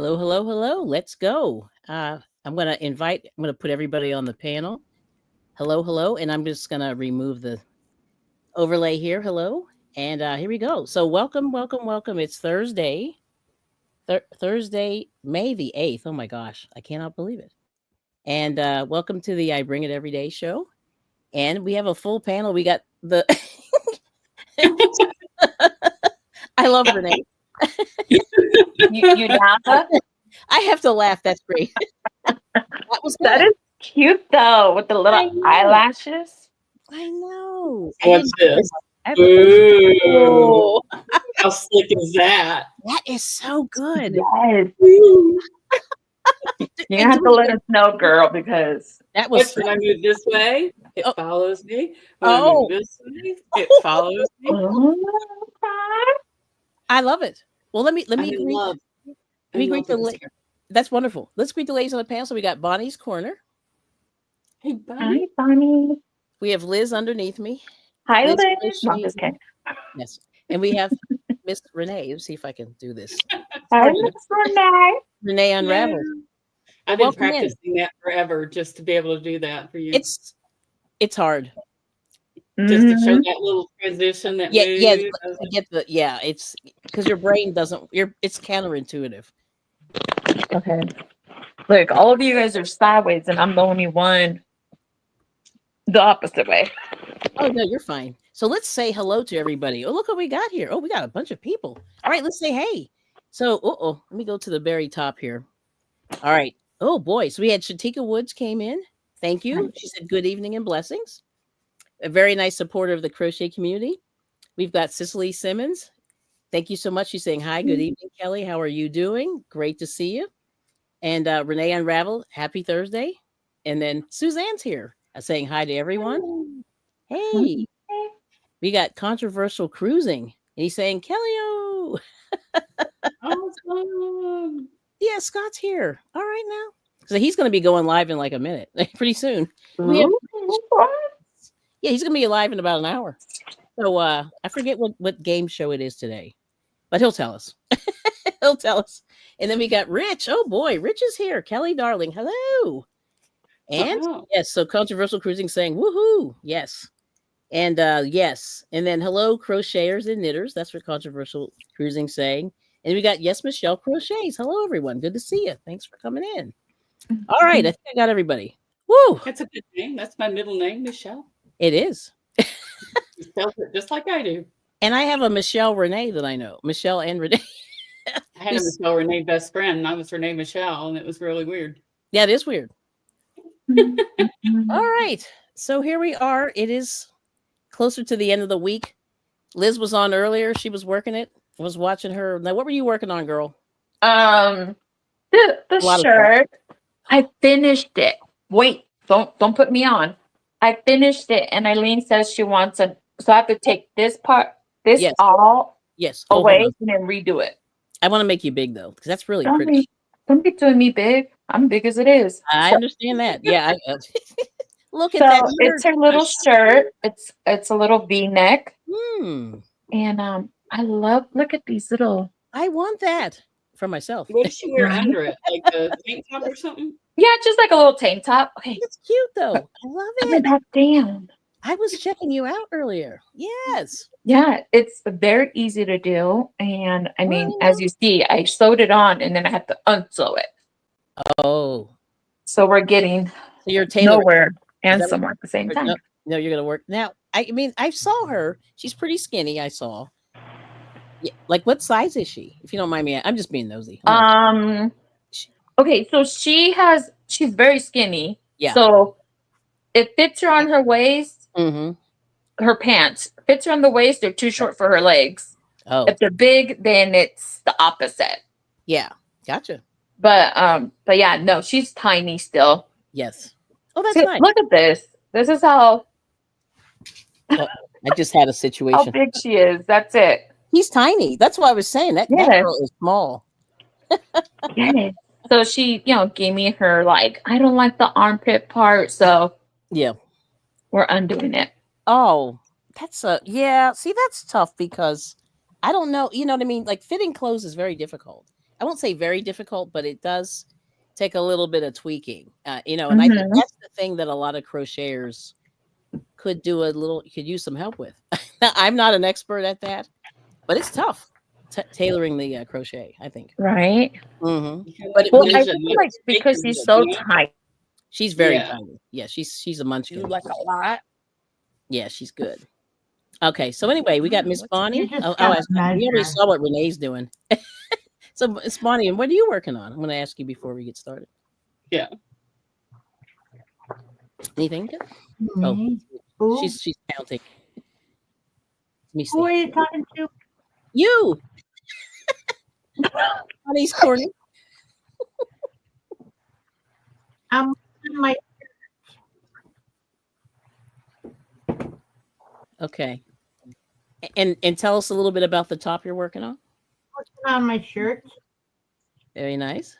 Hello, hello, hello. Let's go. I'm going to put everybody on the panel. Hello, hello. And I'm just going to remove the overlay here. Hello. And here we go. So, welcome, welcome, welcome. It's Thursday, Thursday, May the 8th. Oh my gosh. I cannot believe it. And welcome to the I Bring It Everyday show. And we have a full panel. We got the. I love Renee. You down? I have to laugh. That's great. That is cute though, with the little eyelashes. I know. What's this? Ooh. How slick is that? That is so good. Yes. You have to let us know, girl, because that was when I move this way, it follows me. When I move this way, it follows me. I love it. Well, let me greet the that's wonderful. Let's greet the ladies on the panel. So we got Bonnie's Corner. Hey, Bonnie. Hi, Bonnie. We have Liz underneath me. Hi, Liz. Yes. And we have Miss Renee. Let's see if I can do this. Hi, Miss Renee. Renee Unraveled. I've been practicing that forever just to be able to do that for you. It's hard. Just to show that little transition that it's because your brain doesn't it's counterintuitive. Okay. Look, all of you guys are sideways and I'm the only one the opposite way. Oh no, you're fine. So let's say hello to everybody. Oh, look what we got here. Oh, we got a bunch of people. All right, let's say hey. So let me go to the very top here. All right. Oh boy. So we had Shatika Woods came in. Thank you. She said good evening and blessings. A very nice supporter of the crochet community. We've got Cicely Simmons. Thank you so much. She's saying hi. Good evening, Kelly. How are you doing? Great to see you. And Renee Unraveled. Happy Thursday. And then Suzanne's here saying hi to everyone. Hey. We got Controversial Cruising. And he's saying, Kelly-o. Awesome. Yeah, Scott's here. All right now. So he's going to be going live in like a minute, pretty soon. Yeah, he's going to be live in about an hour. So I forget what game show it is today, but he'll tell us. He'll tell us. And then we got Rich. Oh boy, Rich is here. Kelly, darling, hello. And yes, so Controversial Cruising saying woohoo. Yes. And yes. And then hello, crocheters and knitters. That's what Controversial Cruising saying. And we got yes, Michelle Crochets. Hello, everyone. Good to see you. Thanks for coming in. All right, I think I got everybody. Woo! That's a good name. That's my middle name, Michelle. It is. You spelled it just like I do. And I have a Michelle Renee that I know. Michelle and Renee. I had a Michelle Renee best friend, and I was Renee Michelle, and it was really weird. Yeah, it is weird. All right. So here we are. It is closer to the end of the week. Liz was on earlier. She was working it. I was watching her. Now, what were you working on, girl? The shirt. I finished it. Wait, don't put me on. I finished it, and Eileen says she wants so I have to take this part, all away and then redo it. I want to make you big though, because that's really pretty. Don't be doing me big. I'm big as it is. I understand that. Yeah. Look at that. It's her little shirt. It's a little V-neck. And I look at these little. I want that for myself. What does she wear under it? Like a tank top or something? Yeah, just like a little tank top. Okay. It's cute though. I love it. Put that down. I was checking you out earlier. Yes. Yeah, it's very easy to do. And I mean, as you see, I sewed it on and then I had to unsew it. Oh. So we're getting nowhere and somewhere at the same time. No, you're going to work. Now, I mean, I saw her. She's pretty skinny, I saw. Yeah, like, what size is she? If you don't mind me, I'm just being nosy. Okay, so she's very skinny. Yeah. So it fits her on her waist. Her pants fits her on the waist. They're too short for her legs. Oh. If they're big, then it's the opposite. Yeah. Gotcha. But yeah, no, she's tiny still. Yes. Oh, that's nice. Look at this. This is how. I just had a situation. How big she is. That's it. He's tiny. That's what I was saying. That girl is small. Yes. So she, gave me her I don't like the armpit part. So yeah, we're undoing it. Oh, that's See, that's tough because I don't know. You know what I mean? Like fitting clothes is very difficult. I won't say very difficult, but it does take a little bit of tweaking. And I think Mhm. that's the thing that a lot of crocheters could could use some help with. Now, I'm not an expert at that, but it's tough tailoring the crochet, I think. Right. Hmm. You can But like Well, I measure feel the like because stitches, she's so you know? tight, she's very Yeah. tiny. Yeah, she's a you munchkin. like a lot. Yeah, she's good. Okay, so anyway, we got Miss What's Bonnie. You just Oh, gotta we already measure. saw what Renee's doing. So, Miss Bonnie, and what are you working on? I'm going to ask you before we get started. Yeah. Anything good? Oh, Me? Who? she's counting. Let me Who see. are you talking to? You, Bonnie's corner. I'm on my Okay, and tell us a little bit about the top you're working on. shirt. Very nice.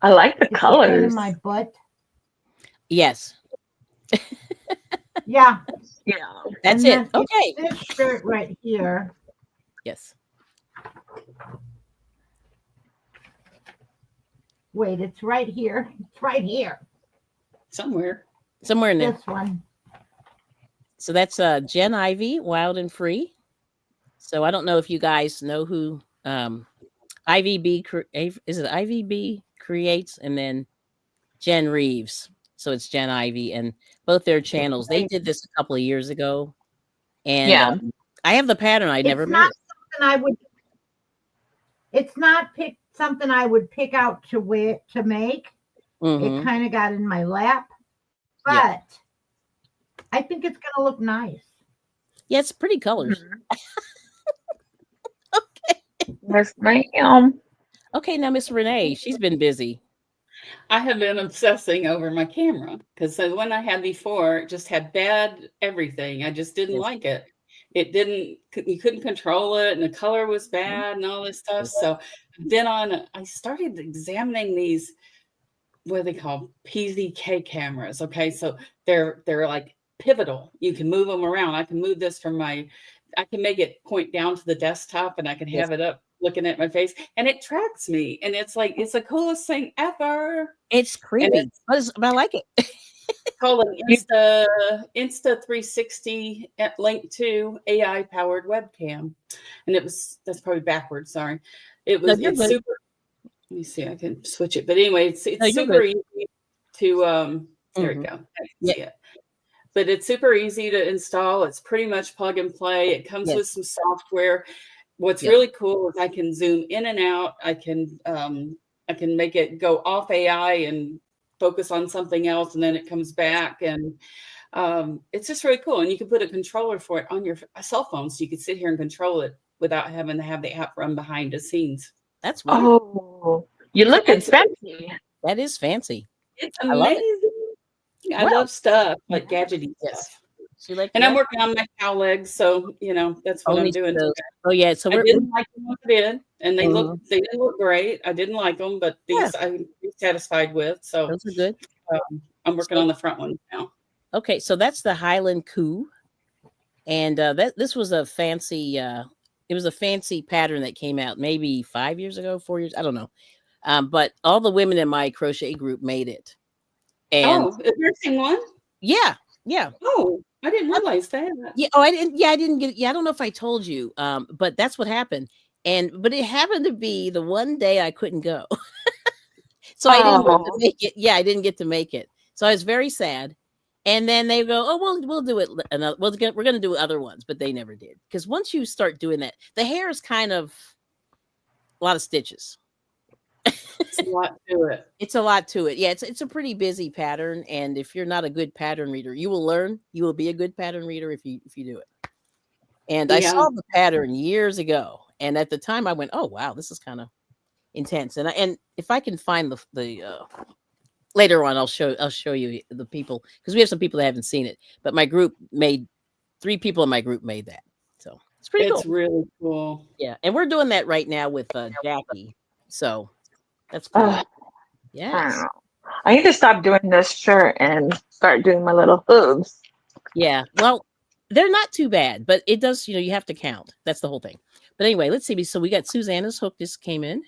I like the It's a pain in colors. my butt. Yes, Yeah. Yeah. that's And it. then Okay. it's this shirt right here. Yes. Wait, it's right here. It's right here. Somewhere. Somewhere in there. This one. So that's Jen Ivy, Wild and Free. So I don't know if you guys know who is it IVB creates, and then Jen Reeves. So it's Jen Ivy, and both their channels. They did this a couple of years ago, and Yeah. I have the pattern. I never It's made not it. something I would. It's not something I would pick out to make. Mhm. It kind of got in my lap, but Yeah. I think it's gonna look nice. Yeah, it's pretty colors. Yes, ma'am. Okay, now Miss Renee, she's been busy. I have been obsessing over my camera because the one I had before just had bad everything. I just didn't Yes. like it. It didn't, you couldn't control it, and the color was Mm-hmm. bad and all this stuff. So I started examining these, what are they called? PZK cameras. Okay. So they're like pivotal. You can move them around. I can move this I can make it point down to the desktop, and I can Yes. have it up looking at my face, and it tracks me. And it's like, it's the coolest thing ever. It's And creepy, but I like it. it's called an Insta 360 at Link 2 AI powered webcam. And that's probably backwards. Sorry. No, you're It's good. super. Let me see. I can switch it. But anyway, it's No, you're super good. easy to, there we Mhm. go. I can Yeah. see it. But it's super easy to install. It's pretty much plug and play. It comes Yes. with some software. What's Yeah. really cool is I can zoom in and out. I can make it go off AI and focus on something else, and then it comes back. And it's just really cool. And you can put a controller for it on your cell phone, so you can sit here and control it without having to have the app run behind the scenes. That's wonderful. Oh, you're looking fancy. It's That is fancy. I love it. amazing. I Well, love stuff like gadgety yes. stuff. So like, And yeah. I'm working on my cow legs, so that's what I'm Only doing those. today. Oh yeah. So I we're didn't like them when I did, and they Mhm. didn't look great. I didn't like them, but Yeah. these I'm satisfied with. So Those are good. I'm working on the front ones now. Okay, so that's the Highland Coup, and this was a fancy. It was a fancy pattern that came out maybe 5 years ago, 4 years. I don't know. But all the women in my crochet group made it, and Oh, is there a same one? yeah. Oh, I didn't realize that. Yeah. Oh, I didn't. Yeah, I didn't get. Yeah, I don't know if I told you. But that's what happened, but it happened to be the one day I couldn't go, so I didn't get to Oh, make it. Yeah, I didn't get to make it, so I was very sad. And then they go, "Oh, we'll do it another. We're going to do other ones," but they never did, because once you start doing that, the hair is kind of a lot of stitches. It's a lot to it. It's a lot to it. Yeah, it's a pretty busy pattern, and if you're not a good pattern reader, you will learn. You will be a good pattern reader if you do it. And I Yeah. saw the pattern years ago, and at the time I went, "Oh wow, this is kind of intense." And if I can find the later on, I'll show you the people, because we have some people that haven't seen it. But my group made 3 people in my group made that, so it's pretty It's cool. really cool. Yeah, and we're doing that right now with Jackie, so that's cool. I Yes. don't know. I need to stop doing this shirt and start doing my little hooves. Yeah. Well, they're not too bad, but it does, you have to count. That's the whole thing. But anyway, let's see. So we got Susanna's hook just came in.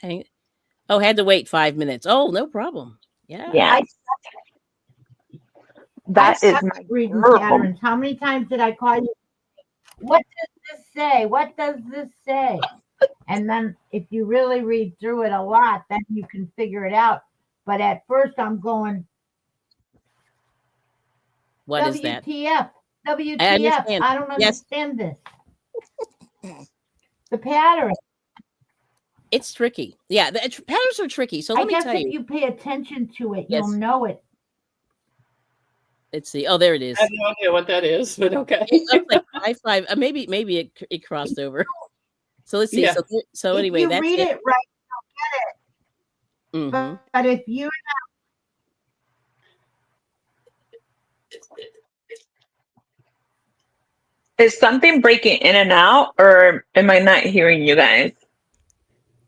Oh, had to wait 5 minutes. Oh, no problem. Yeah. Yeah, that I is suck my at reading girl. patterns. How many times did I call you? What does this say? What does this say? And then if you really read through it a lot, then you can figure it out. But at first I'm going, What is that? WTF, I WTF. understand. I don't Yes. understand this. The pattern. It's tricky. Yeah, the patterns are tricky. So I let me guess tell if you. you pay attention to it, Yes. you'll know it. Let's see. Oh, there it is. I have no idea what that is, but okay. It looks like I-5. Maybe it crossed over. So let's see. Yeah. So If anyway, you that's read it. it right, Mm-hmm. but if you Is something breaking in and out, or am I not hearing you guys?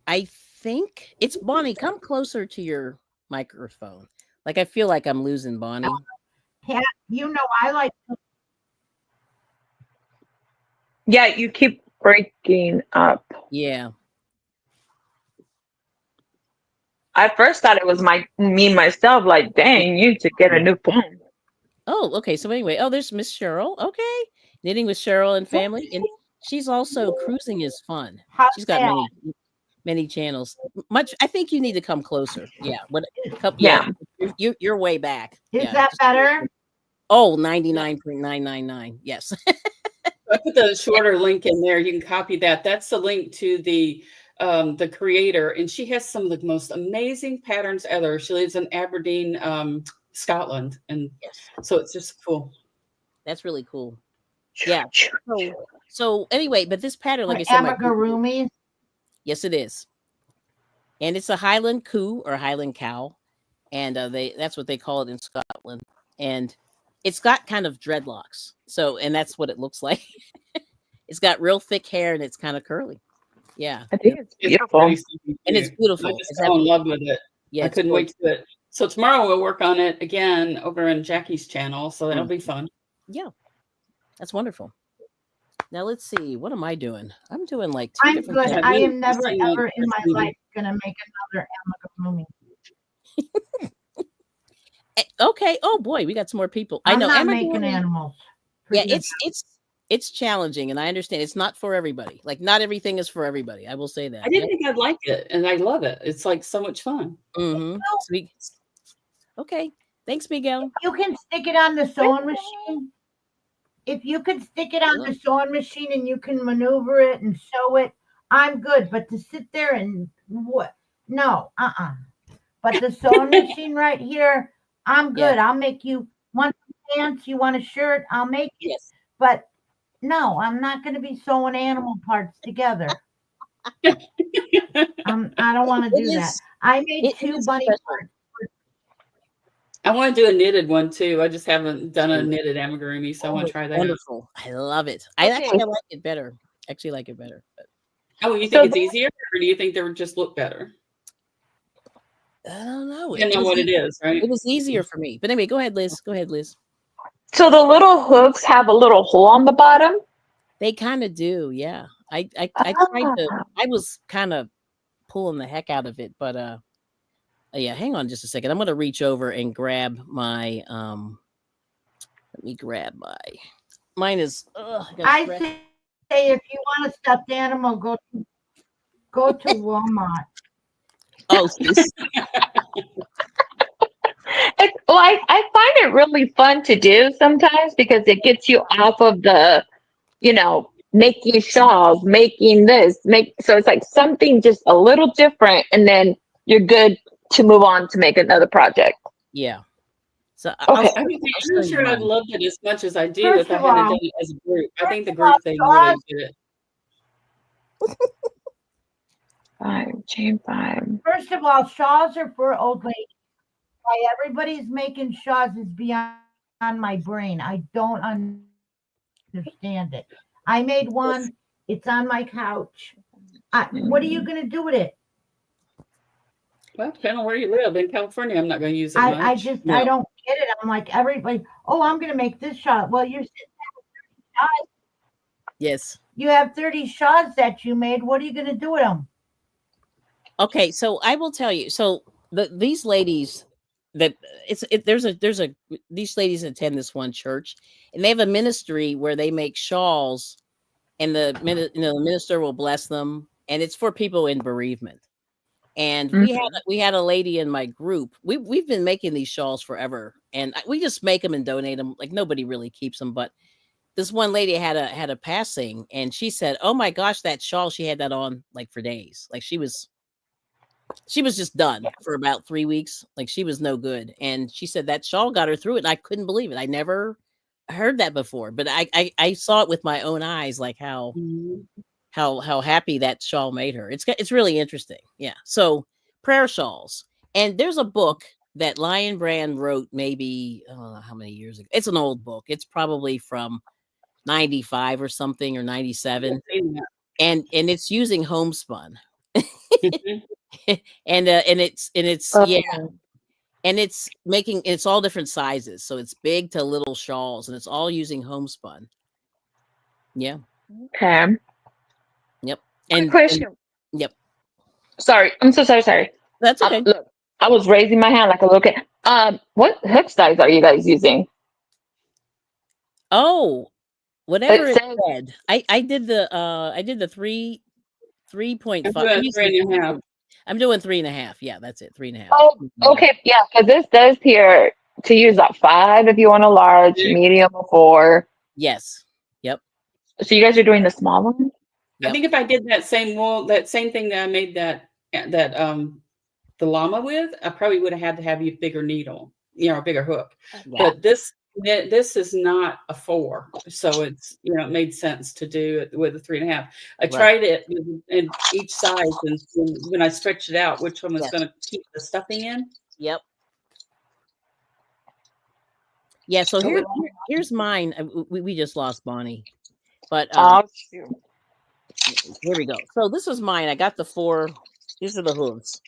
I think it's Bonnie. Come closer to your microphone. Like I feel like I'm losing Bonnie. Pat, I like Yeah, you keep breaking up. Yeah. I first thought it was me myself. Like, dang, you need to get a new phone. Oh, okay. So anyway, there's Miss Cheryl. Okay, knitting with Cheryl and family, and she's also cruising is fun. how's She's got that? many channels. Much. I think you need to come closer. Yeah. Yeah. You're way back. Is Yeah. that better? Oh, 99.999. Yes. I put the shorter link in there. You can copy that. That's the link to the creator, and she has some of the most amazing patterns ever. She lives in Aberdeen, Scotland, and so it's just cool. That's really cool. Yeah. So anyway, but this pattern, like I said, Amigurumis. Yes, it is. And it's a Highland coo or Highland cow. And that's what they call it in Scotland. And it's got kind of dreadlocks. So, and that's what it looks like. It's got real thick hair and it's kind of curly. Yeah. I think it's beautiful. And it's beautiful. I just fell in love with it. Yeah, I couldn't wait to do it. So tomorrow we'll work on it again over in Jackie's channel. So that'll be fun. Yeah. That's wonderful. Now let's see. What am I doing? I'm doing like two I'm different good. things. I am never ever in my life gonna make another amigurumi. Okay. Oh boy, we got some more people. I'm I know. not making animals. Yeah, it's challenging, and I understand it's not for everybody. Like not everything is for everybody. I will say that. I didn't think I'd like it, and I love it. It's like so much fun. Mm-hmm. Okay. Thanks, Miguel. You can stick it on the sewing machine. If you can stick it on the sewing machine and you can maneuver it and sew it, I'm good. But to sit there and what? No, But the sewing machine right here, I'm good. Yeah. I'll make you want pants, you want a shirt, I'll make it. Yes. But no, I'm not going to be sewing animal parts together. I don't want to do that. I made two bunny parts. I want to do a knitted one too. I just haven't done a knitted amigurumi, so I want to try that. Wonderful. I love it. I actually like it better. But. Oh, you think it's easier, or do you think they would just look better? I don't know. You know what it is, right? It was easier for me. But anyway, go ahead, Liz. So the little hooks have a little hole on the bottom? They kind of do, yeah. I tried to. I was kind of pulling the heck out of it, but yeah. Hang on just a second. I'm going to reach over and grab my. Let me grab mine is. I say if you want a stuffed animal, go to Walmart. Oh, I find it really fun to do sometimes because it gets you off of the, making shawls, making this, so it's like something just a little different, and then you're good to move on to make another project. Yeah. So okay. I'm not sure I'd loved it as much as I do if I hadn't done it as a group. I think the group thing really did it. Chain 5. First of all, shawls are for old ladies. Why everybody's making shawls is beyond my brain. I don't understand it. I made one. It's on my couch. What are you going to do with it? Well, depending on where you live. In California, I'm not going to use it much. I don't get it. I'm like, everybody, I'm going to make this shawl. Well, you're sitting there with 30 shawls. Yes. You have 30 shawls that you made. What are you going to do with them? Okay, so I will tell you. So these ladies that there's a these ladies attend this one church, and they have a ministry where they make shawls, and the minister will bless them, and it's for people in bereavement. And Mhm. we had a lady in my group. We've been making these shawls forever, and we just make them and donate them. Like nobody really keeps them, but this one lady had a passing, and she said, "Oh my gosh, that shawl! She had that on like for days. Like she was just done for about 3 weeks. Like she was no good." And she said that shawl got her through it. And I couldn't believe it. I never heard that before, but I saw it with my own eyes, like Mhm. how happy that shawl made her. It's really interesting. Yeah. So prayer shawls. And there's a book that Lion Brand wrote maybe I don't know how many years ago. It's an old book. It's probably from 95 or something or 97. And it's using homespun. Mhm. And it's yeah, Oh, and it's all different sizes. So it's big to little shawls, and it's all using homespun. Yeah. okay. Yep. Quick And question. yep. Sorry, I'm so sorry. Sorry. That's okay. Look, I was raising my hand like a little kid. What hook size are you guys using? Oh, whatever It it says. said. I did the I'm 3.5. doing 3.5. I'm doing 3.5. Yeah, that's it. 3.5. Oh, Mm. okay, yeah, because this does here to use a 5 if you want a large, medium, or 4. Yes. Yep. So you guys are doing the small one? I Yep. think if I did that same wool, that same thing that I made that the llama with, I probably would have had to have a bigger needle, a bigger hook. Yeah. But this is not a 4, so it's it made sense to do it with a 3.5. I Right. tried it in each size, and when I stretched it out, which one was Yes. going to keep the stuffing in. Yep. Yeah. So But here's mine. We just lost Bonnie, but Oh, shoot. here we go. So this is mine. I got the 4. These are the hooves.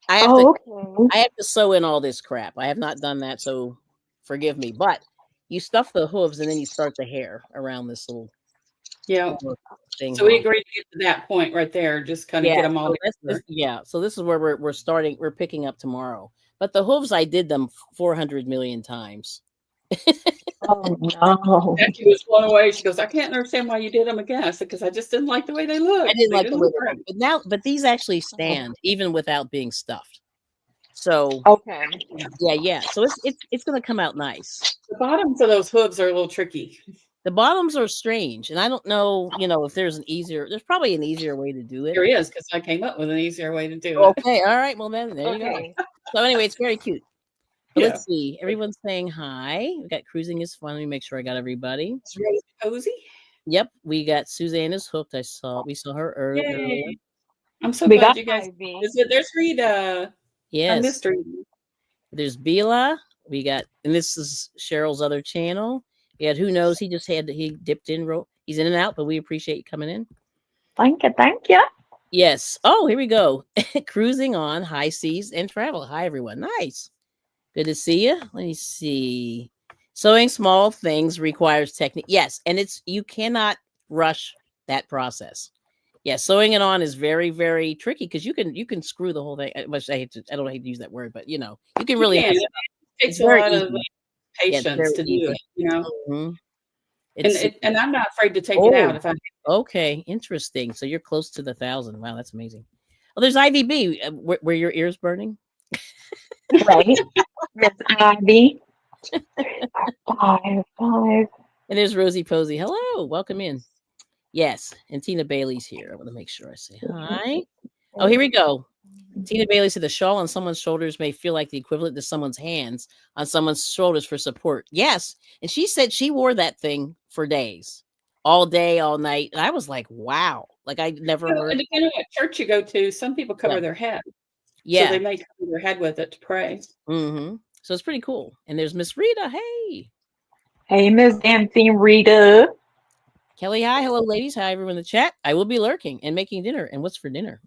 Oh, okay. I have to sew in all this crap. I have not done that, so forgive me. But you stuff the hooves and then you start the hair around this little yeah, thing so we here. agreed to get to that point right there. Just kind of Yeah, get them all so together. so this is where we're starting. We're picking up tomorrow. But the hooves, I did them 400 million times. Oh, no. Jackie was blown away. She goes, "I can't understand why you did them again." I said, "Because I just didn't like the way they I looked. didn't They like the didn't way look they right." look, but these actually stand even without being stuffed. So Okay. yeah. So it's going to come out nice. The bottoms of those hooves are a little tricky. The bottoms are strange, and I don't know, if there's there's probably an easier way to do it. There is, because I came up with an easier way to do it. Okay, all right. Well, then there you go. Okay. So anyway, it's very cute. But Yeah. let's see. Everyone's saying hi. We got cruising is fun. Let me make sure I got everybody. It's really cozy. Yep, we got Suzanne is hooked. We saw her earlier. Yay. I'm so We glad got you guys Ivy. there's Rita. I Yes. missed her. There's Bila. We got, and this is Cheryl's other channel. We had Who Knows. He dipped in. He's in and out, but we appreciate you coming in. Thank you. Thank you. Yes. Oh, here we go. Cruising on high seas and travel. Hi, everyone. Nice. Good to see you. Let me see. Sewing small things requires technique. Yes, and you cannot rush that process. Yeah, sewing it on is very, very tricky because you can screw the whole thing. I don't hate to use that word, but you can really mess It it up. takes It's a very lot of easy. Yeah, it's patience very to do easy. it. Mhm. And I'm not afraid to take it out if I Okay, interesting. So you're close to the 1,000. Wow, that's amazing. Oh, there's IVB. Were your ears burning? Right. Miss Ivy. 5. And there's Rosie Posey. Hello, welcome in. Yes, and Tina Bailey's here. I want to make sure I say hi. Oh, here we go. Tina Bailey said the shawl on someone's shoulders may feel like the equivalent to someone's hands on someone's shoulders for support. Yes, and she said she wore that thing for days, all day, all night, and I was like, wow, like I never heard. depending on what church you go to, some people cover Yeah. their head. So Yeah. they may cover their head with it to pray. Mm-hmm. So it's pretty cool. And there's Miss Rita. Hey. Hey, Miss Dancing Rita. Kelly, hi. Hello, ladies. Hi, everyone in the chat. I will be lurking and making dinner. And what's for dinner?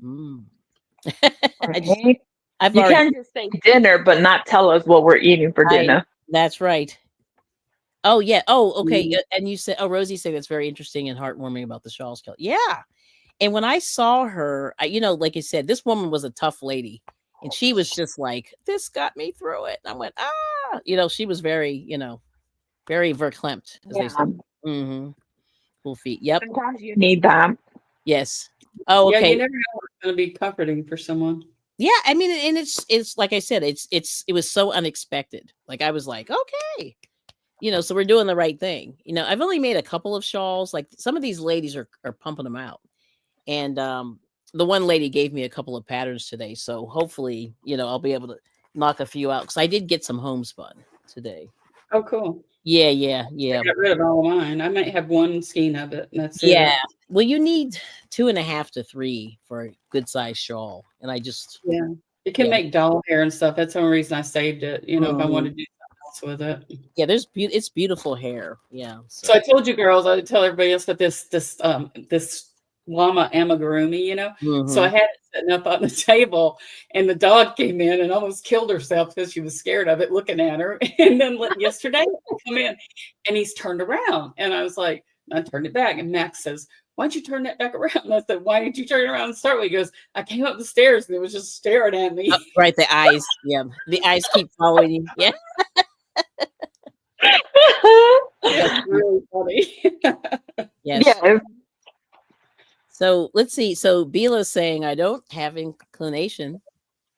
Okay. I've You already. can't just say dinner, but not tell us what we're eating for dinner. That's right. Oh, yeah. Oh, okay. And you said, Rosie said that's very interesting and heartwarming about the shawls, Kelly. Yeah. And when I saw her, like I said, this woman was a tough lady. And she was just like, this got me through it. And I went, she was very, very verklempt, as they say. Mm-hmm. Cool feet. Yep. Sometimes you need that. Yes. Oh, okay. Yeah, you never know what's going to be comforting for someone. Yeah, I mean, and it's like I said, it was so unexpected. Like I was like, okay, so we're doing the right thing. I've only made a couple of shawls. Like some of these ladies are pumping them out, and the one lady gave me a couple of patterns today. So hopefully, I'll be able to knock a few out because I did get some homespun today. Oh, cool. Yeah. I got rid of all of mine. I might have one skein of it, and that's it. Yeah. Well, you need 2.5 to 3 for a good size shawl, and I just it can make doll hair and stuff. That's the only reason I saved it. If I want to do something else with it. Yeah, it's beautiful hair. Yeah. So I told you girls, I tell everybody else that this llama amigurumi, So I had it sitting up on the table, and the dog came in and almost killed herself because she was scared of it looking at her. And then yesterday I come in and he's turned around, and I was like, I turned it back, and Max says, why'd you turn that back around? And I said, why did you turn it around and start with? He goes, I came up the stairs and it was just staring at me. Right, the eyes. Yeah, the eyes keep following you. Yeah. It's really funny. Yes. Yeah. So let's see. So Bila's saying, I don't have inclination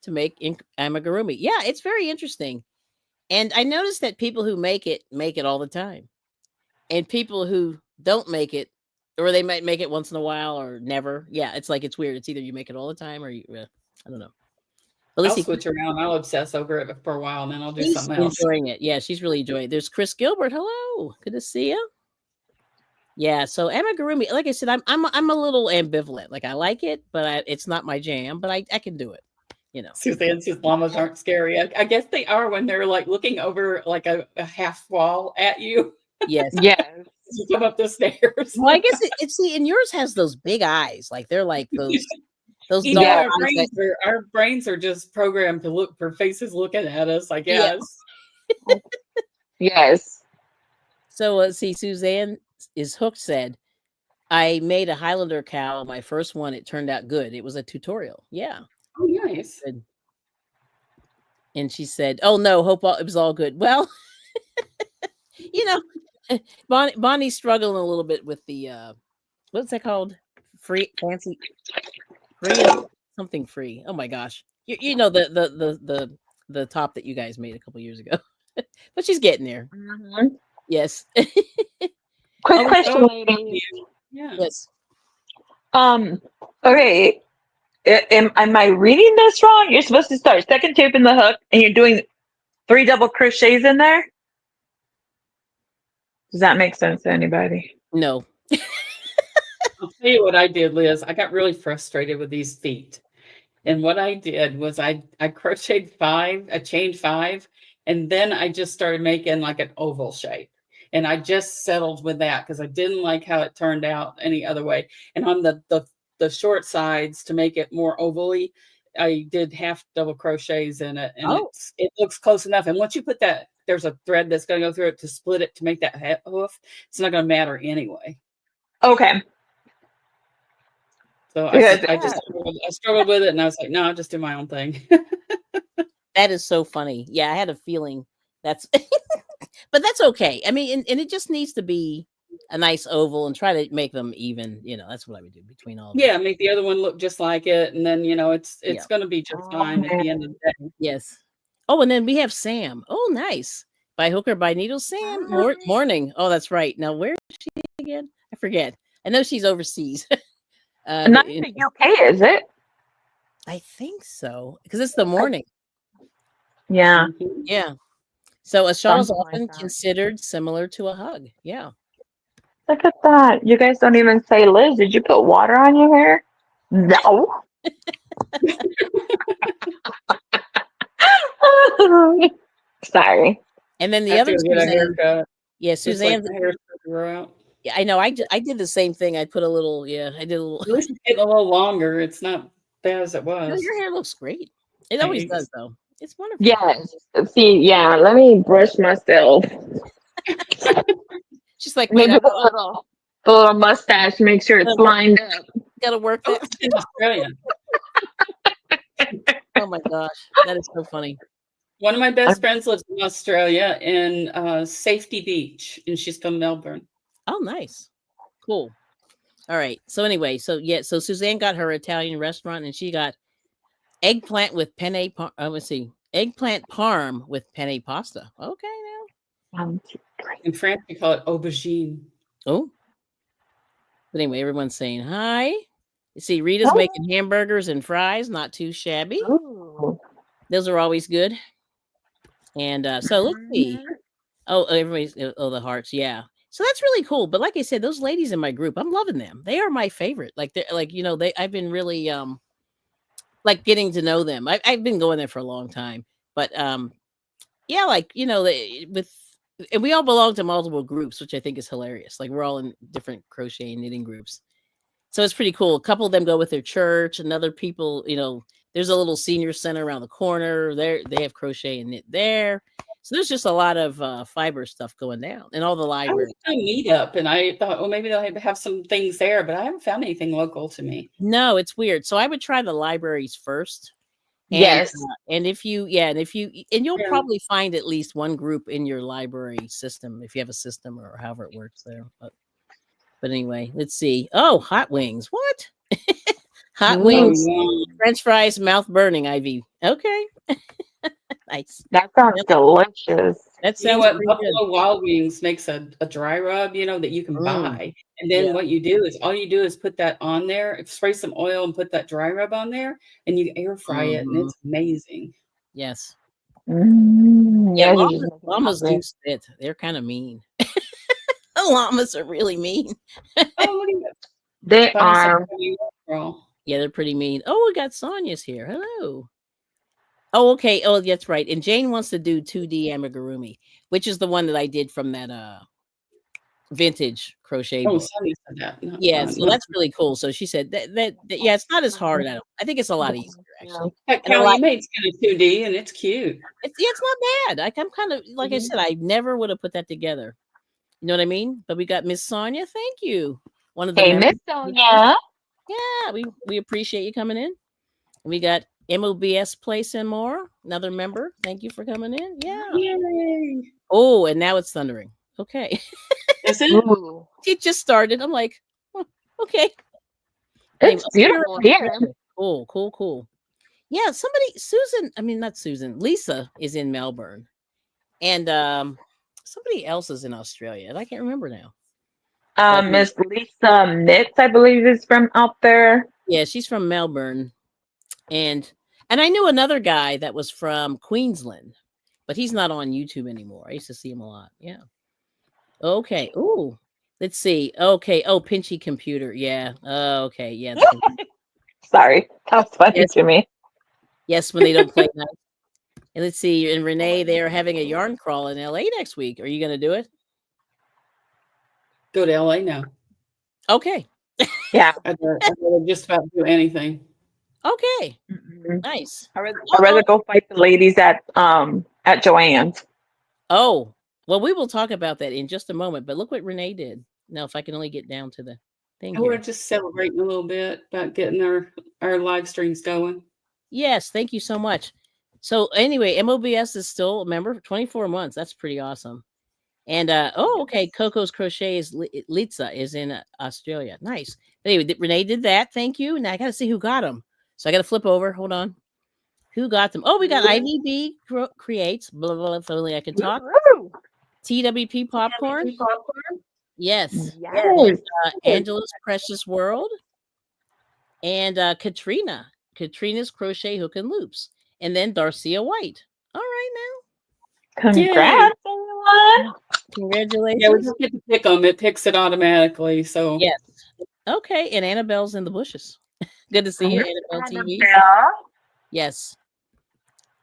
to make amigurumi. Yeah, it's very interesting. And I noticed that people who make it all the time. And people who don't make it, or they might make it once in a while or never. Yeah, it's like it's weird. It's either you make it all the time or I don't know. But I'll switch around. I'll obsess over it for a while, and then I'll do something else. Enjoying it. Yeah, she's really enjoying it. There's Chris Gilbert. Hello, good to see you. Yeah, so amigurumi, like I said, I'm a little ambivalent. Like I like it, but it's not my jam. But I can do it. Suzanne says llamas aren't scary. I guess they are when they're like looking over like a half wall at you. Yes. Yes. You come up the stairs. Well, I guess it's and yours has those big eyes. Like they're like those yeah, our brains are just programmed to look for faces looking at us, I guess. Yeah. Yes. So let's see, Suzanne is hooked said, I made a Highlander cow, my first one. It turned out good. It was a tutorial. Yeah. Oh, nice. Good. And she said, oh no, hope it was all good. Well, Bonnie's struggling a little bit with the what's that called? Free something free. Oh my gosh. The top that you guys made a couple years ago. But she's getting there. Mm-hmm. Yes. Quick question, ladies. Yeah. Yes. Okay. Am I reading this wrong? You're supposed to start second tube in the hook, and you're doing 3 double crochets in there? Does that make sense to anybody? No. I'll tell you what I did, Liz. I got really frustrated with these feet. And what I did was I crocheted 5, I chained 5, and then I just started making like an oval shape. And I just settled with that because I didn't like how it turned out any other way. And on the short sides to make it more ovally, I did half double crochets in it, and it looks close enough. And once you put that, there's a thread that's going to go through it to split it to make that hoof. It's not going to matter anyway. Okay. So I struggled with it, and I was like, no, I'll just do my own thing. That is so funny. Yeah, I had a feeling that's, but that's okay. I mean, and it just needs to be a nice oval and try to make them even. That's what I would do between all of them. Yeah, make the other one look just like it, and then it's going to be just fine at the end of the day. Yes. Oh, and then we have Sam. Oh, nice. By hook or by needle, Sam. Morning. Oh, that's right. Now, where is she again? I forget. I know she's overseas. Not in the UK, is it? I think so, because it's the morning. Yeah. Yeah. So a shawl is Something often like that. considered similar to a hug. Yeah. Look at that. You guys don't even say, Liz, did you put water on your hair? No. Sorry. And then the other Suzanne. Yeah, Suzanne. Yeah, I know. I did the same thing. I put a little. Yeah, I did a little. At least it's getting a little longer. It's not bad as it was. Your hair looks great. It always does, though. It's wonderful. Yes. See, yeah. Let me brush myself. She's like, maybe the little mustache. Make sure it's lined up. Gotta work Oh, that. it's in Australia. Oh my gosh, that is so funny. One of my best friends lives in Australia in Safety Beach, and she's from Melbourne. Oh, nice. Cool. All right. So anyway, so Suzanne got her Italian restaurant, and she got eggplant with penne. Let's see, eggplant parm with penne pasta. Okay, now. In France, we call it aubergine. Oh, but anyway, everyone's saying hi. You see, Rita's making hamburgers and fries. Not too shabby. Ooh. Those are always good. And so let's see. Oh, everybody's the hearts. Yeah. So that's really cool. But like I said, those ladies in my group, I'm loving them. They are my favorite. Like they're like, I've been really like getting to know them. I've been going there for a long time. But yeah, like, and we all belong to multiple groups, which I think is hilarious. Like we're all in different crochet and knitting groups. So it's pretty cool. A couple of them go with their church, and other people, there's a little senior center around the corner. They have crochet and knit there. So there's just a lot of fiber stuff going down in all the I libraries. was doing meetup, and I thought, well, maybe they'll have some things there, but I haven't found anything local to me. No, it's weird. So I would try the libraries first. And, Yes. and you'll probably find at least one group in your library system if you have a system or however it works there. But anyway, let's see. Oh, hot wings. What? Hot wings, French fries, mouth burning, Ivy. Okay. Nice. That sounds delicious. That You know sounds what? pretty Buffalo good. Wild Wings makes a dry rub, that you can buy. And then what you do is put that on there, spray some oil and put that dry rub on there, and you air fry it, and it's amazing. Yes. Yeah, llamas do spit. They're kind of mean. Llamas are really mean. Oh, look at that. They are. Yeah, they're pretty mean. Oh, we got Sonia's here. Hello. Oh, okay. Oh, that's right. And Jane wants to do 2D amigurumi, which is the one that I did from that vintage crochet book. Sonia said that. No, yeah, so that's really cool. So she said that yeah, it's not as hard. I think it's a lot easier actually. That cow you made's kind of 2D, and it's cute. It's not bad. I'm kind of like I said, I never would have put that together. You know what I mean? But we got Miss Sonia. Thank you. One of the Miss Sonia. Yeah, we appreciate you coming in. We got MOBS Place and More, another member. Thank you for coming in. Yeah. Yay. Oh, and now it's thundering. Okay. Is it? It just started. I'm like, oh, okay. It's beautiful here. Cool. Yeah, not Susan. Lisa is in Melbourne. And somebody else is in Australia. And I can't remember now. Miss Lisa Knits, I believe, is from out there. Yeah, she's from Melbourne. And I knew another guy that was from Queensland, but he's not on YouTube anymore. I used to see him a lot. Yeah. Okay. Ooh. Let's see. Okay. Oh, Pinchy Computer. Yeah. Okay. Yeah. Sorry. That was funny to me. Yes, when they don't play nice. And let's see. And Renee, they are having a yarn crawl in LA next week. Are you going to do it? Go to LA now. Okay. Yeah. I'd rather just about do anything. Okay. Nice. I'd rather go fight the ladies at Joann's. Oh, well, we will talk about that in just a moment. But look what Renee did. Now, if I can only get down to the thing. We're just celebrating a little bit about getting our live streams going. Yes, thank you so much. So anyway, MOBS is still a member for 24 months. That's pretty awesome. And okay, Coco's Crochet is Litza is in Australia. Nice. Anyway, Renee did that. Thank you. Now I got to see who got them. So I got to flip over. Hold on. Who got them? Oh, we got IVB creates. Blah, blah, blah. If only I could talk. TWP popcorn. Yes. Angela's Precious World. And Katrina's Crochet Hook and Loops. And then Darcia White. All right now. Congrats, everyone. Congratulations. Yeah, we just get to pick them. It picks it automatically. So yes. Okay. And Annabelle's in the bushes. Good to see you, Annabelle TV. Yes.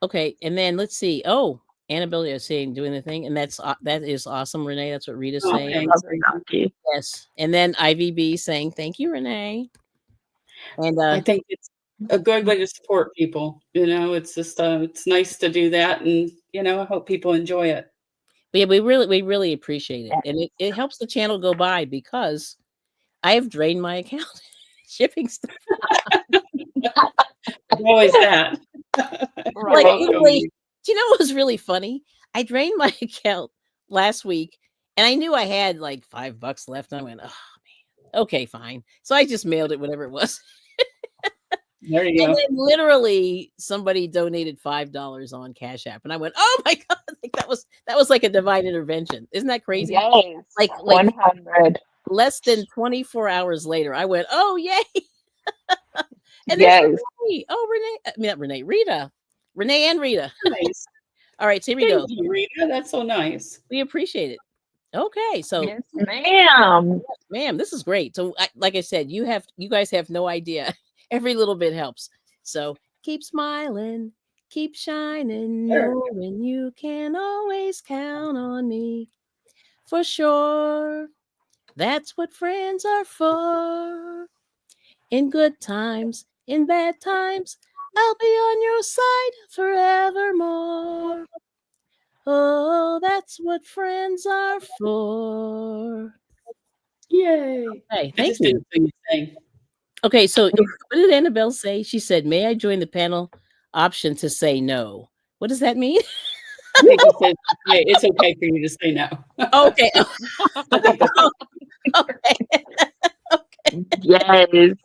Okay. And then let's see. Oh, Annabelle is saying doing the thing, and that is awesome, Renee. That's what Rita's saying. Yes. And then IVB saying thank you, Renee. And I think it's a good way to support people. It's just it's nice to do that, and I hope people enjoy it. But yeah, we really appreciate it, and it helps the channel go by because I have drained my account. shipping stuff. Always that. Like literally, do you know what was really funny? I drained my account last week and I knew I had like $5 left. And I went, oh man, okay, fine. So I just mailed it, whatever it was. There you And go. then literally somebody donated $5 on Cash App. And I went, oh my God, like that was like a divine intervention. Isn't that crazy? Yes. Like 100. less than 24 hours later, I went, oh yay. And Yes. Renee. Oh, Renee. I mean, not Renee, Rita. Renee and Rita. Nice. All right, so here we go. Thank you, Rita. That's so nice. We appreciate it. Okay, so Yes, ma'am. ma'am, this is great. So, like I said, you guys have no idea. Every little bit helps. So keep smiling, keep shining, knowing you can always count on me. For sure, that's what friends are for. In good times, in bad times, I'll be on your side forevermore. Oh, that's what friends are for. Yay. Hey, I thank just you. didn't sing a thing. Okay, so what did Annabelle say? She said, may I join the panel? Option to say no. What does that mean? I think it says, hey, it's okay for you to say no. Okay. Okay. Yes.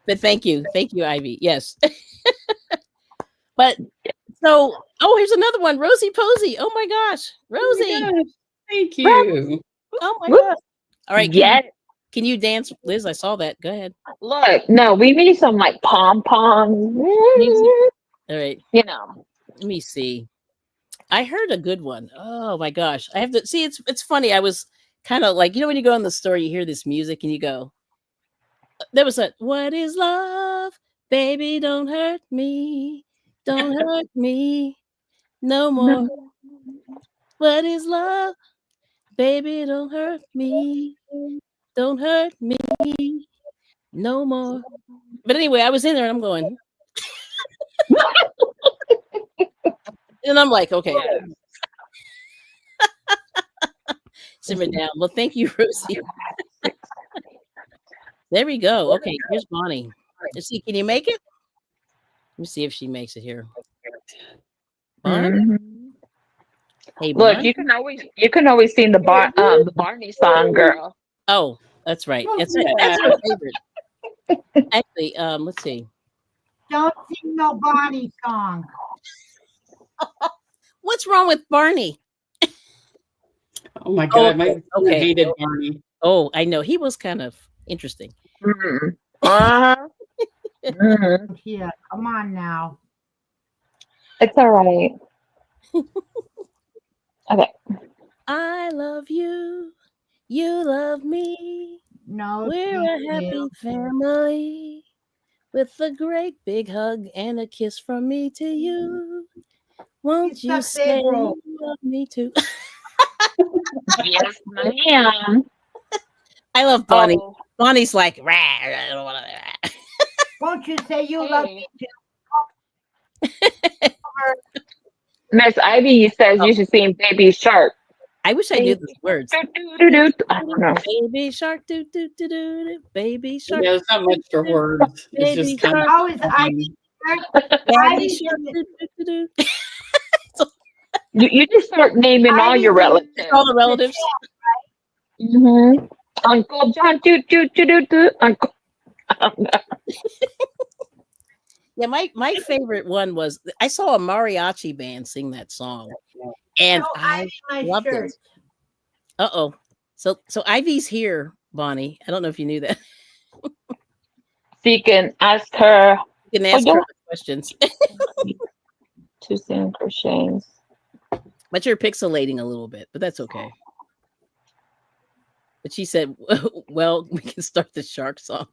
But thank you, Ivy. Yes. But so, oh, here's another one, Rosie Posey. Oh my gosh, Rosie. Oh my gosh. Thank you. Oh my Whoop. gosh. All right. Yes. Can you dance, Liz? I saw that. Go ahead. Look, no, we need some like pom poms. Music. All right. You know. Let me see. I heard a good one. Oh my gosh. I have to see. It's funny. I was kind of like, when you go in the store, you hear this music and you go, there was a, what is love? Baby, don't hurt me. Don't hurt me no more. What is love? Baby, don't hurt me. Don't hurt me no more. But anyway, I was in there and I'm going. And I'm like, okay. Simmer down. Well, thank you, Rosie. There we go. Okay, here's Bonnie. Let's see. Can you make it? Let me see if she makes it here. Bonnie? Mm-hmm. Hey, Bonnie. Look, you can always sing the Barney song, girl. Oh, that's right. That's my favorite. Actually, let's see. Don't sing no Bonnie song. What's wrong with Barney? Oh my God. Okay. I hated Barney. Oh, I know. He was kind of interesting. Mm-hmm. Yeah, come on now. It's all right. Okay. I love you. You love me. No, We're a happy family with a great big hug and a kiss from me to you. Won't you say you love me too? Yes, ma'am. I love Bonnie. Oh. Bonnie's like, rah, I don't want to. Won't you say you love me too? Miss Ivy says you should sing Baby Shark. I wish I knew the words. I don't know. Baby shark, do do do do do. Baby shark. Yeah, there's not much for words. It's just kind of. How is Ivy? Baby shark, do do do do. You just start naming all your relatives. All the relatives. Mm-hmm. Uncle John, do. Uncle. Yeah, my favorite one was I saw a mariachi band sing that song, and I loved it. Uh-oh. So Ivy's here, Bonnie. I don't know if you knew that. So you can ask her. You can ask her questions. To sing crochets. But you're pixelating a little bit, but that's okay. But she said, well, we can start the shark song.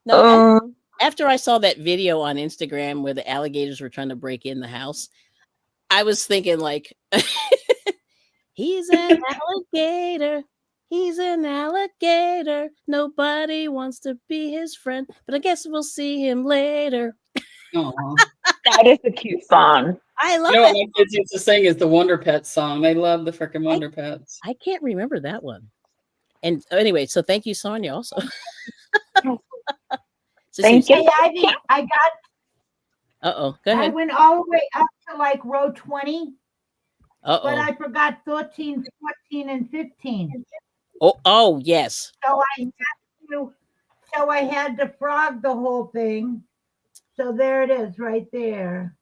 No, after I saw that video on Instagram where the alligators were trying to break in the house, I was thinking like, he's an alligator. He's an alligator. Nobody wants to be his friend, but I guess we'll see him later. That is a cute song. I love it. What my kids used to sing is the Wonder Pets song. They love the freaking Wonder Pets. I can't remember that one. And anyway, so thank you, Sonia. Also, Thank you. Hey, Ivy, Go I ahead. went all the way up to like row 20, but Oh, I forgot 13, 14, and 15. oh, yes. So I had to frog the whole thing. So there it is, right there.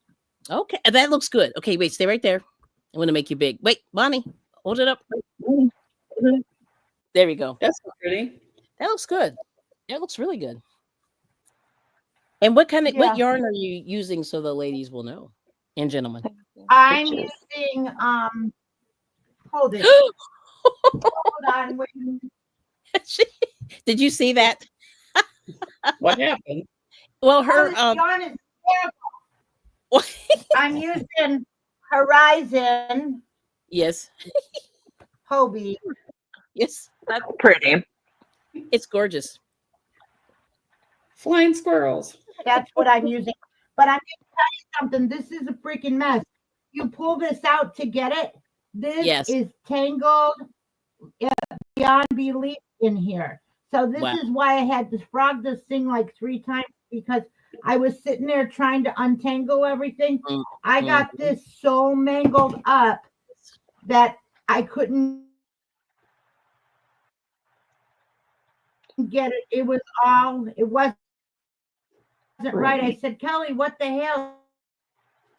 Okay, that looks good. Okay, wait, stay right there. I'm gonna make you big. Wait, Bonnie, hold it up. There we go. That's so pretty. That looks good. That looks really good. And what Yeah. yarn are you using so the ladies will know, and gentlemen? I'm using hold it. Hold on, wait a minute. Did you see that? What happened? Well, Oh, her this yarn is terrible. I'm using Horizon yes, Hobie. yes, That's pretty. it's gorgeous. Flying squirrels. That's what I'm using. But I'm going to tell you something. This is a freaking mess. You pull this out to get it. This Yes. is tangled beyond belief in here. So this is why I had to frog this thing like 3 times, because I was sitting there trying to untangle everything. I got this so mangled up that I couldn't get it. It wasn't right. I said, Kelly, what the hell?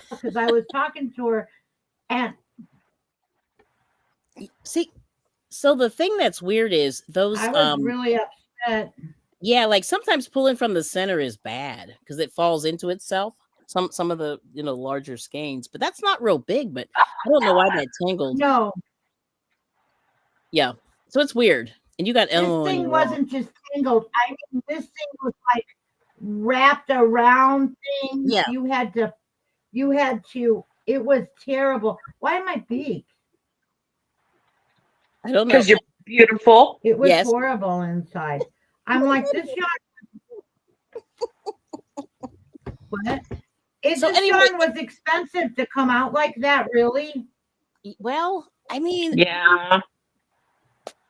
Because I was talking to her, and see, so the thing that's weird is those I was really upset. Yeah, like sometimes pulling from the center is bad because it falls into itself. Some of the larger skeins, but that's not real big. But I don't know why that tangled. No, Yeah, so it's weird. And you got this Elmo on thing your wall. wasn't just tangled. I mean, this thing was like wrapped around things. Yeah. You had to. It was terrible. Why am I big? I don't know. Because you're beautiful. It was Yes. horrible inside. I'm like, this yarn. What? This yarn was expensive to come out like that, really? Well, I mean, Yeah.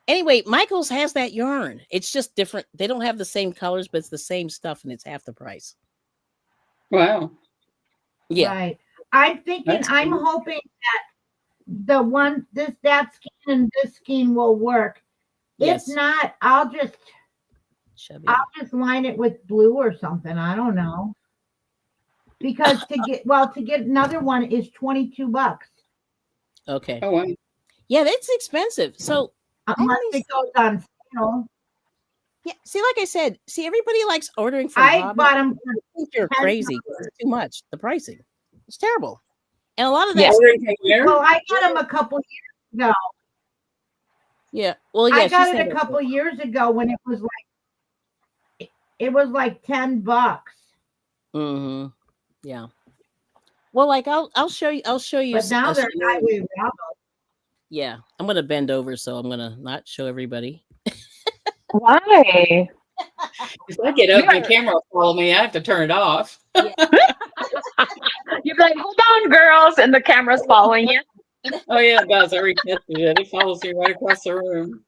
Anyway, Michael's has that yarn. It's just different. They don't have the same colors, but it's the same stuff, and it's half the price. Wow. Yeah. Right. I'm thinking, I'm hoping that that skein and this skein will work. Yes. If not, I'll just line it with blue or something. I don't know. Because to get another one is $22. Okay. Oh, wow. Yeah, that's expensive. So unless it goes on sale. Yeah, see, like I said, everybody likes ordering from I Hobby. bought them for I think you're $10. crazy. It's too much. The pricing. It's terrible. And a lot of that. Well, I got them a couple years ago. Yeah. Well, yeah. I got it a couple years ago when it was like $10. Mm-hmm. Yeah. Well, like I'll show you. But now they're highway robber. Yeah, I'm gonna bend over, so I'm gonna not show everybody. Why? If I get up, my camera will follow me. I have to turn it off. Yeah. You're like, hold on, girls, and the camera's following you. Oh yeah, it does. I retested it. It follows you right across the room.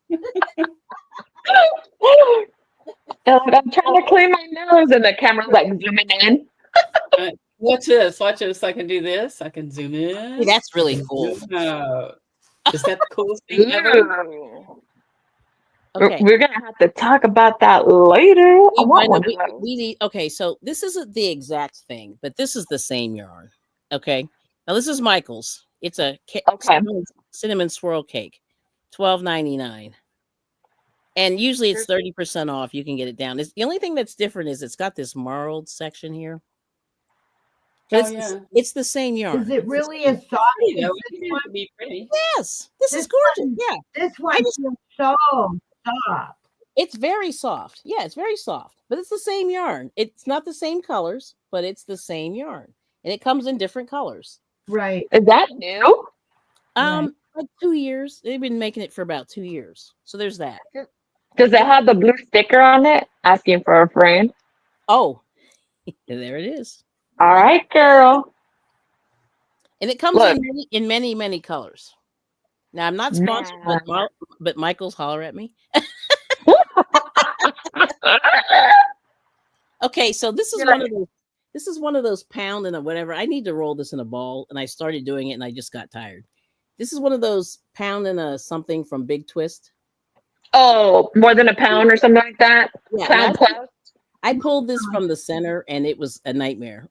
I'm trying to clean my nose, and the camera's like zooming in. Watch this. Watch this. I can do this. I can zoom in. Hey, that's really cool. Zoom out. Is that the coolest thing ever? Okay. We're gonna have to talk about that later. I want one of those. We need. Okay, so this isn't the exact thing, but this is the same yarn. Okay. Now this is Michael's. It's a cinnamon swirl cake, $12.99. And usually it's 30% off. You can get it down. The only thing that's different is it's got this marled section here. But it's the same yarn. Is it really as soft? Be pretty. Yes, this is gorgeous. Yeah, this one is so soft. It's very soft. Yeah, it's very soft. But it's the same yarn. It's not the same colors, but it's the same yarn, and it comes in different colors. Right? Is that new? Like 2 years. They've been making it for about 2 years. So there's that. Does it have the blue sticker on it? Asking for a friend. Oh, there it is. All right, girl. And it comes in many colors. Now I'm not sponsored, but Michael's holler at me. Okay, so this is one of those. This is one of those pound and a whatever. I need to roll this in a ball, and I started doing it, and I just got tired. This is one of those pound and a something from Big Twist. Oh, more than a pound or something like that. Yeah, Pound plus. I pulled this from the center, and it was a nightmare.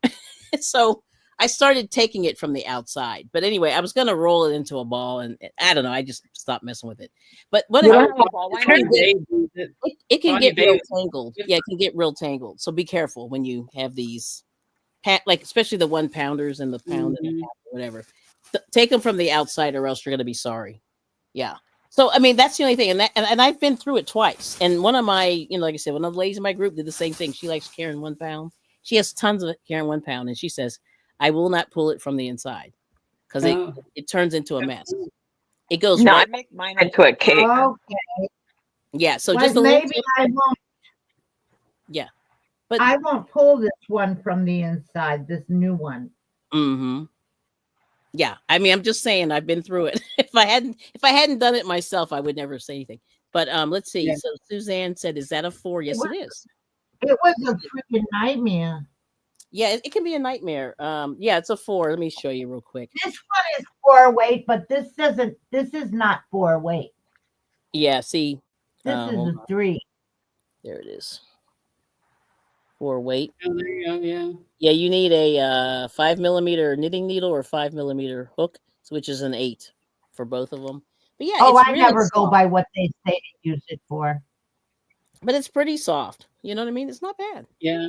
So I started taking it from the outside. But anyway, I was going to roll it into a ball, and I don't know. I just stopped messing with it. But what You it, don't have a ball winder? it can Bonnie get real Bailey. tangled. Yeah, it can get real tangled. So be careful when you have these, like especially the 1 pounders and the pound and a half or whatever. Take them from the outside, or else you're going to be sorry. Yeah. So I mean, that's the only thing, and I've been through it twice. And one of my, like I said, one of the ladies in my group did the same thing. She likes carrying 1 pound. She has tons of it carrying 1 pound, and she says, "I will not pull it from the inside because it turns into a mess. It goes No, right." I make mine into a cake. Okay. Yeah. So But just a maybe little. I won't. Yeah. But I won't pull this one from the inside. This new one. Mm-hmm. Yeah, I mean, I'm just saying I've been through it. If I hadn't done it myself, I would never say anything. But let's see. Yeah. So Suzanne said, "Is that a 4?" Yes, it is. It was a freaking nightmare. Yeah, it can be a nightmare. Yeah, it's a 4. Let me show you real quick. This one is 4 weight, but this doesn't. This is not 4 weight. Yeah, see, This is hold a on. 3. There it is. 4 weight. Oh, there you go. Yeah. Yeah, you need a 5mm knitting needle or 5mm hook, which is an 8 for both of them. But yeah, Oh, it's I really never go soft. by what they say to use it for. But it's pretty soft. You know what I mean? It's not bad. Yeah.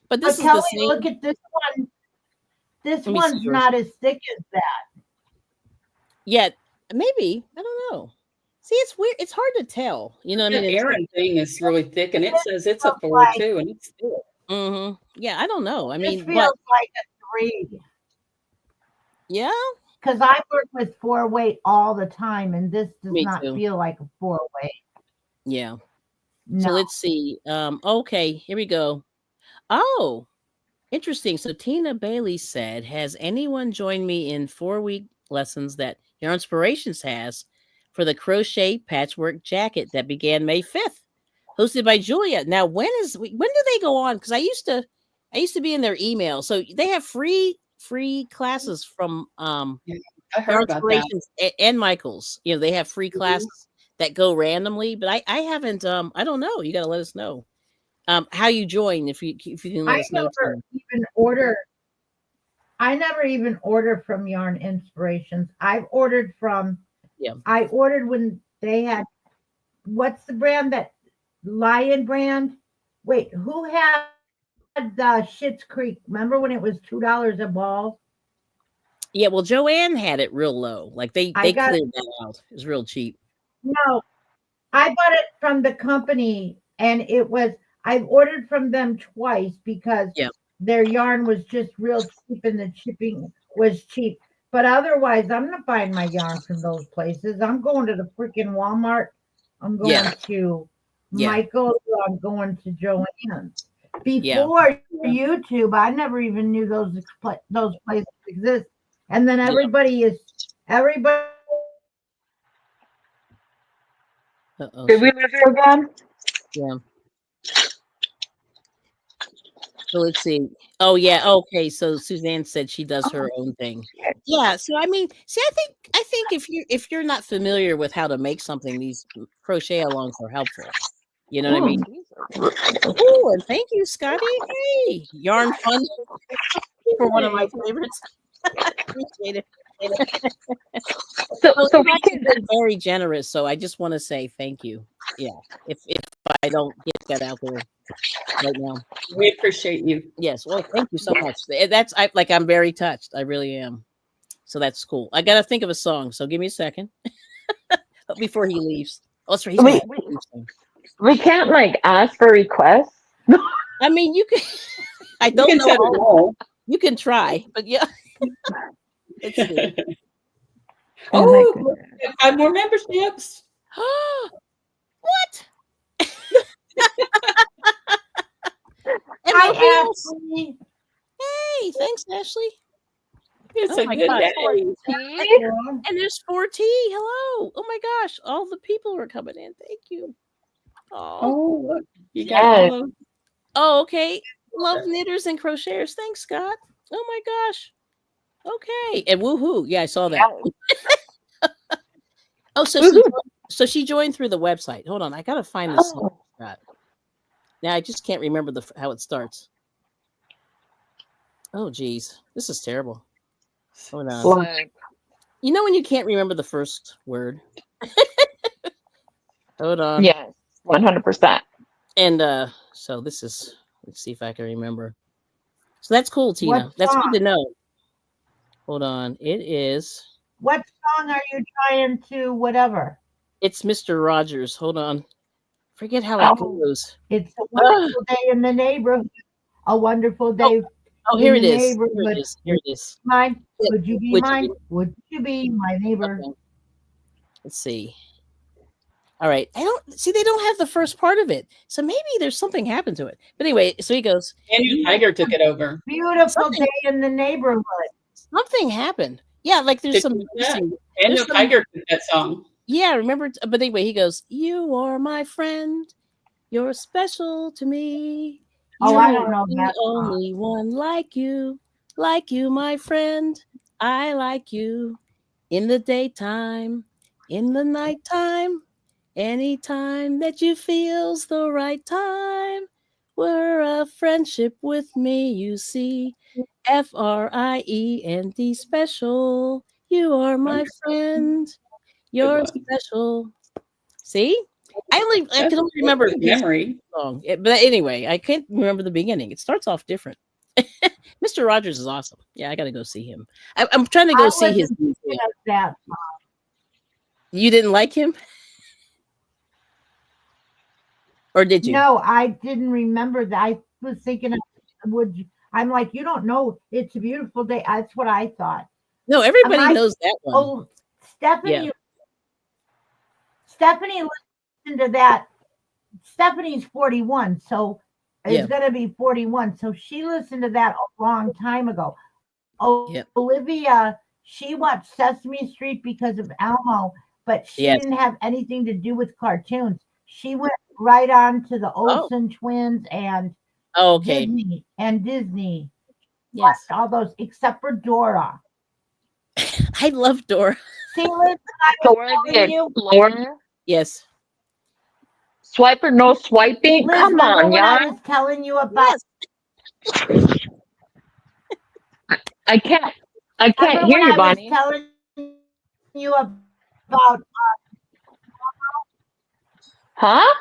But But this is the Kelly, same. look at this one. This Let me see one's yours. not as thick as that. Yeah, maybe. I don't know. See, it's weird. It's hard to tell. You know what I The mean? It's Aaron thing is really thick, and it says it's a Looks 4 like- too, and it's thick. mm-hmm. Yeah, I don't know. I This mean, feels but like a 3. yeah, Because I work with 4 weight all the time, and this does Me not too. feel like a 4 weight. yeah. No. So let's see. Okay, here we go. Oh, interesting. So Tina Bailey said, "Has anyone joined me in 4-week lessons that Your Inspirations has for the crochet patchwork jacket that began May 5th, hosted by Julia?" Now, when do they go on? Because I used to be in their email. So they have free classes from I Your heard about that. Inspirations and Michael's. They have free classes that go randomly, but I haven't. I don't know. You got to let us know how you join if you can let I us know. never Tina. even order. I never even order from Yarn Inspirations. I've ordered from. Yeah. I ordered when they had. What's the brand that Lion brand? Wait, who had the Schitt's Creek? Remember when it was $2 a ball? Yeah, well, Joanne had it real low. Like they I got- cleared that out. It was real cheap. No, I bought it from the company, and it was. I've ordered from them twice because Yeah. their yarn was just real cheap and the shipping was cheap. But otherwise, I'm not buying my yarn from those places. I'm going to the freaking Walmart. I'm going Yeah. to Yeah. Michael's. Or I'm going to Joann's. Before YouTube, I never even knew those places exist. And then everybody. Uh-oh. Did we live here again? Yeah. So let's see. Oh yeah. Okay. So Suzanne said she does her own thing. Yeah. So I mean, see, I think if you're not familiar with how to make something, these crochet alongs are helpful. You know what I mean? Oh, and thank you, Scotty. Hey, yarn fun for one of my favorites. Appreciate it. So you we guys can. have been very generous. So I just want to say thank you. Yeah. If I don't get that out there right now. We appreciate you. Yes. Well, thank you so much. I'm very touched. I really am. So that's cool. I got to think of a song. So give me a second before he leaves. Oh, that's right. He's Wait. gonna leave soon. We can't ask for requests. I mean, you can. I You don't can know. set a goal. You can try, but yeah. Let's see. Oh, 5 more memberships. What? Hi, Ashley. Hey, thanks, Ashley. It's Oh a my good gosh. day. And there's 4T. Hello. Oh my gosh. All the people are coming in. Thank you. Oh, look. You got Yes. all those. Oh, okay. Love knitters and crocheters. Thanks, Scott. Oh my gosh. Okay. And woohoo. Yeah, I saw that. Oh, so she joined through the website. Hold on. I got to find this. Scott. Now I just can't remember how it starts. Oh, geez. This is terrible. Hold on. You know when you can't remember the first word? Hold on. Yes, 100%. And so this is, let's see if I can remember. So that's cool, Tina. What That's good song? to know. Hold on. It is. What song are you trying to whatever? It's Mr. Rogers. Hold on. Forget how it goes. It's a wonderful day in the neighborhood. A wonderful day Oh, here in it the is. Here neighborhood. it is. Here it is. Mine? Yeah, Would you be would you mine? be- Would you be my neighbor? Okay. Let's see. All right. I don't see they don't have the first part of it. So maybe there's something happened to it. But anyway, so he goes, Daniel Tiger took it over. Beautiful day in the neighborhood. something happened. Yeah, like there's Did some you know that? missing. Daniel Tiger took that song. Yeah, remember but anyway, he goes, "You are my friend. You're special to me. Oh, You I are don't know the that song. only one like you, my friend. I like you in the daytime, in the nighttime, anytime that you feels the right time. We're a friendship with me, you see. FRIEND special. You are my friend. You're special. See? I can only remember Good memory. song. But anyway, I can't remember the beginning. It starts off different. Mr. Rogers is awesome. Yeah, I got to go see him. I'm trying to go see his. That. You didn't like him, or did you? No, I didn't remember that. I was thinking, would you? I'm like, you don't know. It's a beautiful day. That's what I thought. No, everybody knows that one. Oh, Stephanie. Stephanie listened to that. Stephanie's 41, so it's going to be 41. So she listened to that a long time ago. Olivia, she watched Sesame Street because of Elmo, but she didn't have anything to do with cartoons. She went right on to the Olsen twins and Disney and Disney. Yes, all those except for Dora. I love Dora. See, Liz, Dora the Explorer. Yes. Swipe or no swiping? Liz, come on, y'all. I was telling you about. I can't hear you, Bonnie. I was telling you about. Huh?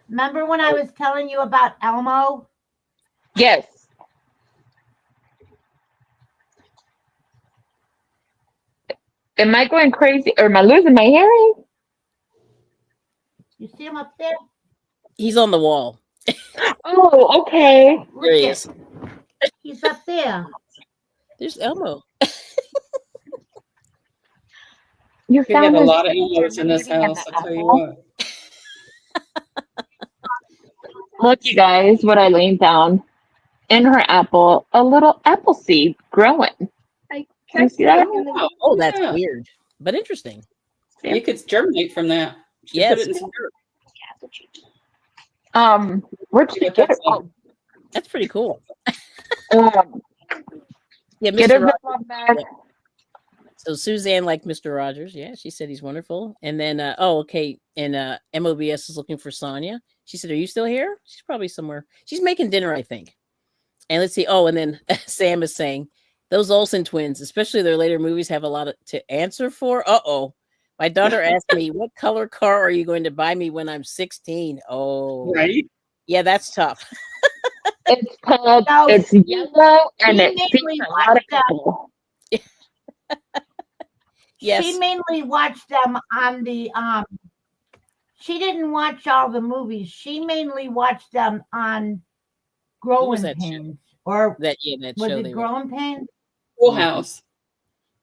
Remember when I was telling you about Elmo? Yes. Am I going crazy or am I losing my hearing? You see him up there? He's on the wall. Oh, okay. There he is. He's up there. There's Elmo. You We have a lot of Elmos in this house, I'll tell you what. Look, you guys, what I laid down in her apple, a little apple seed growing. Can you see that? Oh, that's weird, but interesting. You could germinate from that. Yes. Put it in some dirt. Where'd you get it from? That's pretty cool. Yeah, Mr. Rogers. Yeah. So Suzanne liked Mr. Rogers. Yeah, she said he's wonderful. And then, okay. And MOBS is looking for Sonia. She said, "Are you still here?" She's probably somewhere. She's making dinner, I think. And let's see. Oh, and then Sam is saying those Olsen twins, especially their later movies, have a lot to answer for. My daughter asked me, "What color car are you going to buy me when I'm 16?" Oh, right. Yeah, that's tough. It's called. It's yellow and it seems a lot of people. Yes. She mainly watched them on the she didn't watch all the movies. She mainly watched them on Growing Pains. Or that was show it Growing Pains? Full House.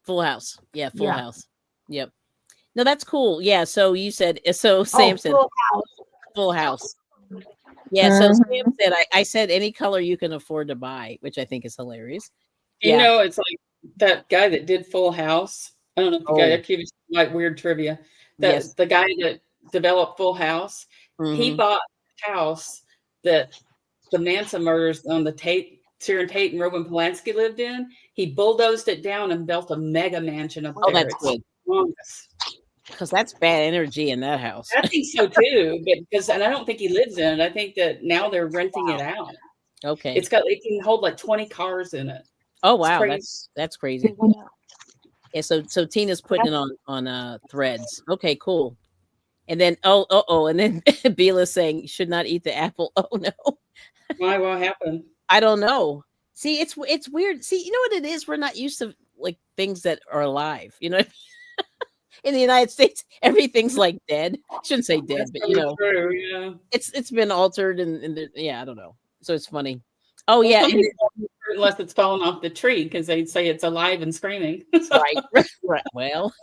Full House. Yeah, Full House. Yep. No, that's cool. Yeah, so you said Sam said Full House. Yeah, so Sam said I said any color you can afford to buy, which I think is hilarious. You know, it's like that guy that did Full House. I don't know if you guys, I give you some, like weird trivia. Yes. The guy that developed Full House, he Mhm. bought a house that the Manson murders on the Sharon Tate and Roman Polanski lived in. He bulldozed it down and built a mega mansion up Oh, there. that's It's good. humongous. Because that's bad energy in that house. I think so too, and I don't think he lives in it. I think that now they're renting it out. Okay. It can hold like 20 cars in it. Oh It's wow, crazy. that's crazy. Yeah, so Tina's putting it on threads. Okay, cool. And then and then Bila's saying should not eat the apple. Oh no. Why? What happened? I don't know. See, it's weird. See, you know what it is? We're not used to like things that are alive. You know, in the United States, everything's like dead. Shouldn't say dead, That's but probably true. Yeah. it's been altered and yeah, I don't know. So it's funny. Oh Well, yeah, some and people don't eat fruit unless it's fallen off the tree because they'd say it's alive and screaming. So right. Well,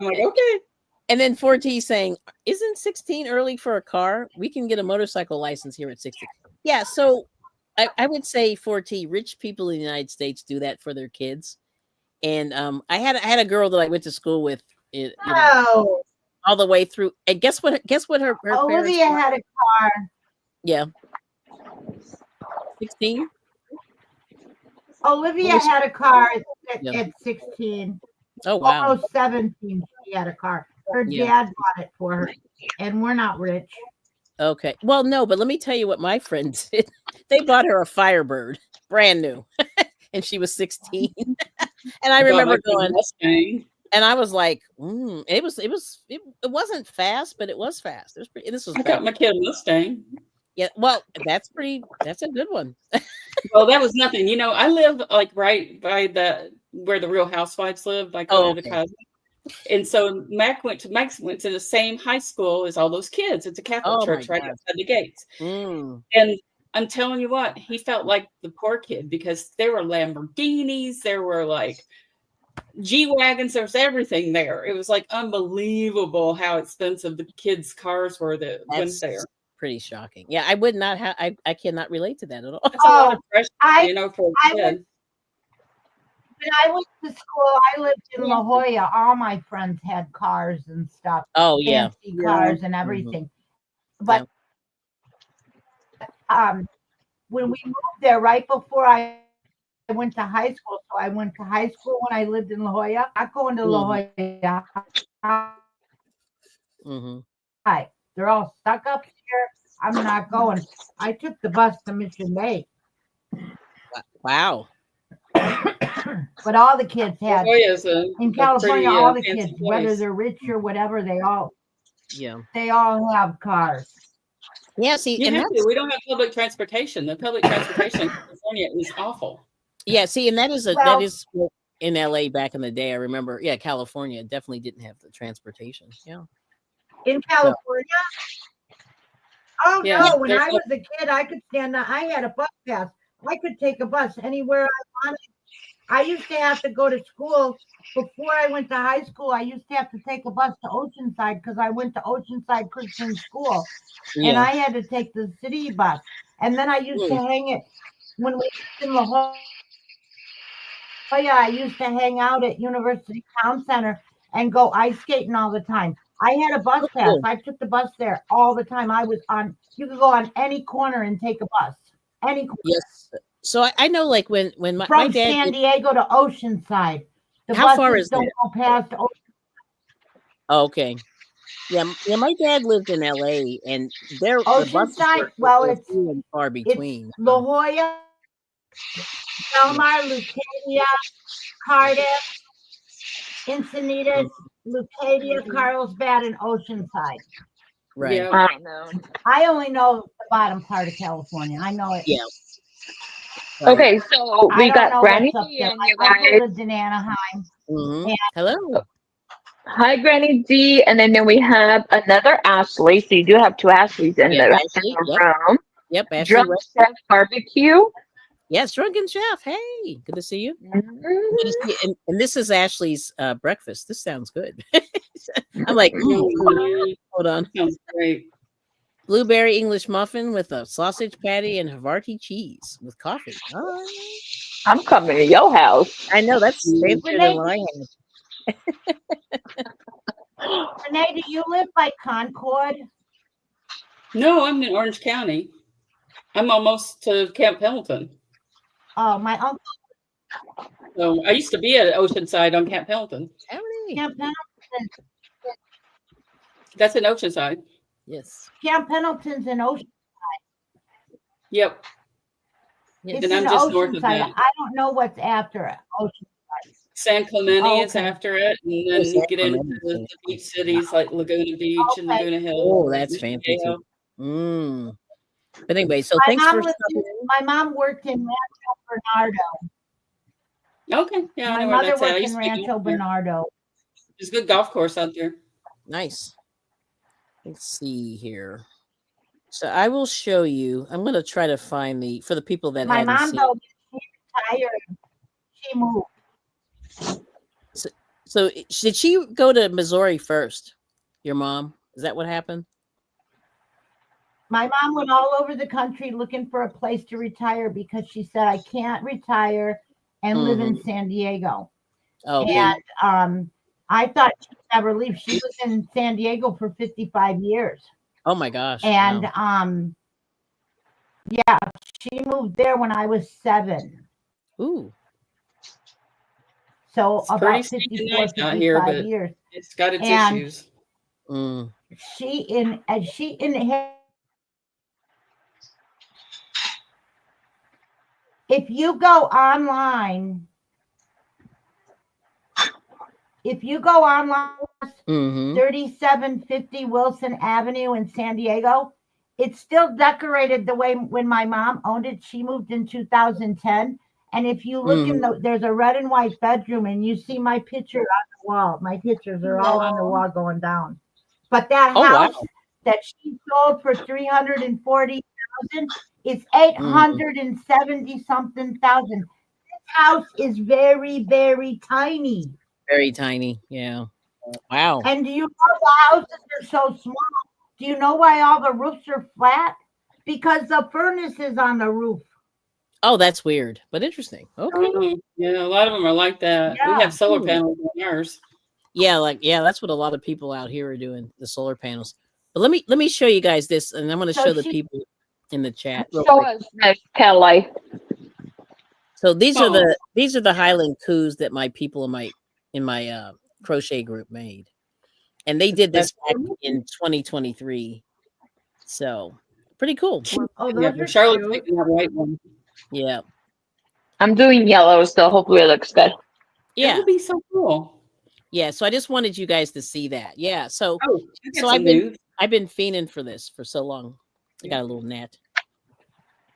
I'm like, okay. and then 4T saying, "Isn't 16 early for a car? We can get a motorcycle license here at 16." Yeah, so I would say 4T. Rich people in the United States do that for their kids. And I had a girl that I went to school with, you know, Oh, all the way through. And guess what? Guess what? Her parents. Olivia had a car. Yeah, 16. Olivia had a car Yeah. at 16. Oh wow. Almost 17. She had a car. Her Yeah. dad bought it for her, and we're not rich. Okay. Well, no, but let me tell you what my friends did. They bought her a Firebird, brand new, and she was 16. And I remember going, Mustang. and I was like, it wasn't fast, but it was fast. It was pretty. This was I got my kid a Mustang. yeah. Well, that's a good one. Well, that was nothing. You know, I live like right by where the Real Housewives live, like over the cousin. And so Max went to the same high school as all those kids. It's a Catholic church right outside the gates. And I'm telling you what, he felt like the poor kid because there were Lamborghinis, there were like G-Wagons, there was everything there. It was like unbelievable how expensive the kids' cars were that went there. Pretty shocking. Yeah, I would not have. I cannot relate to that at all. That's a lot of pressure, you know, for a kid. When I went to school, I lived in La Jolla. All my friends had cars and stuff. Oh yeah, fancy cars and everything. But when we moved there, right before I went to high school, so I went to high school when I lived in La Jolla. I'm going to La Jolla. Hi, they're all stuck up here. I'm not going. I took the bus to Mission Bay. Wow. But all the kids had in California. All the kids, whether they're rich or whatever, they all have cars. Yeah, see, we don't have public transportation. The public transportation in California is awful. Yeah, see, and that is in LA back in the day. I remember, California definitely didn't have the transportation. Yeah. In California? Oh no, when I was a kid, I could stand up. I had a bus pass. I could take a bus anywhere I wanted. I used to have to go to school before I went to high school. I used to have to take a bus to Oceanside because I went to Oceanside Christian School, and I had to take the city bus. And then I used to hang it when we lived in La Jolla. I used to hang out at University Town Center and go ice skating all the time. I had a bus pass. I took the bus there all the time. You could go on any corner and take a bus. Any corner. Yes. So I know, like when my from dad San Diego to Oceanside. How far is that? Don't go past Oceanside. Oh, okay. Yeah, my dad lived in LA, and there Oceanside. It's far between. It's La Jolla, Del Mar, Lucadia, Cardiff, Encinitas, Lucadia, Carlsbad, and Oceanside. Right. Yeah. I don't know. I only know the bottom part of California. I know it. Yeah. Right. Okay, so we got Granny D and you guys. I lived in Anaheim. Hello. Hi, Granny D, and then we have another Ashley. So you do have two Ashleys in the room. Yep. Ashley Drunk Chef Barbecue. Yes, Drunken Chef. Hey, good to see you. Good to see you. And this is Ashley's breakfast. This sounds good. I'm like, hold on. Sounds great. Blueberry English muffin with a sausage patty and Havarti cheese with coffee. I'm coming to your house. I know that's fancier Renee, than what I have. Renee, do you live by Concord? No, I'm in Orange County. I'm almost to Camp Pendleton. Oh, my uncle So I used to be at Oceanside on Camp Pendleton. How many? Camp Pendleton. That's in Oceanside. Yes. Camp Pendleton's in Ocean. Yep. Yes. It's And I'm in just north of Oceanside. that. I don't know what's after it. Ocean. San Clemente Oh, is okay. after it, and then San you get into Clemente. the beach cities like Laguna Beach and Okay. Laguna Hills. Oh, that's Mission fancy Viejo. too. Mm. But anyway, so My thanks mom for lived stopping in, in. my mom worked in Rancho Bernardo. Okay, yeah, I My know where mother that's at. I worked used in to be Rancho golf there. Bernardo. There's a good golf course out there. Nice. Let's see here. So I will show you. I'm going to try to find for the people that My hadn't mom, seen. though, she retired. She moved. So did she go to Missouri first? Your mom? Is that what happened? My mom went all over the country looking for a place to retire because she said, I can't retire and live in San Diego. Okay. And I thought she'd never leave. She was in San Diego for 55 years. Oh my gosh. And wow. yeah, she moved there when I was 7. Ooh. So It's about pretty 54, nice out 55 here, but years. it's got its And issues. Mm. She inherited. If you go online, 3750 Wilson Avenue in San Diego, it's still decorated the way when my mom owned it. She moved in 2010. And if you look in there's a red and white bedroom, and you see my picture on the wall. My pictures are all on the wall going down. But that house that she sold for $340,000 is 870 something thousand. This house is very, very tiny. Very tiny. Yeah. Wow. And do you know the houses are so small? Do you know why all the roofs are flat? Because the furnace is on the roof. Oh, that's weird, but interesting. Okay. Yeah, a lot of them are like that. Yeah. We have solar panels on ours. Yeah, that's what a lot of people out here are doing, the solar panels. But let me show you guys this, and I'm going to show the people in the chat. Show us, Miss Kelly. So these are the Highland Coos that my people in my crochet group made, and they did this back in 2023. So pretty cool. Oh, Yeah, those are Charlotte's cute. picking that white one. Yeah. I'm doing yellow, so hopefully it looks good. Yeah, that would be so cool. Yeah. So I just wanted you guys to see that. Yeah. So I've been fiending for this for so long. I got a little net.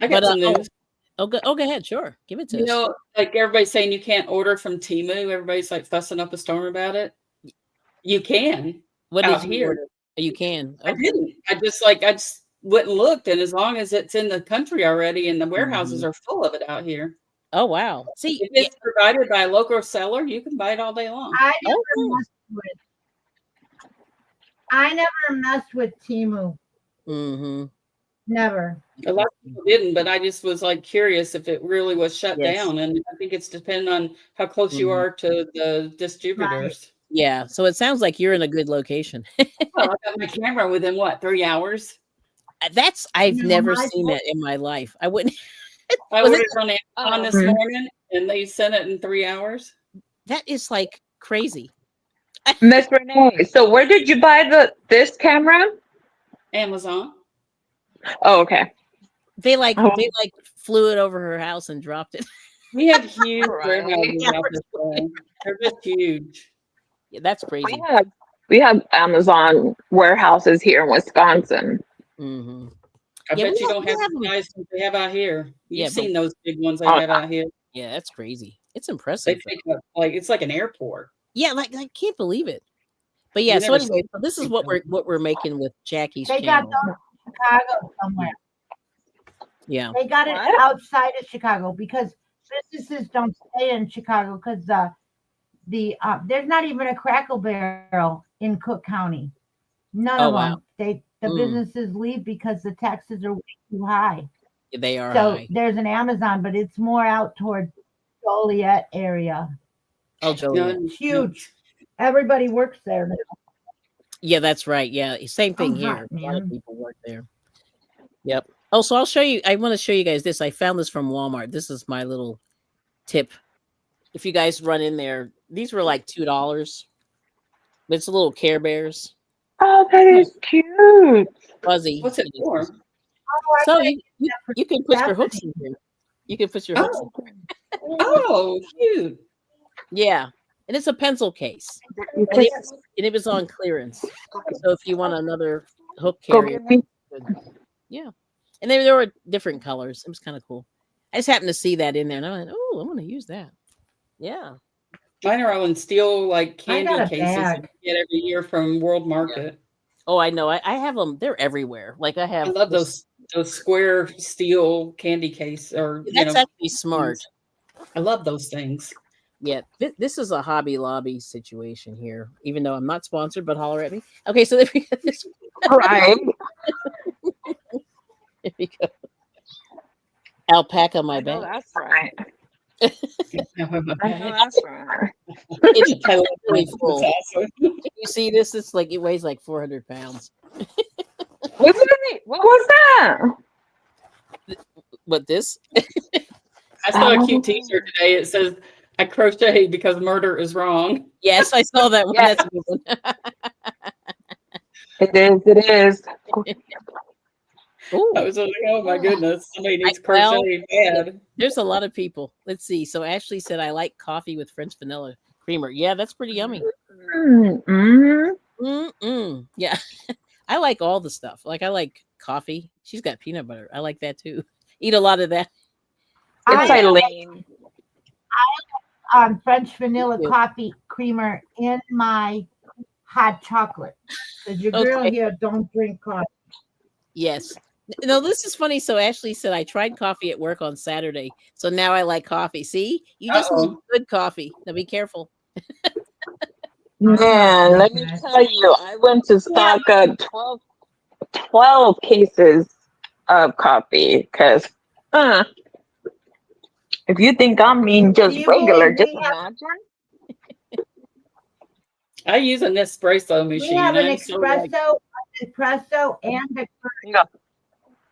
I got some news. Go ahead. Sure. Give it to us. You know, like everybody's saying you can't order from Temu. Everybody's like fussing up a storm about it. You can. What out did you here? order? You can. I didn't. I just went and looked, and as long as it's in the country already and the warehouses are full of it out here. Oh wow. See, if it's provided by a local seller, you can buy it all day long. I never messed with Temu. Never. A lot of people didn't, but I just was like curious if it really was shut down. And I think it's depending on how close you are to the distributors. Right. Yeah. So it sounds like you're in a good location. Well, I got my camera within 3 hours? I've never seen that in my life. I wouldn't. I ordered on Amazon this morning, and they sent it in 3 hours. That is like crazy. Miss Renee, so where did you buy this camera? Amazon. Oh, okay. They flew it over her house and dropped it. We have huge warehouses out this way. They're just huge. Yeah, that's crazy. We have Amazon warehouses here in Wisconsin. I bet you don't have the size that they have out here. You've seen those big ones they have out here. Yeah, that's crazy. It's impressive. They take up, it's like an airport. Yeah, I can't believe it. But yeah, so anyway, so this is what we're making with Jackie's They channel. got those in Chicago somewhere. Yeah. They got it outside of Chicago because businesses don't stay in Chicago because there's not even a Crackle Barrel in Cook County. None of them. The businesses leave because the taxes are way too high. They are so high. There's an Amazon, but it's more out toward Joliet area. Oh, Joliet. It's huge. Everybody works there now. Yeah, that's right. Yeah, same thing I'm here. hot, A lot of man. people work there. Yep. Oh, so I'll show you. I want to show you guys this. I found this from Walmart. This is my little tip. If you guys run in there, these were like $2. But it's little Care Bears, Oh, that is cute. fuzzy. What's it and for? it's- Oh, I So gotta you, get you, that for you can put your hooks Stephanie. in here. You can put your hooks in. Oh, oh, cute. Yeah. And it's a pencil case. You And could it was on clearance. So if you want another hook go carrier, get me. good. Yeah. And there were different colors. It was kind of cool. I just happened to see that in there and I went, oh, I want to use that. Yeah. Mine are all in steel, like I candy got a cases bag. you get every year from World Market. Oh, I know. I have them. They're everywhere. Like I I have love this. those square steel candy case, or That's actually smart. I love those things. Yeah, this is a Hobby Lobby situation here, even though I'm not sponsored, but holler at me. Okay, so there we go. Right. There we go. Alpaca my I know back. that's right. I know that's right. It's I love really that. full. That's awesome. You see this? It's like it weighs like 400 pounds. What was that? But this, I saw a cute T-shirt today. It says, "I crochet because murder is wrong." yes, I saw that one. Yes. That's a good one. It is. Ooh, I was like, "Oh my goodness, somebody needs well, crochet bad." there's a lot of people. Let's see. So Ashley said, I like coffee with French vanilla creamer. Yeah, that's pretty yummy. Mm-hmm. Yeah. I like all the stuff. Like I like coffee. She's got peanut butter. I like that too. Eat a lot of that. It's I Eileen. French vanilla Yeah. coffee creamer in my hot chocolate. Because your girl Okay. here don't drink coffee. Yes. No, this is funny. So Ashley said I tried coffee at work on Saturday. So now I like coffee. See, you just need good coffee. Now be careful. Man, let me tell you, I went to stock up 12 cases of coffee because if you think I mean just regular, just imagine. I use an espresso machine. We have an I'm so like- espresso, and a Yeah.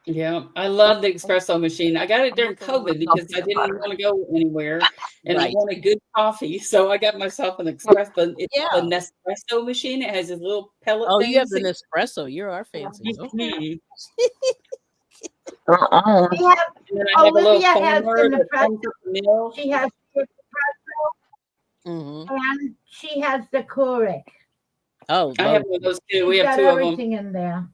yeah, I love the espresso machine. I got it during COVID because I didn't want to go anywhere, and I Right. wanted good coffee, so I got myself an espresso. It's Yeah. a Nespresso machine. It has this little pellet. Oh, you have things the Nespresso. You're our fancy. Okay. Uh-uh. we have, And then I have a little Olivia has foamer an that comes espresso. with the milk. She has the espresso Mm-hmm. and she has the Keurig. Oh, I have both. one of those too. We She's have got two of them. everything in there.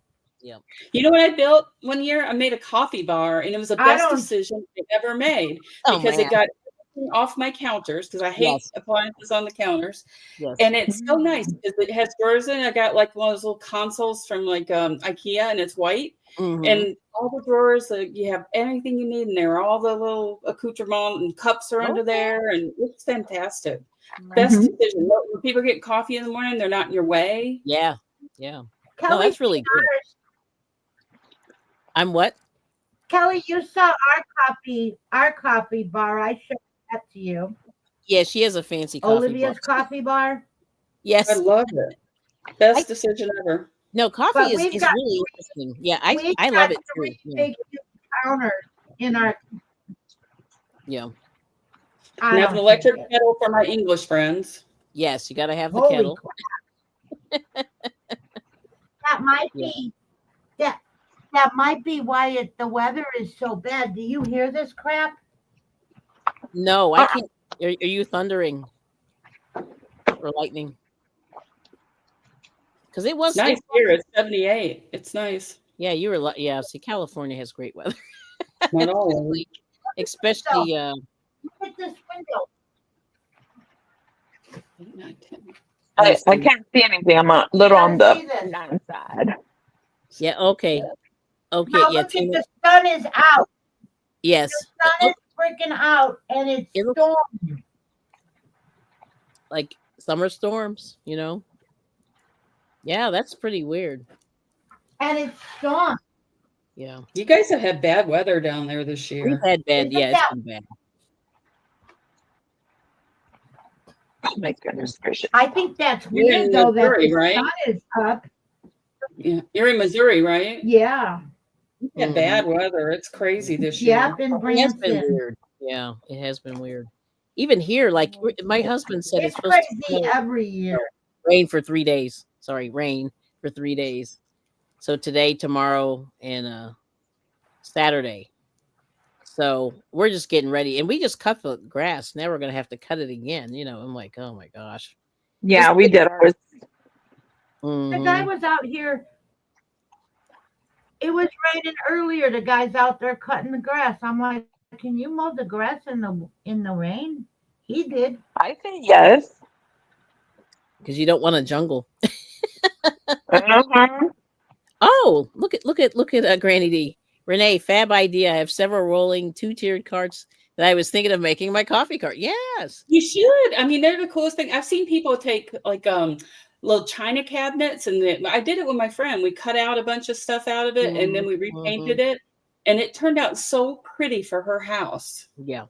You know what I built one year? I made a coffee bar, and it was the I best don't- decision I ever made Oh, because man. it got everything off my counters because I hate Yes. appliances on the counters. Yes. And it's so nice because it has drawers in it. I got like one of those little consoles from like IKEA, and it's white. Mhm. And all the drawers, you have anything you need in there. All the little accoutrements and cups are under Okay. there, and it's fantastic. Best decision. When people get coffee in the morning, they're not in your way. Yeah. Yeah. No, Kelly, that's really good. I'm what? Kelly, you saw our coffee bar. I showed that to you. Yeah, she has a fancy coffee Olivia's bar. coffee bar. Yes. I love it. Best decision ever. No, coffee But is we've got really interesting. Yeah, We've I love got it too. 3 Yeah. big huge counters in our. Yeah. I And I have don't an electric think it- kettle for my English friends. Yes, you got to have the Holy kettle. crap. That might be that might be why the weather is so bad. Do you hear this crap? No, I can't. Are you thundering or lightning? Because it was It's nice here. It's 78. It's nice. Yeah, you were. Yeah, see, California has great weather, Not always. especially. Look at this window. 8, 9, 10. I can't see anything. I'm a little on Can't see the this. downside. Yeah. Okay. Okay. Now Yeah. look at the sun is out. Yes. The sun is freaking out, and it's It looks- storming. Like summer storms. Yeah, that's pretty weird. And it's storm. Yeah. You guys have had bad weather down there this We've year. had bad. Isn't Yeah, it's that- been bad. my goodness gracious. I think that's You're in weird though that Missouri, the right? sun is up. Yeah, you're in Missouri, right? Yeah. You had bad weather. It's crazy this Yep, year. in It has been Branson. weird. Yeah, it has been weird. Even here, like my husband said, it's It's supposed to crazy snow, every year. rain for 3 days. Sorry, rain for 3 days. So today, tomorrow, and Saturday. So we're just getting ready, and we just cut the grass. Now we're gonna have to cut it again. I'm like, oh my gosh. Yeah, we did ours. The guy Mhm. was out here. It was raining earlier. The guy's out there cutting the grass. I'm like, can you mow the grass in the rain? He did. I say yes. Because you don't want a jungle. Uh-huh. Oh, look at Granny D. Renee, fab idea. I have several rolling 2-tiered carts that I was thinking of making my coffee cart. Yes. You should. I mean, they're the coolest thing. I've seen people take like little china cabinets, and I did it with my friend. We cut out a bunch of stuff out of it, and then we repainted it, and it turned out so pretty for her house. Yeah.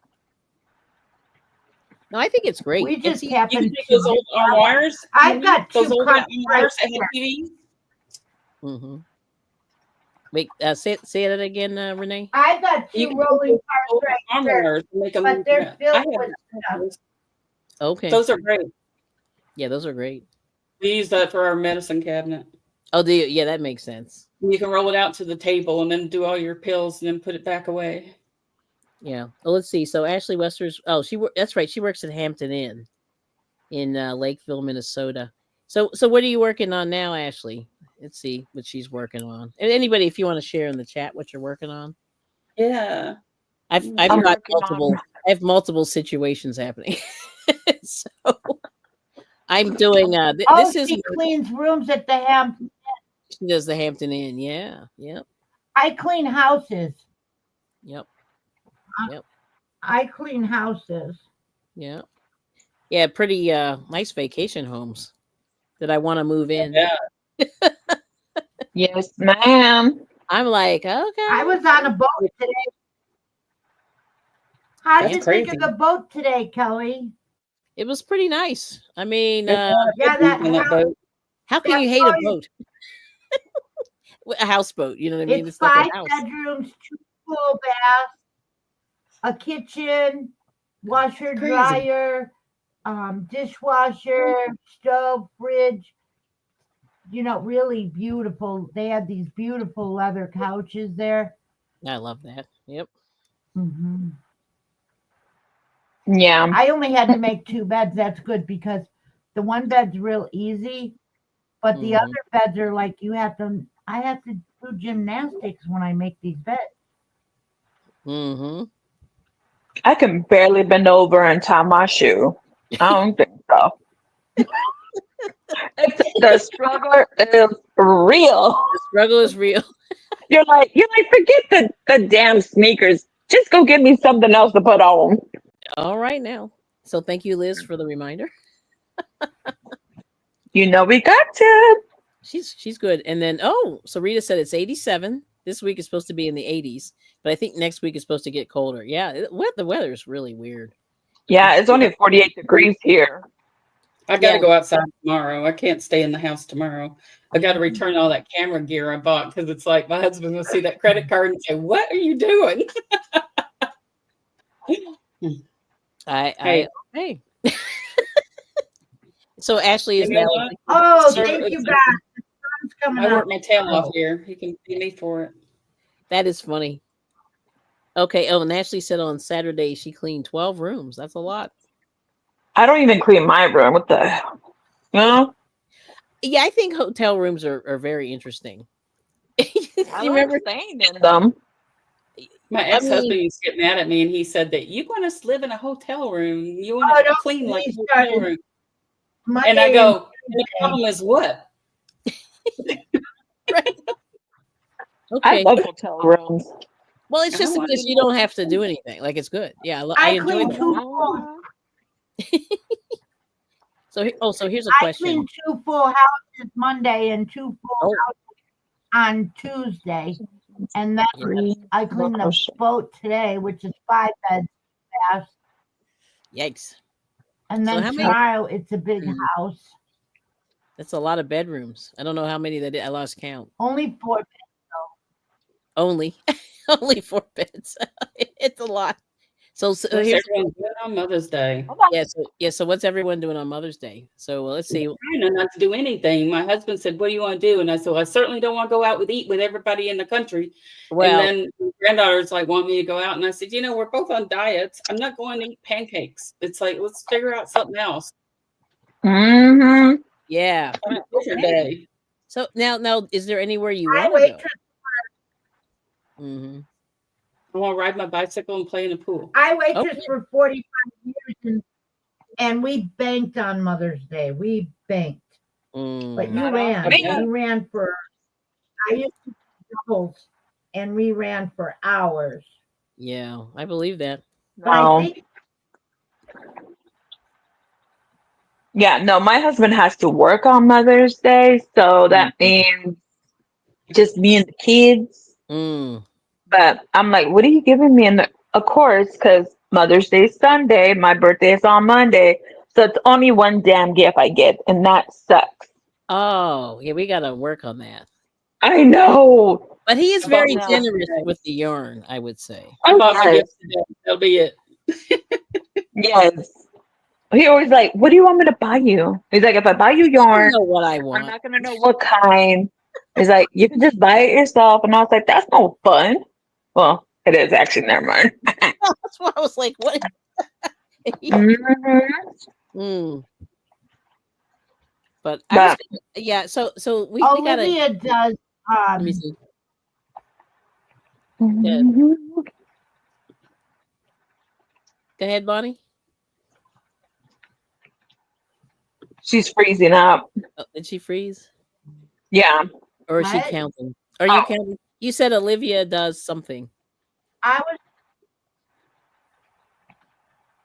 No, I think it's great. We And just see, You can happened take to. those old armoires. I've got those two old carts right armoires that here. had TVs. mhm. Wait, say that again, Renee. I've got You two can rolling take carts old right here, armoires and make them. but they're I filled have with stuff. those. Okay. Those are great. Yeah, those are great. We use that for our medicine cabinet. Oh, yeah, that makes sense. You can roll it out to the table and then do all your pills and then put it back away. Yeah. Well, let's see. So Ashley Wester's. Oh, that's right. She works at Hampton Inn in Lakeville, Minnesota. So what are you working on now, Ashley? Let's see what she's working on. And anybody, if you want to share in the chat what you're working on. Yeah. I've I'm got working on- I have multiple situations happening. So I'm doing Oh, this is she cleans rooms at the Hampton. she does the Hampton Inn. Yeah. Yep. I clean houses. Yep. I clean houses. Yep. Yeah, pretty nice vacation homes that I want to move in. Yeah. Yes, ma'am. I'm like, okay. I was on a boat today. How did That's you think crazy. of the boat today, Kelly? It was pretty nice. I mean, Yeah, that on that house, boat. how can you hate a boat? A houseboat, you know what I mean? it's like 5 a house. bedrooms, 2 full baths, a kitchen, washer, Crazy. dryer, dishwasher, stove, fridge. Really beautiful. They had these beautiful leather couches there. I love that. Yep. Hmm Yeah. I only had to make 2 beds. That's good because the one bed's real easy, but the other beds are like I have to do gymnastics when I make these beds. Mm-hmm. I can barely bend over and tie my shoe. I don't think so. The struggle is real. The struggle is real. You're like, forget the damn sneakers. Just go get me something else to put on. All right now. So thank you, Liz, for the reminder. We got to. She's good. And then so Rita said it's 87. This week is supposed to be in the 80s, but I think next week is supposed to get colder. Yeah, the weather is really weird. Yeah, it's only 48 degrees here. I got to go outside tomorrow. I can't stay in the house tomorrow. I got to return all that camera gear I bought because it's like my husband will see that credit card and say, "What are you doing?" Hey. So Ashley is now. Oh, Sir, thank you, it's- God. The sun's coming I up. work my tail off here. He can pay me for it. That is funny. Okay. Oh, and Ashley said on Saturday she cleaned 12 rooms. That's a lot. I don't even clean my room. What the hell? Yeah, I think hotel rooms are very interesting. You remember staying in them? My ex-husband used to get mad at me, and he said that you want us to live in a hotel room. You want to clean like a hotel room. And I go, the problem is what? Right. I Okay. love hotel rooms. Well, it's just because you don't have to do anything. Like it's good. Yeah, I enjoy clean that. 2 full. So here's a I question. cleaned 2 full houses Monday and 2 full houses on Tuesday, and then I cleaned the boat today, which is 5 beds. Yikes. And So then how many? tomorrow it's a big Mm, house. That's a lot of bedrooms. I don't know how many I lost count. Only 4 Only, only 4 beds. It's a lot. So What's here's everyone doing on Mother's Day? Hold on. yeah. So what's everyone doing on Mother's Day? So let's see. Trying not to do anything. My husband said, "What do you want to do?" And I said, well, "I certainly don't want to go out with eat with everybody in the country." And Well, then my granddaughter's like, "Want me to go out?" And I said, "We're both on diets. I'm not going to eat pancakes. It's like let's figure out something else Mm-hmm. yeah. on a different Okay. day." So now, is there anywhere you I want to go? waitress. Mm-hmm. I want to ride my bicycle and play in the pool. I waitress Okay. for 45 years, and we banked on Mother's Day. We banked, but Mm, you Not ran. often, You ran for. I used to do doubles, and we ran for hours. yeah, I believe that. But I No. think Yeah, no, my husband has to work on Mother's Day, so that means just me and the kids. Mm, But I'm like, what are you giving me? And of course, because Mother's Day is Sunday, my birthday is on Monday, so it's only one damn gift I get, and that sucks. oh, yeah, we got to work on that. I know. But he is I bought very my No. gift generous today. with the yarn, I would say. I Oh bought my yes, gift today. That'll be it. yes. He always like, what do you want me to buy you? He's like, if I buy you I don't yarn, know what I I'm want. not gonna know what kind. He's like, you can just buy it yourself. And I was like, that's no fun. Well, it is actually. Never mind. That's why I was like, what? Mhm. Mm. But I was, But yeah. So we gotta. Olivia does. Let me see. Yeah. Mhm. Go ahead, Bonnie. She's freezing up. Oh, did she freeze, Yeah. or is she What? counting? Are you Oh, counting? You said Olivia does something. I was.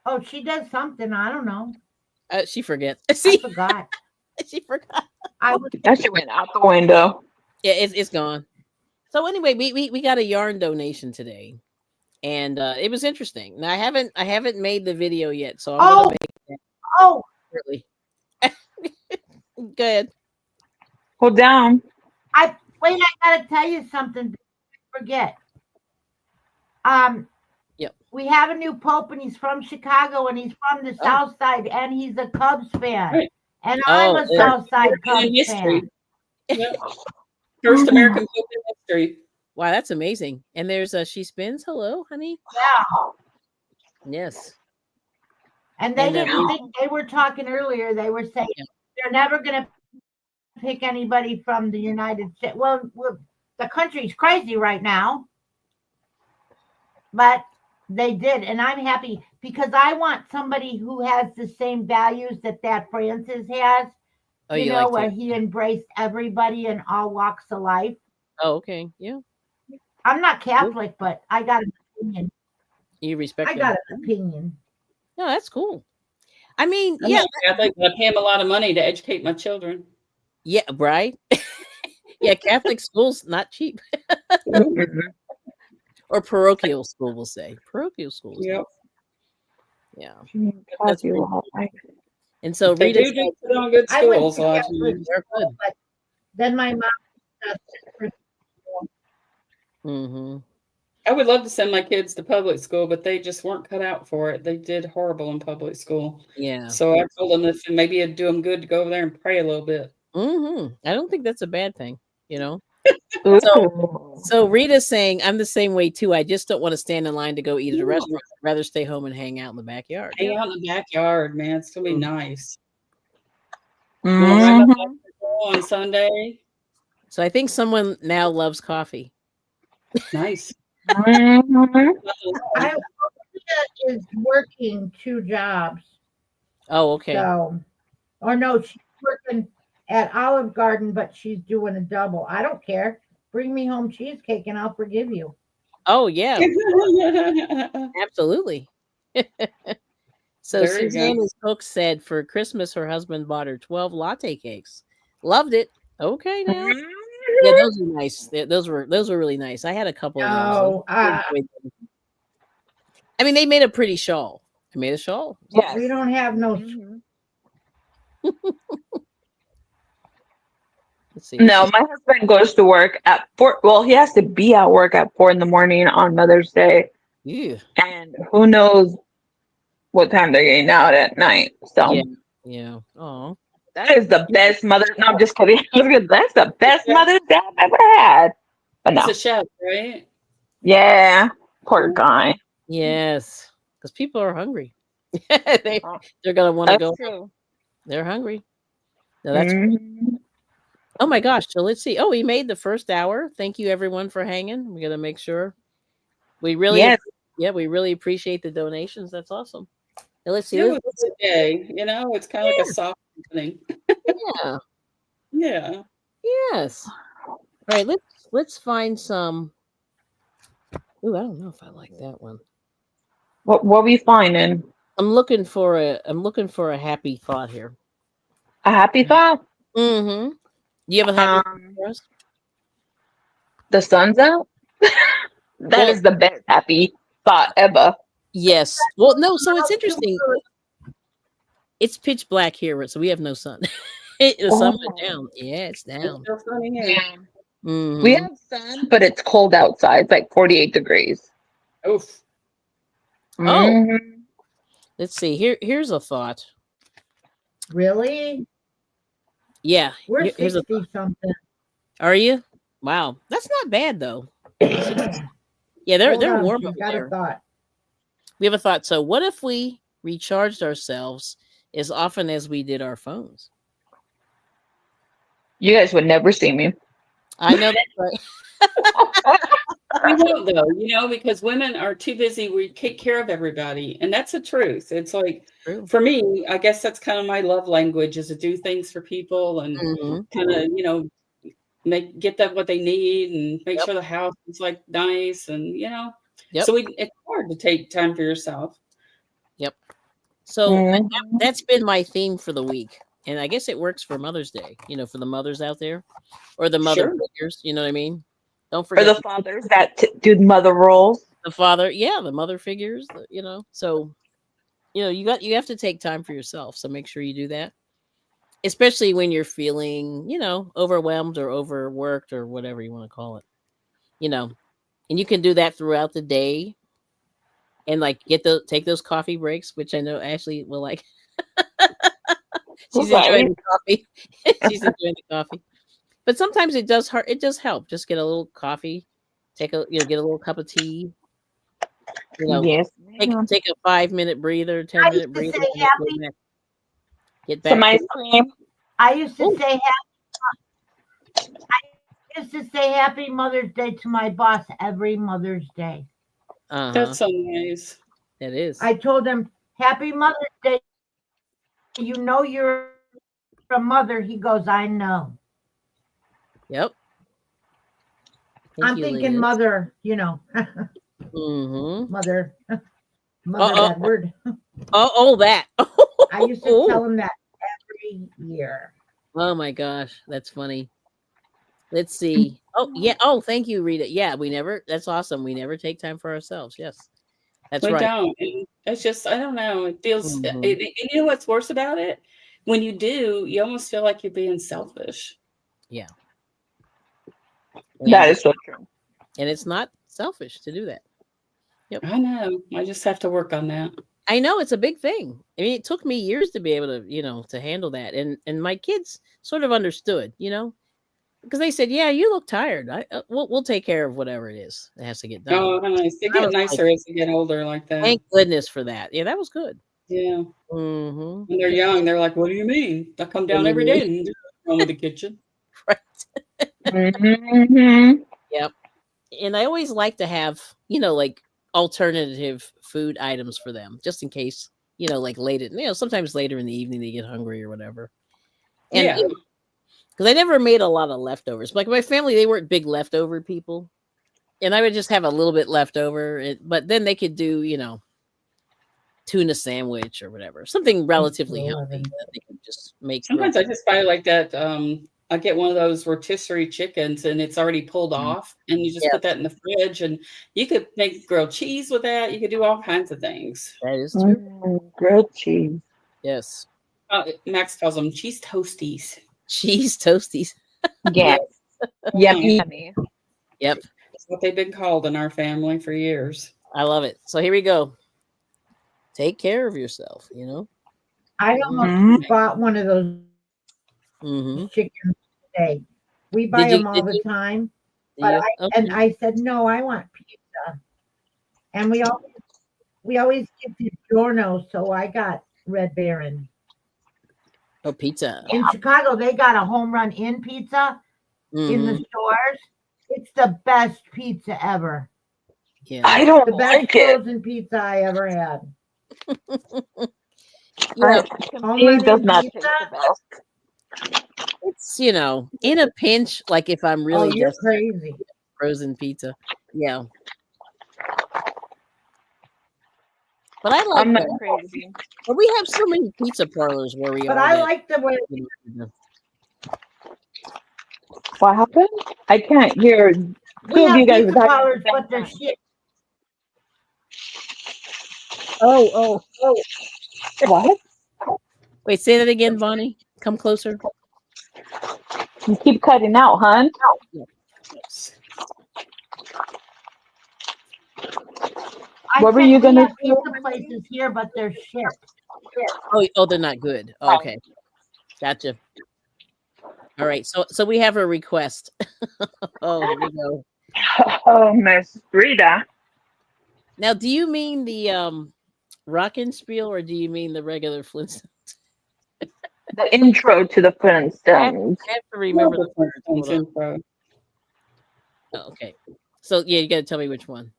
Oh, she does something. I don't know. She forget. I See, forgot. she forgot. I was. that shit went out the window. Yeah, it's gone. So anyway, we got a yarn donation today, and it was interesting. Now I haven't made the video yet, so I'm gonna Oh, make it oh. shortly. Go ahead. Hold down. I wait. I gotta tell you something. Before I forget. Um, Yep. we have a new pope, and he's from Chicago, and he's from the Oh. South Side, and he's a Cubs fan, Right. and I'm a Oh, South Side American in Cubs history. fan. Yep. First American pope in history. wow, that's amazing. And there's she spins. Hello, honey. Yeah, Yes. and they And didn't think they were talking earlier. They were saying yeah. they're never going to pick anybody from the United States. Well, the country's crazy right now, but they did, and I'm happy because I want somebody who has the same values that Francis has. Oh, You you know, like where to? he embraced everybody in all walks of life. Oh, okay. Yeah. I'm not Cool. Catholic, but I got an opinion. You I respect got him. an opinion. No, that's cool. I mean, I'm yeah, not Catholic, but I pay him a lot of money to educate my children. yeah, right. Yeah, Catholic schools not cheap, Mhm. or parochial school, we'll say parochial schools. Yep. Yeah, Talk that's you pretty. all right. And so They Rita do said, put on good I went schools to a lot of Catholic times. "They're school, good." but then my mom sent for school. Mm-hmm. I would love to send my kids to public school, but they just weren't cut out for it. They did horrible in public school. Yeah. So I told them if maybe it'd do them good to go over there and pray a little bit. Mm-hmm. I don't think that's a bad thing, you know. So Ooh. so Rita's saying I'm the same way too. I just don't want to stand in line to go eat at a Yeah. restaurant. I'd rather stay home and hang out in the backyard. Hang Yeah. out in the backyard, man. It's gonna be Mm. nice. I'm gonna ride my Mhm. bicycle on Sunday. So I think someone now loves coffee. Nice. Mhm. Nothing I wrong. Olivia is working 2 jobs, Oh, okay. so or no, she's working at Olive Garden, but she's doing a double. I don't care. Bring me home cheesecake, and I'll forgive you. Oh yeah, absolutely. So There you go. Susanna's Cook said for Christmas her husband bought her 12 latte cakes. Loved it. Okay now. Yeah, those are nice. Those were really nice. I had a couple of those. No, I enjoyed them. I mean, they made a pretty shawl. I made a shawl. Yes. We don't have no. Mhm. Let's see. No, my husband goes to work at 4. Well, he has to be at work at 4 in the morning on Mother's Day. Yeah. And who knows what time they're getting out at night. So Yeah. Yeah. Oh. that is the best mother. No, I'm just kidding. That's the best Yeah. Mother's Day I've ever had. But He's no. a chef, right? Yeah. Poor guy. Yes. Because people are hungry. They're gonna want to That's go. true. They're hungry. No, that's Mhm. oh my gosh. So let's see. Oh, we made the first hour. Thank you everyone for hanging. We gotta make sure. We really Yes. we really appreciate the donations. That's awesome. Now let's see. It was Let's, a good day. It's kind of like a soft opening. yeah. Yeah. Yes. All right, let's find some. Ooh, I don't know if I like that one. What we finding? I'm looking for a happy thought here. A happy thought? Mm-hmm. Do you have a happy thought for us? The sun's out? That is the best happy thought ever. Yes. Well, no, so it's interesting. It's pitch black here, so we have no sun. The sun went down. Yeah, it's down. It's still sunny here. Mhm. We have sun, but it's cold outside. It's like 48 degrees. Oof. Oh. Mhm. Let's see. Here's a thought. Really? Yeah. We're Here's a 60 something. Are you? Wow. That's not bad though. Yeah, they're Hold on, warm she's up got there. a thought. We have a thought. So what if we recharged ourselves as often as we did our phones? You guys would never see me. I know that's right. We won't though, because women are too busy. We take care of everybody, and that's the truth. It's like True. for me, I guess that's kind of my love language is to do things for people and Mhm. kind of get them what they need and make Yep. sure the house is like nice and Yep. So it's hard to take time for yourself. Yep. So Mhm. that's been my theme for the week. And I guess it works for Mother's Day, for the mothers out there or the mother Sure. figures, you know what I mean? Don't For forget the fathers that do mother roles. the father. Yeah, the mother figures, So, you have to take time for yourself. So make sure you do that. Especially when you're feeling, overwhelmed or overworked or whatever you want to call it. And you can do that throughout the day and like take those coffee breaks, which I know Ashley will like. She's enjoying the coffee. She's enjoying the coffee. But sometimes it does hurt. It does help. Just get a little coffee, get a little cup of tea. Yes. Take a 5-minute breather, I 10-minute used to breather. say and happy. Get back. Some ice cream. I used to Ooh. say happy Mother's Day to my boss every Mother's Day. That's so nice. That is. I told him, Happy Mother's Day. You know you're a mother. He goes, I know. Yep. I'm thinking mother, Mm-hmm. mother Edward. That. I used to tell him that every year. Oh my gosh, that's funny. Let's see. Oh yeah. Oh, thank you, Rita. Yeah, that's awesome. We never take time for ourselves. Yes. That's We right. don't. And it's just, I don't know. It feels, Mhm. you know what's worse about it? When you do, you almost feel like you're being selfish. Yeah. That is so true. And it's not selfish to do that. Yep. I know. I just have to work on that. I know it's a big thing. I mean, it took me years to be able to, to handle that. And my kids sort of understood, because they said, "Yeah, you look tired. We'll take care of whatever it is that has to get done." Oh, nice. They get nicer as they get older like that. Thank goodness for that. Yeah, that was good. Yeah. Mm-hmm. When they're young, they're like, "What do you mean? I come down every day and there's nothing wrong with the kitchen." Right. Mm-hmm. Yep. And I always like to have, like alternative food items for them, just in case, like sometimes later in the evening they get hungry or whatever. And yeah. Because I never made a lot of leftovers. Like my family, they weren't big leftover people. And I would just have a little bit left over. But then they could do, tuna sandwich or whatever. Something relatively healthy that they could just make. Sometimes I just buy like that I get one of those rotisserie chickens, and it's already pulled off, and you just put that in the fridge, and you could make grilled cheese with that. You could do all kinds of things. That is true. Grilled cheese. Yes. Max calls them cheese toasties. Cheese toasties. Yes. Yummy. Yep. That's what they've been called in our family for years. I love it. So here we go. Take care of yourself, you know? I almost bought one of those Mm-hmm. chickens today. We buy them all the time. But I said, no, I want pizza. And we always get the giorno, so I got Red Baron. Oh, pizza. In Chicago, they got a home run in pizza in the stores. It's the best pizza ever. Yeah. I don't The best like it. frozen pizza I ever had. Yeah. It does not taste the best. It's, you know, in a pinch, like if I'm really you're desperate, crazy. frozen pizza. Yeah. But I like I'm not that. crazy. But we have so many pizza parlors where we But are. I that, like the way you know, What happened? I can't hear. we Two of have you guys pizza are talking parlors, at the but they're same shit. Oh. time. What? Wait, say that again, Bonnie. Come closer. You keep cutting out, hon. Yes. I What were said you we gonna have pizza places here, but they're shit. Oh, they're not good. Oh, okay. Gotcha. All right. So we have a request. Oh, here we go. Oh, Miss Rita. Now, do you mean the Rockin' Spiel or do you mean the regular Flintstones? The intro to the I Flintstones. have to remember the words. Flintstones Hold on. info. Oh, okay. So yeah, you got to tell me which one.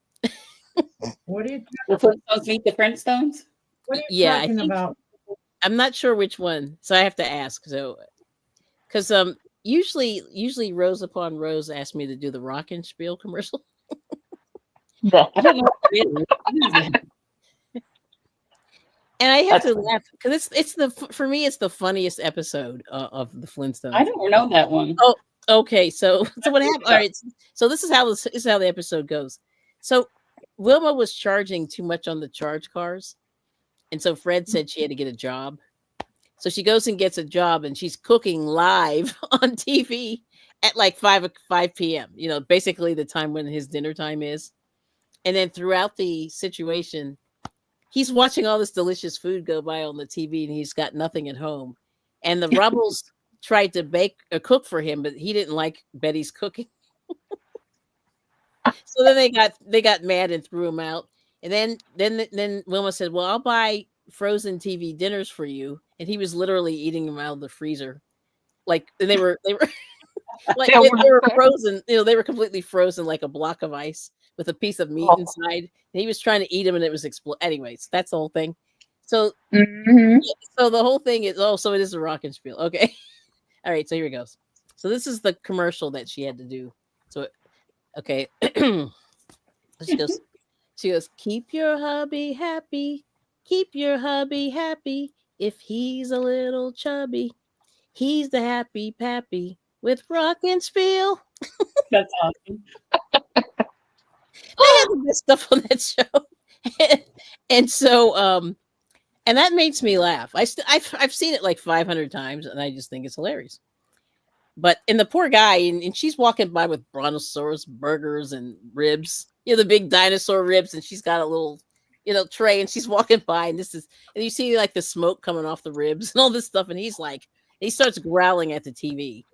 What are you, The Flintstones meet the Flintstones? what are you Yeah, I talking think about? I'm not sure which one, so I have to ask. So, because usually Rose upon Rose asked me to do the Rockin' Spiel commercial, I don't know what it is. and I have That's to laugh because for me it's the funniest episode of the Flintstones. I don't know that one. Oh, okay. So what happened? All right. So this is how the episode goes. So Wilma was charging too much on the charge cars, and so Fred said she had to get a job. So she goes and gets a job, and she's cooking live on TV at like 5 p.m. You know, basically the time when his dinner time is. And then throughout the situation, he's watching all this delicious food go by on the TV, and he's got nothing at home. And the rebels tried to bake or cook for him, but he didn't like Betty's cooking. So then they got mad and threw him out. And then Wilma said, "Well, I'll buy frozen TV dinners for you." And he was literally eating them out of the freezer. Like they were like they were frozen, you know, they were completely frozen like a block of ice with a piece of meat inside. And he was trying to eat them and it was anyways, that's the whole thing. So so the whole thing is so it is a Rockin' Spiel. Okay. All right, so here it goes. So this is the commercial that she had to do. So okay. she goes, keep your hubby happy. Keep your hubby happy. If he's a little chubby, he's the happy pappy with Rockin' Spiel. That's awesome. They had the best stuff on that show. And so and that makes me laugh. I've seen it like 500 times and I just think it's hilarious. But and the poor guy, and she's walking by with brontosaurus burgers and ribs, you know, the big dinosaur ribs, and she's got a little, you know, tray, and she's walking by, and you see like the smoke coming off the ribs and all this stuff, and he starts growling at the TV.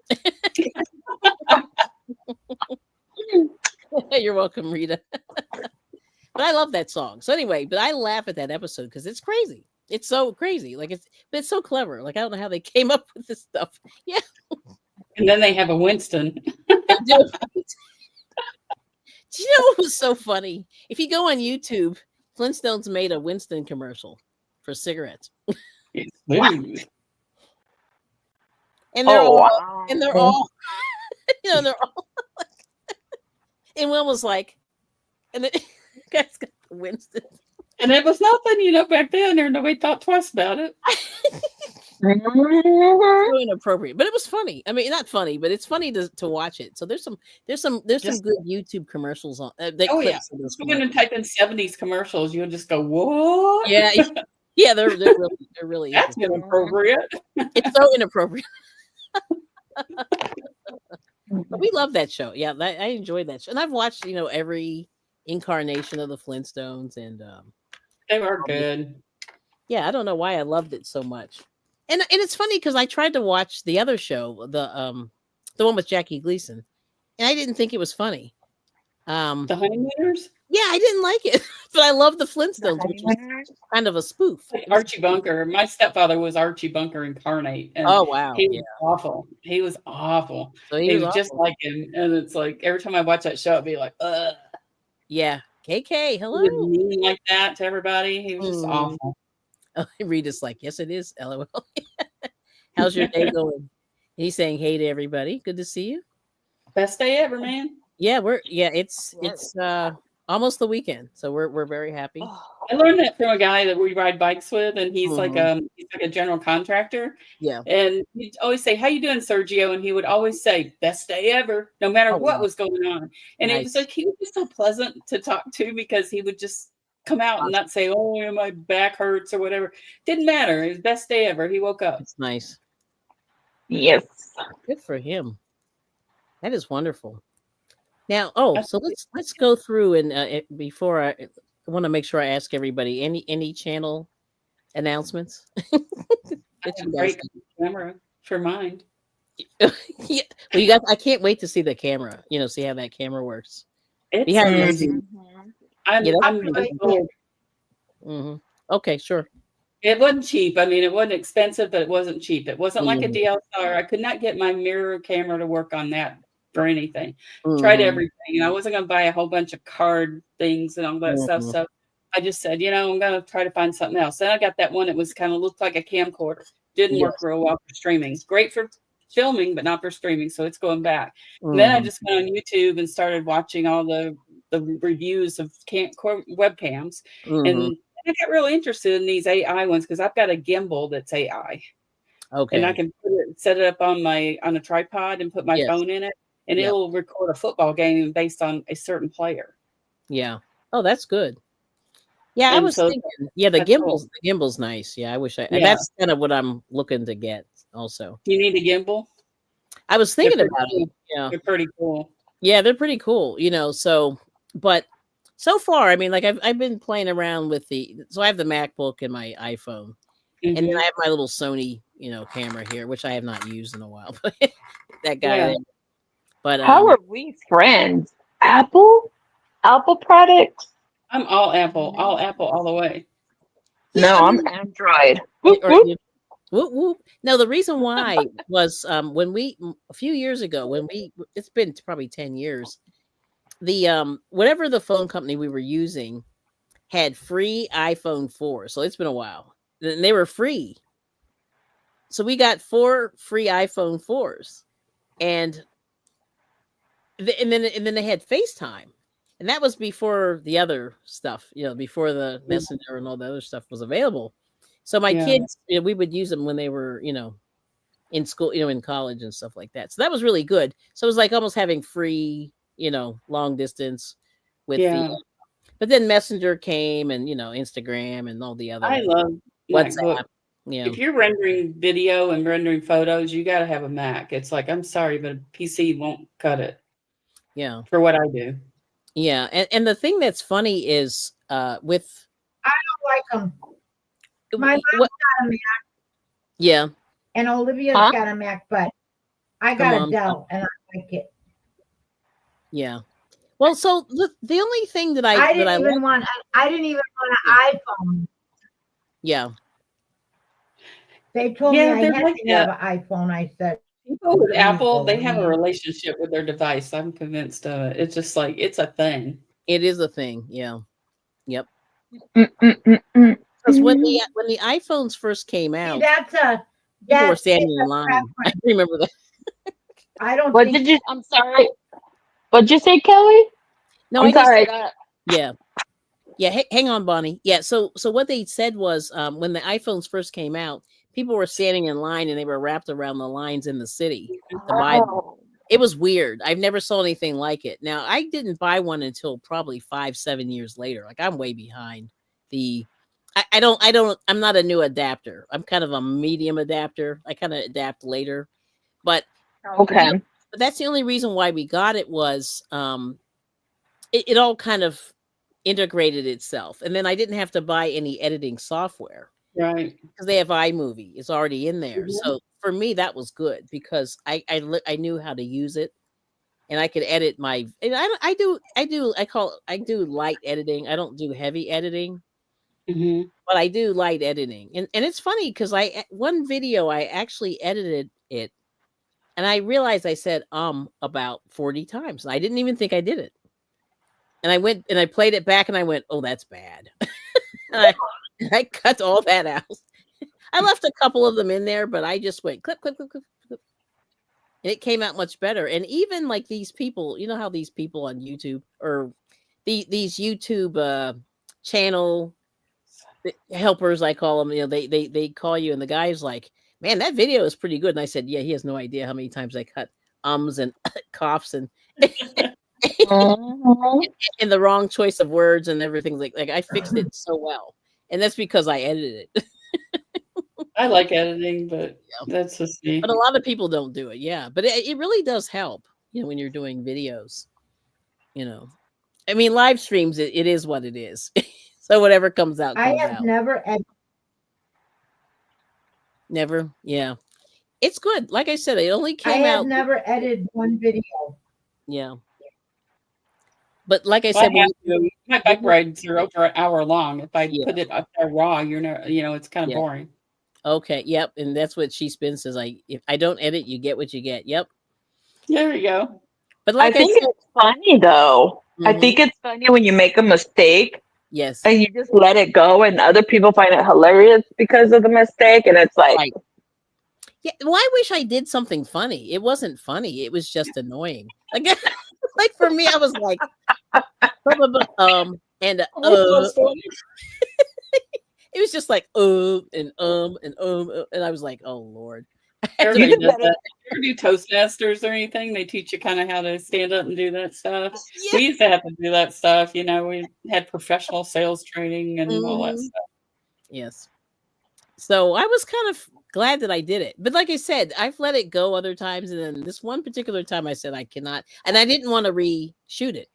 You're welcome, Rita. But I love that song. So anyway, but I laugh at that episode because it's crazy. It's so crazy. Like it's so clever. Like I don't know how they came up with this stuff. Yeah. And then they have a Winston. Do you know what was so funny? If you go on YouTube, Flintstones made a Winston commercial for cigarettes. It's smooth. And they're all you know, they're all and one was like, and the guy's got the Winston. And it was nothing, you know, back then there nobody thought twice about it. So inappropriate, but it was funny. I mean, not funny, but it's funny to watch it. So there's some Just good YouTube commercials on that oh, yeah. clips of those Just go in and commercials. type in '70s commercials, you'll just go, "What? Yeah, yeah, they're really That's interesting. inappropriate." It's so inappropriate, but we love that show. Yeah, I enjoyed that show, and I've watched every incarnation of the Flintstones, and They were good. yeah, I don't know why I loved it so much. And it's funny because I tried to watch the other show, the one with Jackie Gleason, and I didn't think it was funny. The Honeymooners? Yeah, I didn't like it, but I love the Flintstones, which was kind of a spoof. Like Archie Bunker. My stepfather was Archie Bunker incarnate, and Oh wow, he yeah. was awful. He was awful. So He he was was just awful. like him, and it's like every time I watch that show, I'd be like, "Ugh." Yeah, KK, He hello. was mean like that to everybody. He was just Mm. awful. Oh, Rita's like, yes, it is. LOL. How's your day going? And he's saying hey to everybody. Good to see you. Best day ever, man. Yeah, it's almost the weekend, so we're very happy. I learned that from a guy that we ride bikes with, and he's like Mhm. he's like a general contractor. Yeah. And he'd always say, "How you doing, Sergio?" And he would always say, "Best day ever," no matter Oh what wow. was going on. And it was Nice. like he was just so pleasant to talk to because he would just come out and not say, "Oh, yeah, my back hurts" or whatever. Didn't matter. It was best day ever. He woke up. It's nice. Yes. Good for him. That is wonderful. Now, so let's go through and before I want to make sure I ask everybody any channel announcements. I That have you a guys great camera for mine. yeah. Well, you guys, I can't wait to see the camera. See how that camera works. It's Behind the amazing. scenes. I'm Yeah, that's I'm pretty I'm cool. old. Hmm. Okay, sure. It wasn't cheap. I mean, it wasn't expensive, but it wasn't cheap. It wasn't like a Mhm. DSLR. I could not get my mirror camera to work on that for anything. Tried Mhm. everything, and I wasn't going to buy a whole bunch of card things and all that stuff. Mhm. So I just said, I'm going to try to find something else. Then I got that one that was kind of looked like a camcorder. Didn't work Yes. real well for streaming. It's great for filming, but not for streaming. So it's going back. And then I Mhm. just went on YouTube and started watching all the reviews of webcams, Mhm. and I got really interested in these AI ones because I've got a gimbal that's AI, and I Okay. can set it up on a tripod and put my Yes. phone in it, and Yep. it'll record a football game based on a certain player. Yeah. Oh, that's good. Yeah, I And was so thinking. Yeah, the that's cool. gimbal's nice. Yeah, I wish Yeah, that's kind of what I'm looking to get also. you need a gimbal. I was They're thinking pretty about it. cool. Yeah. They're pretty cool. Yeah, they're pretty cool, but so far, I mean, like I've been playing around with so I have the MacBook and my iPhone, and then I Mhm. have my little Sony, camera here, which I have not used in a while. But that guy Yeah. there. But How are we friends? Apple? Apple products? I'm all Apple all the way. yeah, No, I I'm mean, Android. or, Whoop, whoop. whoop, whoop. No, the reason why was when a few years ago it's been probably 10 years. The whatever the phone company we were using had free iPhone 4. So it's been a while. And they were free. So we got 4 free iPhone 4s. And then they had FaceTime. And that was before the other stuff, before the Messenger and all the other stuff was available. So my Yeah. kids, we would use them when they were, in school, in college and stuff like that. So that was really good. So it was like almost having free, long distance with Yeah. but then Messenger came and, Instagram and all the other I love WhatsApp. MacBook. Yeah. If you're rendering video and rendering photos, you got to have a Mac. It's like, I'm sorry, but a PC won't cut it Yeah. for what I do. Yeah. And the thing that's funny is with I don't like them. My mom's what, got a Mac yeah. and Olivia's Huh? got a Mac, but I Come got on. a Dell and I like it. Yeah. Well, so the only thing that I didn't even like, want an iPhone. yeah. They told Yeah, me I they're had like to have that. an iPhone. I said, People with Apple, they have a unbelievable. relationship with their device. I'm convinced of it. It's just like, it's a thing. It is a thing. Yeah. Yep. Mm-mm-mm-mm. Because when the iPhones first came See, out, that's people were it's standing a in line. I preference. remember that. I don't What think did you? I'm sorry. What'd you say, Kelly? No, I'm I just sorry. I got yeah. Yeah, hang on, Bonnie. Yeah, so what they said was when the iPhones first came out, people were standing in line and they were wrapped around the lines in the city to buy them. It was weird. I've never saw anything like it. Now, I didn't buy one until probably 5-7 years later. Like, I'm way behind the. I'm not a new adapter. I'm kind of a medium adapter. I kind of adapt later, but Okay. but that's the only reason why we got it was it all kind of integrated itself, and then I didn't have to buy any editing software. Right. Because they have iMovie. It's already in there. Mhm. So for me, that was good because I knew how to use it, and I could edit my. And I do light editing. I don't do heavy editing, Mhm. but I do light editing. And it's funny because one video I actually edited it, and I realized I said about 40 times. I didn't even think I did it. And I went and I played it back, and I went, "Oh, that's bad." and I cut all that out. I left a couple of them in there, but I just went clip, clip, clip, clip, clip. And it came out much better. And even like these people, you know how these people on YouTube or these YouTube channel helpers, I call them, they call you and the guy's like, man, that video is pretty good. And I said, yeah, he has no idea how many times I cut ums and coughs and and the wrong choice of words and everything. Like I fixed it so well. And that's because I edited it. I like editing, but Yeah. that's just me. But a lot of people don't do it. Yeah. But it really does help, when you're doing videos, I mean, live streams, it is what it is. So whatever comes out, I comes have out. Never. Yeah. It's good. Like I said, it only I came have out. never edited one video. Yeah. But like I Well, said, my bike rides are over an hour long. If I Yeah. put it up there raw, it's kind of Yeah. boring. Okay. Yep. And that's what She Spins says. If I don't edit, you get what you get. Yep. There you go. But like I think said, it's funny though. I Mhm. think it's funny when you make a mistake Yes. and you just let it go, and other people find it hilarious because of the mistake, and it's like, Right. Yeah. Well, I wish I did something funny. It wasn't funny. It was just annoying. Like for me, I was like, and it was just like and I was like, oh Lord. Everybody does that. You ever do Toastmasters or anything? They teach you kind of how to stand up and do that stuff. Yeah. We used to have to do that stuff. We had professional sales training and all that stuff. Yes. So I was kind of glad that I did it. But like I said, I've let it go other times. And then this one particular time I said I cannot. And I didn't want to reshoot it.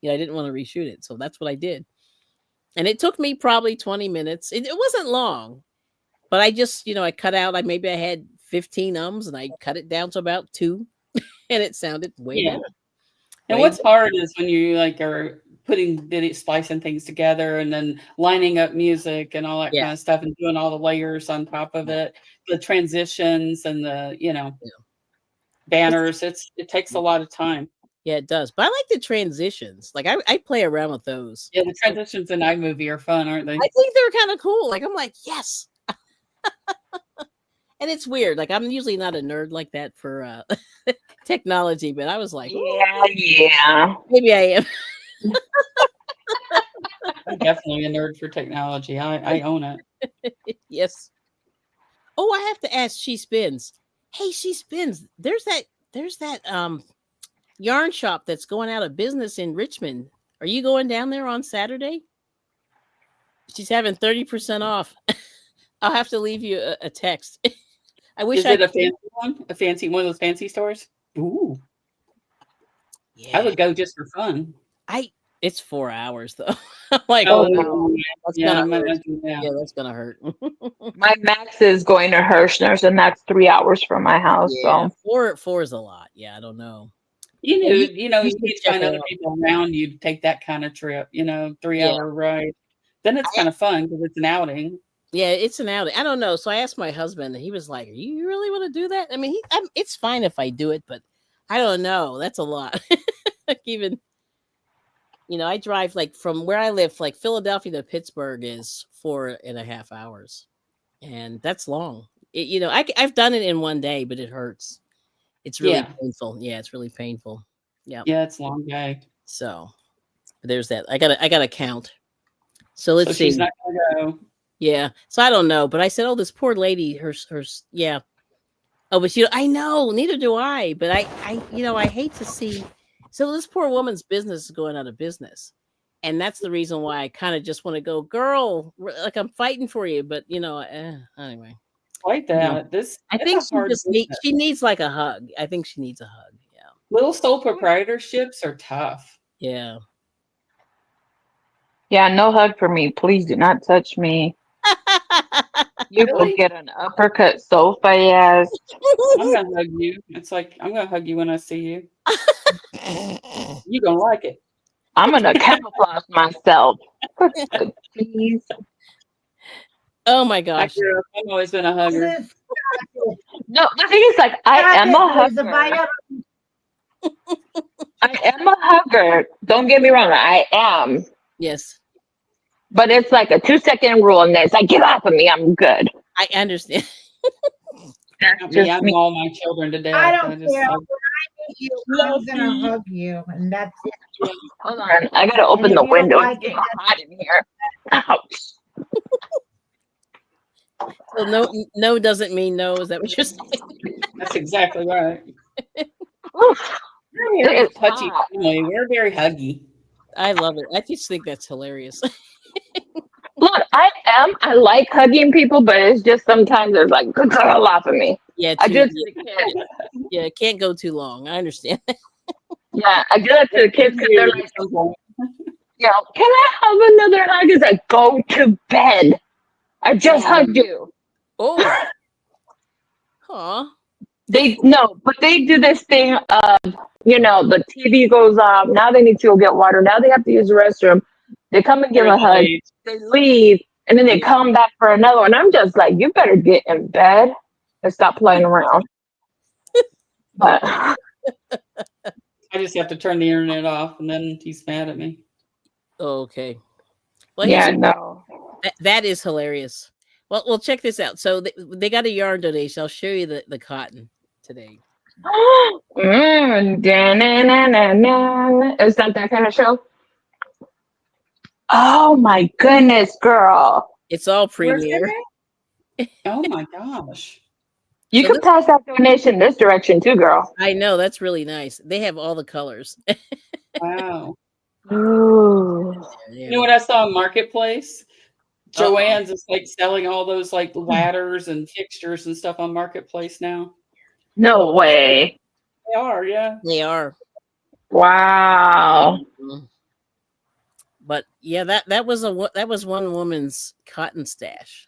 I didn't want to reshoot it. So that's what I did. And it took me probably 20 minutes. It wasn't long. But I just, I cut out. Maybe I had 15 ums and I cut it down to about 2. And it sounded way better. And what's hard is when you are putting splicing things together and then lining up music and all that kind of stuff and doing all the layers on top of it, the transitions and the banners. It takes a lot of time. Yeah, it does. But I like the transitions. Like I play around with those. Yeah, the transitions in iMovie are fun, aren't they? I think they're kind of cool. Like I'm like, yes. And it's weird. Like I'm usually not a nerd like that for technology, but I was like, yeah, maybe I am. I'm definitely a nerd for technology. I own it. Yes. Oh, I have to ask She Spins. Hey, She Spins. There's that yarn shop that's going out of business in Richmond. Are you going down there on Saturday? She's having 30% off. I'll have to leave you a text. I wish. Is it a fancy one? A fancy one of those fancy stores? Ooh. Yeah. I would go just for fun. It's 4 hours though. I'm like, oh no. That's gonna hurt. Yeah, that's gonna hurt. My max is going to Hirschner's, and that's 3 hours from my house. Yeah, so 4 is a lot. Yeah, I don't know. You need to find other people around you to take that kind of trip. 3-hour ride. Then it's kind of fun because it's an outing. Yeah, it's an outing. I don't know. So I asked my husband, and he was like, "You really want to do that?" I mean, it's fine if I do it, but I don't know. That's a lot. Like even, I drive from where I live, like Philadelphia to Pittsburgh is 4.5 hours, and that's long. I've done it in one day, but it hurts. It's really painful. Yeah, it's really painful. Yeah. Yeah, it's a long day. So there's that. I gotta count. So let's see. She's not gonna go. Yeah. So I don't know, but I said, "Oh, this poor lady, yeah." Oh, but I know, neither do I. But I hate to see. So this poor woman's business is going out of business, and that's the reason why I kind of just want to go, girl, like I'm fighting for you. But anyway, Like no. that. This I it's think a hard business. she needs like a hug. I think she needs a hug. Yeah. Little sole proprietorships are tough. Yeah. Yeah, no hug for me. Please do not touch me. You will Really? get an uppercut so fast. I'm gonna hug you. It's like I'm gonna hug you when I see you. You gonna like it. I'm gonna camouflage myself. Please. Oh my gosh. I've always been a hugger. This No, the thing is, like, I stop am it. a There's a bite hugger. of I am a hugger. Don't get me wrong, I am. Yes, But it's like a 2-second rule, and it's like, get off of me. I'm good. I understand. That's Not me. just I me. maul my children to I death. don't care. When I meet you, I'm gonna Fluffy. hug you, and that's it. Hold on. I gotta And open if the you don't window. It's like it, getting hot in here. Ouch. So no doesn't mean no. Is that what you're saying? That's exactly right. Oof. We're a very It's touchy hot. family. We're very huggy. I love it. I just think that's hilarious. Look, I like hugging people, but it's just sometimes it's like, good girl off of me. Yeah, I do it to yeah, the kids. yeah. It can't go too long. I understand. Yeah, I do that to the kids because they're like, At some point. can I have another hug? It's like, go to bed. I just hugged you. Oh, huh. But they do this thing of, the TV goes off. Now they need to go get water. Now they have to use the restroom. They come and give They're a that hug. age. They leave, and then they come back for another one. I'm just like, you better get in bed and stop playing around. But I just have to turn the internet off, and then he's mad at me. Okay. Well, yeah, no. that is hilarious. Well, check this out. So they got a yarn donation. I'll show you the cotton today. Da-na-na-na-na. Is that kind of show? Oh my goodness, girl. It's all Where's it premier. at? Oh my gosh. You So can pass that donation this direction too, girl. I know that's really nice. They have all the colors. Wow. Ooh. You know what I saw in Marketplace? Uh-oh. Joann's is like selling all those like ladders and fixtures and stuff on Marketplace now. No way. They are, yeah. They are. Wow. Mhm. But yeah, that was one woman's cotton stash.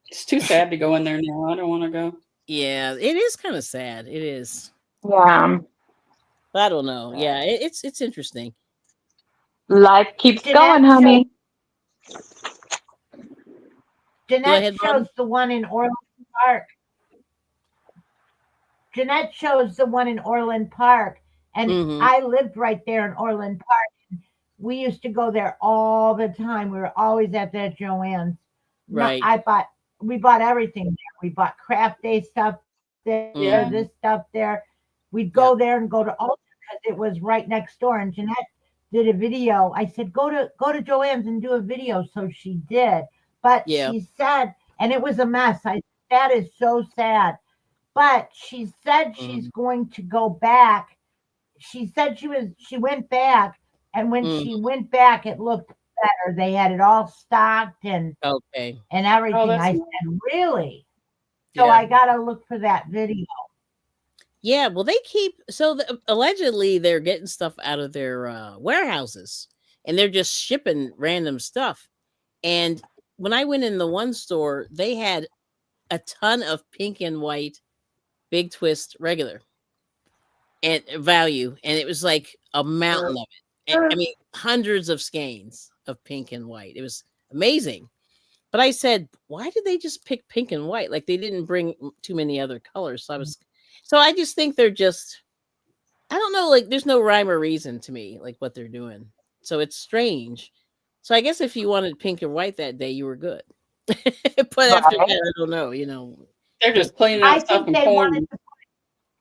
It's too sad to go in there now. I don't want to go. Yeah, it is kind of sad. It is. Yeah. But I don't know. Yeah, it's interesting. Life keeps Jeanette going, honey. Jeanette ahead, shows Mom. the one in Orland Park. Jeanette shows the one in Orland Park, and Mhm. I lived right there in Orland Park. We used to go there all the time. We were always at that Joann's. Right. We bought everything there. We bought craft day stuff there, Yeah. this stuff there. We'd go there and go to Ulta because it was right next door. And Jeanette did a video. I said, go to Joann's and do a video. So she did. But Yeah. she said, and it was a mess. I said, that is so sad. But she said she's going to go back. She said she went back, and when she went back, it looked better. They had it all stocked and Okay. everything. that's I nice. said, really? So Yeah. I gotta look for that video. Yeah, well, they keep allegedly they're getting stuff out of their warehouses, and they're just shipping random stuff. And when I went in the one store, they had a ton of pink and white big twist regular and value, and it was like a mountain of it. I mean, hundreds of skeins of pink and white. It was amazing. But I said, why did they just pick pink and white? Like they didn't bring too many other colors. So I just think they're just, I don't know, like there's no rhyme or reason to me, like what they're doing. So it's strange. So I guess if you wanted pink and white that day, you were good. But after that, I don't know, They're just cleaning I out stuff think and they pouring. wanted.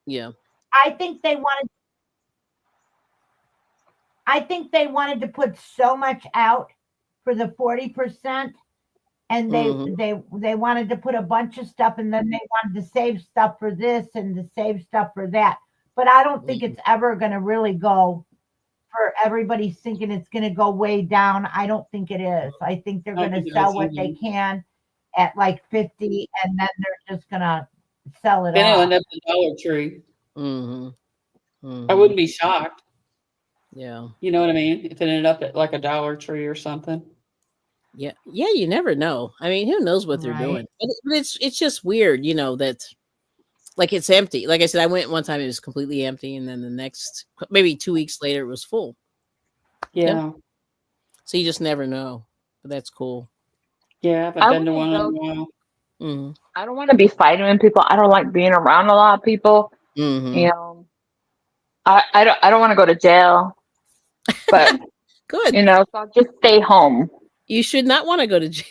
yeah. I think they wanted. I think they wanted to put so much out for the 40%. and Mhm. they wanted to put a bunch of stuff, and then they wanted to save stuff for this and to save stuff for that. But I don't think Mhm. it's ever going to really go for everybody's thinking it's going to go way down. I don't think it is. I think they're I don't going think to it is sell what they either. can at like 50, and then they're just going to sell it Then it'll end off. up at Dollar Tree. Mhm. I Mhm. wouldn't be shocked. Yeah. You know what I mean? If it ended up at like a Dollar Tree or something. Yeah. Yeah, you never know. I mean, who knows what they're Right. doing? But it's just weird, that like it's empty. Like I said, I went one time, it was completely empty, and then the next maybe 2 weeks later it was full. Yeah. Yeah. So you just never know. But that's cool. Yeah, I haven't I been to wouldn't one in a go. while. Mhm. I don't want to be fighting with people. I don't like being around a lot of people. You Mhm. know, I don't want to go to jail, but Good. so I'll just stay home. You should not want to go to jail.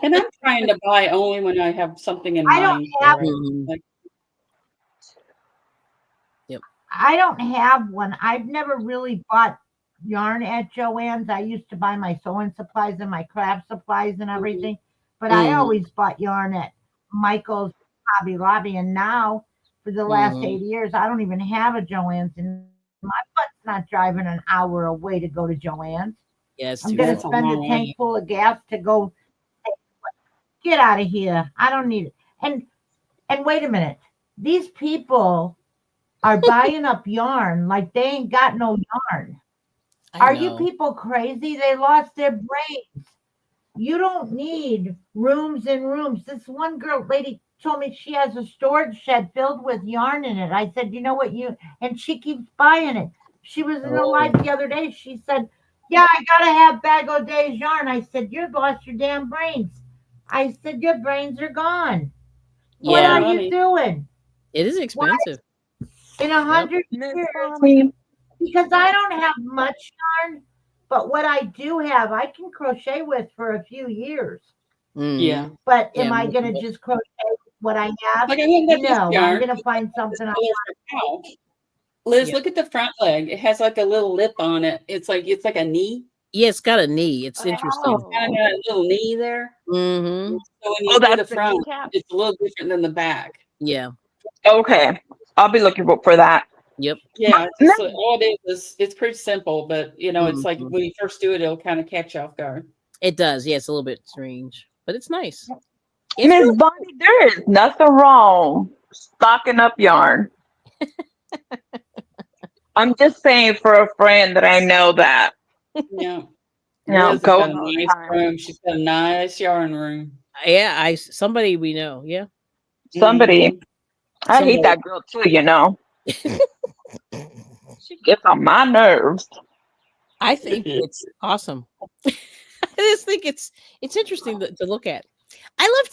And I'm trying to buy only when I have something in I don't mind have for it. Mhm. Like, Yep. I don't have one. I've never really bought yarn at Joann's. I used to buy my sewing supplies and my craft supplies and mhm. everything, but I Mhm. always bought yarn at Michael's, Hobby Lobby, and now for the last Mhm. 8 years, I don't even have a Joann's, and my butt's not driving an hour away to go to Joann's. Yeah, it's I'm too going to That's a far. spend a long tank way. full of gas to go get out of here. I don't need it. And wait a minute. These people are buying up yarn like they ain't got no yarn. I Are you know. people crazy? They lost their brains. You don't need rooms and rooms. This one girl lady told me she has a storage shed filled with yarn in it. I said, you know what you and she keeps buying it. She was in a live Oh. the other day. She said, yeah, I gotta have Bag O' Day's yarn. I said, you've lost your damn brains. I said, your brains are gone. A What lot of are Yeah, you money. doing? it is Why expensive. in a Yep. hundred Miss years? Bonnie. Because I don't have much yarn, but what I do have, I can crochet with for a few years. Yeah. Mhm. But Yeah. am I going to just crochet with what I have? Like I haven't got this No, I'm yarn. going to find something else. Colors for cow. Liz, Yep. look at the front leg. It has like a little lip on it. It's like a knee. Yeah, it's got a knee. It's interesting. Kind of Oh, got a little knee there. Mhm. So when oh, you do the that's the front, kneecap. it's a little different than the back. Yeah. Okay, I'll be looking for that. Yep. Yeah, it's Miss just all it is. It's pretty simple, but it's like Mhm. when you first do it, it'll kind of catch you off guard. It does. Yeah, it's a little bit strange, but it's nice. It's Miss really Bonnie, there is nothing wrong stocking up yarn. I'm just saying for a friend that I know that Yeah, Liz has got going a all the nice time. room. She's got a nice yarn room. yeah, somebody we know. Yeah. Somebody, Hmm I hate Somebody. that girl too. She gets on my nerves. I think it's awesome. I just think it's interesting to look at. I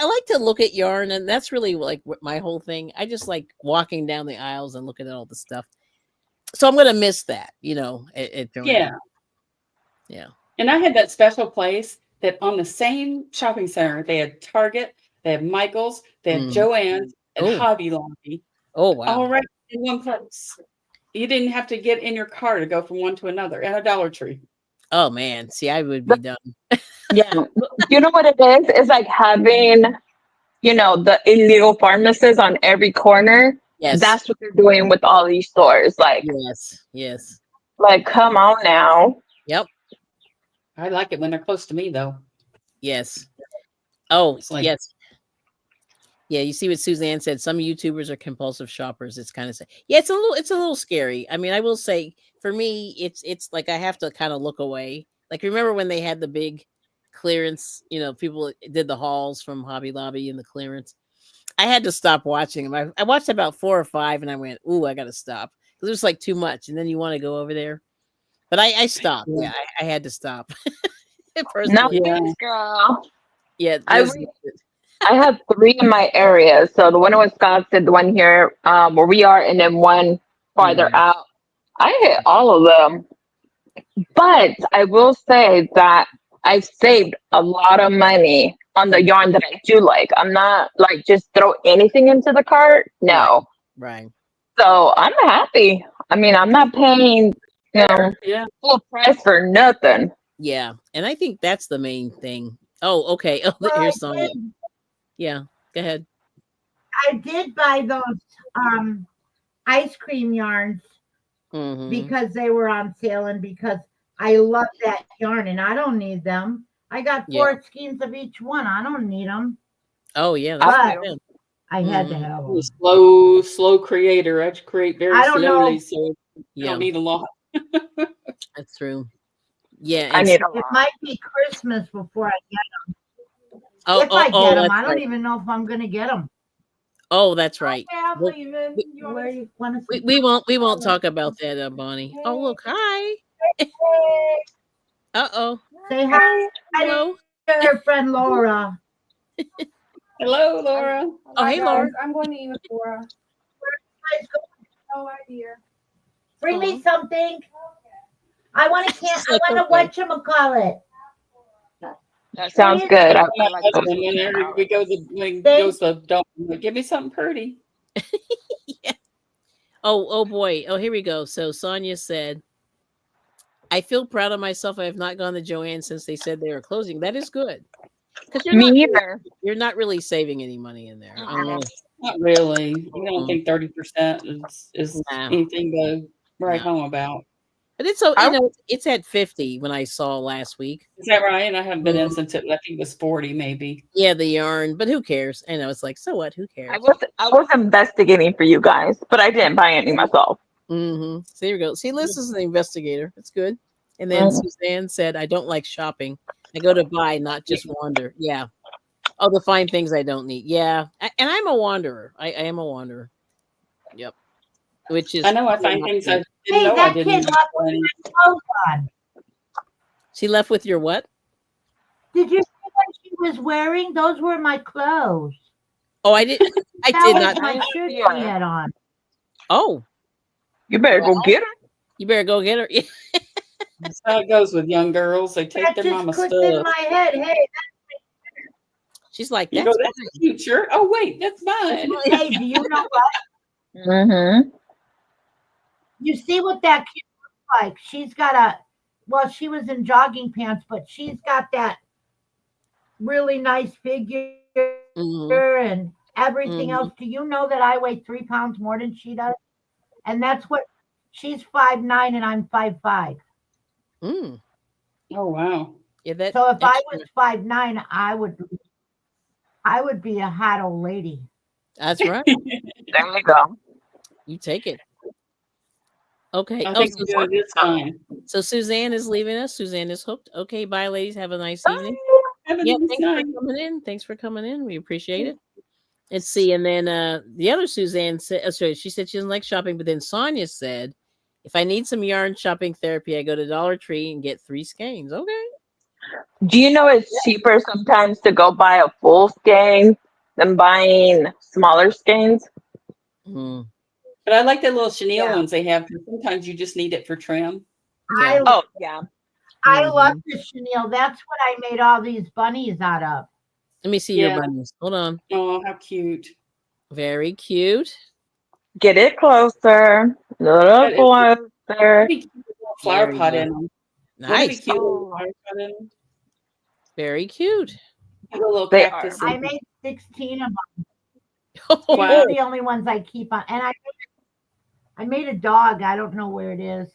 like to look at yarn, and that's really like my whole thing. I just like walking down the aisles and looking at all the stuff. So I'm gonna miss that, at Yeah, Joanne. Yeah. and I had that special place that on the same shopping center they had Target, they had Michaels, they had Mm. Joann's, and Oh. Hobby Lobby, Oh all wow. right in one place. You didn't have to get in your car to go from one to another, and a Dollar Tree. Oh man. See, I would be done. Yeah, you know what it is? It's like having the illegal pharmacists on every corner. Yes. That's what they're doing with all these stores. Yes. Yes. Come on now. Yep. I like it when they're close to me, though. Yes. Oh It's like, yes. Yeah, you see what Suzanne said. Some YouTubers are compulsive shoppers. It's kind of yeah, it's a little scary. I mean, I will say for me, it's like I have to kind of look away. Like remember when they had the big clearance, people did the hauls from Hobby Lobby and the clearance. I had to stop watching them. I watched about 4 or 5 and I went, ooh, I gotta stop. Because it was like too much. And then you want to go over there. But I stopped. yeah, Yeah, I had to stop Now, personally. yeah, thanks, girl. Yeah, I Liz. re- I have three in my area. So the one in Wisconsin, the one here where we are, and then one farther Mm, out. I hit all of them. But I will say that I've saved a lot of money on the yarn that I do like. I'm not like just throw anything into the cart. right, No. right. So I'm happy. I mean, I'm not paying, fair, yeah. full price for nothing. Yeah, and I think that's the main thing. Oh, okay. Oh, Well, here's Sonia. Yeah, go ahead. I did buy those ice cream yarns Mm-hmm. because they were on sale and because I love that yarn and I don't need them. I got Yeah. 4 skeins of each one. I don't need them, Oh, yeah. That's I but do. good. I had to Mm-hmm. have I'm a them. slow creator. I create very I don't slowly, know so I don't Yeah, need a lot. that's true. Yeah, I and need a it lot. might be Christmas before I get. oh, If oh, I get oh, them, that's I don't right. even know if I'm gonna get them. Oh, that's right. Okay, I'm Well, leaving. we, Where you want to we, sit? we won't talk about that, Bonnie. Oh, look, hi. Uh-oh. Say Hi. hi Hello. to her friend Laura. Hello, Laura. Oh, Hi hey, Laura. guys, I'm going to eat with Laura. Guys, go No idea. bring me Oh, something. I want to can't. it's I like, want okay. to whatchamacallit. That sounds Please. good. My I like those. husband, whenever we go to when Thank goes to the dog, I'm like, give me something pretty. Yeah. Oh boy. Oh, here we go. So Sonia said, I feel proud of myself. I have not gone to Joanne since they said they were closing. That is good. Because Me either. you're not really saving any money in there. Mm-mm. Not really. I don't Mm, think 30% is nah, anything to write no. home about. But it's so I it's at 50 when I saw last week. Is that right? I haven't been in Mhm. since I think it was 40, maybe. Yeah, the yarn, but who cares? I know it's like, so what? Who I cares? was I was investigating for you guys, but I didn't buy any myself. Mm-hmm. So there you go. See, Liz is an investigator. That's good. And then Mm. Suzanne said, I don't like shopping. I go to buy, not just wander. Yeah. Oh, to find things I don't need. Yeah. And I'm a wanderer. I am a wanderer. Yep. Which I is know I probably find not things I good. didn't Hey, know I that didn't kid need. left with And my clothes on. She left with your what? Did you see what she was wearing? Those were my clothes. Oh, I did. I That did was not. I my didn't shirt see she her. had on. Oh, You better well, go get her. you better go get her. that's how it goes with young girls. They take That their just mama clicked in stuff. my head. Hey, She's like, You go, that's that's a cute shirt. Oh, wait, that's that's mine. mine. hey, do you know what? Mm-hmm. You see what that kid looks like? She's got a, well, she was in jogging pants, but she's got that really nice figure Mm-hmm. and everything Mm-hmm. else. Do you know that I weigh 3 pounds more than she does? And that's what she's 5'9" and I'm 5'5". Mm. Oh, wow. Yeah, that So if I extra. was 5'9", I would be a hot old lady. That's right. There you go. You take it. Okay. I Oh, think it's fine. so Suzanne is leaving us. Suzanne is hooked. Okay, bye, ladies. Have a nice evening. Bye. Have a Yeah, nice thanks for night. coming in. Thanks for coming in. We appreciate it. Let's see. And then the other Suzanne said, sorry, she said she doesn't like shopping, but then Sonia said, if I need some yarn shopping therapy, I go to Dollar Tree and get 3 skeins. Okay. Do you know it's cheaper sometimes to go buy a full skein than buying smaller skeins? Mm, But I like the little chenille Yeah. ones they have. Sometimes you just need it for trim. yeah. I Oh yeah. I love Mhm. the chenille. That's what I made all these bunnies out of. Let me see your Yeah. bunnies. Hold on. Oh, how cute. Very cute. Get it closer. Little But it'd closer. be cute with a little flower There you pot go. in them. Wouldn't it be Nice. cute with a Oh, flower pot in them? Very cute. Put a little they cactus are. in I them. made 16 of them. These Wow. are the only ones I keep on. And I made a dog. I don't know where it is.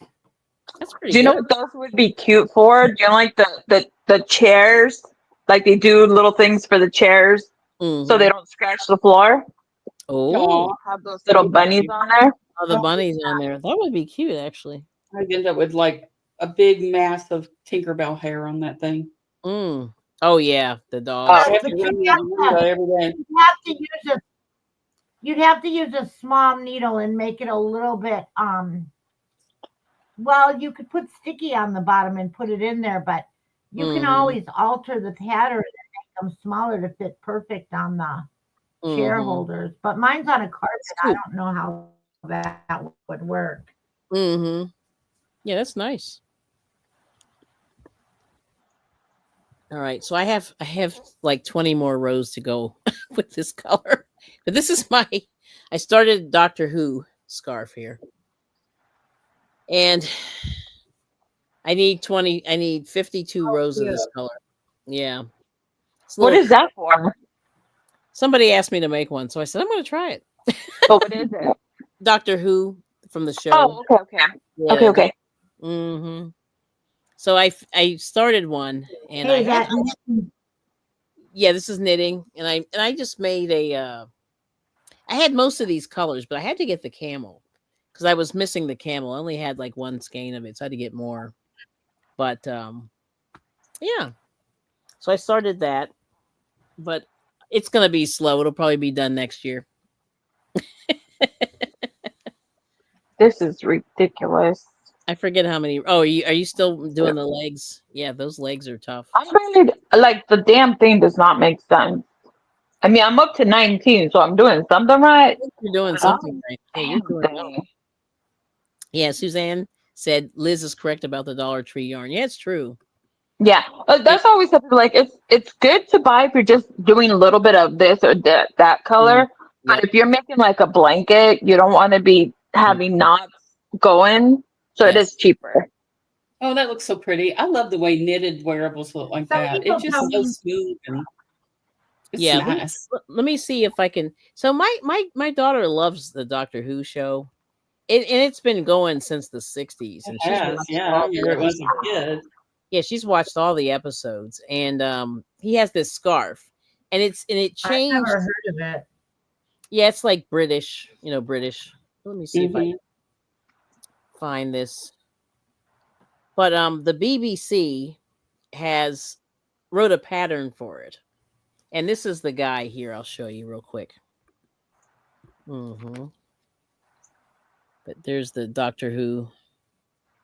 That's Do pretty you know good. what those would be cute for? Do you like the chairs? Like they do little things for the chairs so they Mhm. don't scratch the floor. Oh, Aw, Have those that'd little be bunnies cute. on there. oh, the bunnies on there. That would be cute, actually. I'd end up with like a big mass of Tinkerbell hair on that thing. Mm. Oh yeah, the Oh, dogs. I have But to run to the window every day. you'd have to use a you'd have to use a small needle and make it a little bit well, you could put sticky on the bottom and put it in there, but you can Mhm. always alter the pattern and make them smaller to fit perfect on the chair Mhm. holders. But mine's on a carpet. That's I cute. don't know how that would work. Mhm. Yeah, that's nice. All right. So I have like 20 more rows to go with this color. But this is my I started Doctor Who scarf here. And I need 52 Oh, rows of yeah. this color. Yeah. What is that for? Somebody asked me to make one, so I said I'm going to try it. Oh, what is it? Doctor Who from the show. Oh, okay. Yeah. Okay. Mm-hmm. So I started one, and Hey, that yeah, this is knitting, and I just made a. I had most of these colors, but I had to get the camel because I was missing the camel. I only had like one skein of it, so I had to get more. But yeah, so I started that, but it's gonna be slow. It'll probably be done next year. This is ridiculous. I forget how many. Oh, are you still doing the legs? Yeah, those legs are tough. I'm really like the damn thing does not make sense. I mean, I'm up to 19, so I'm doing something right. You're doing something right. Hey, you're doing well. Yeah, Suzanne said Liz is correct about the Dollar Tree yarn. Yeah, it's true. Yeah, that's always something like it's good to buy if you're just doing a little bit of this or that color. But Yep. if you're making like a blanket, you don't want to be having knots going, so it is cheaper. Oh, that looks so pretty. I love the way knitted wearables look like Some that. people It's just tell so me- smooth and it's Yeah, nice. let me see if I can. So my daughter loves the Doctor Who show. And it's been going since the 60s, and she's watched Yeah, I all remember it the was a kid. yeah, she's watched all the episodes, and he has this scarf, and it I've changed. never heard of it. Yeah, it's like British, British. Let me see if I can find this. But the BBC has wrote a pattern for it, and this is the guy here. I'll show you real quick. Mm-hmm. But there's the Doctor Who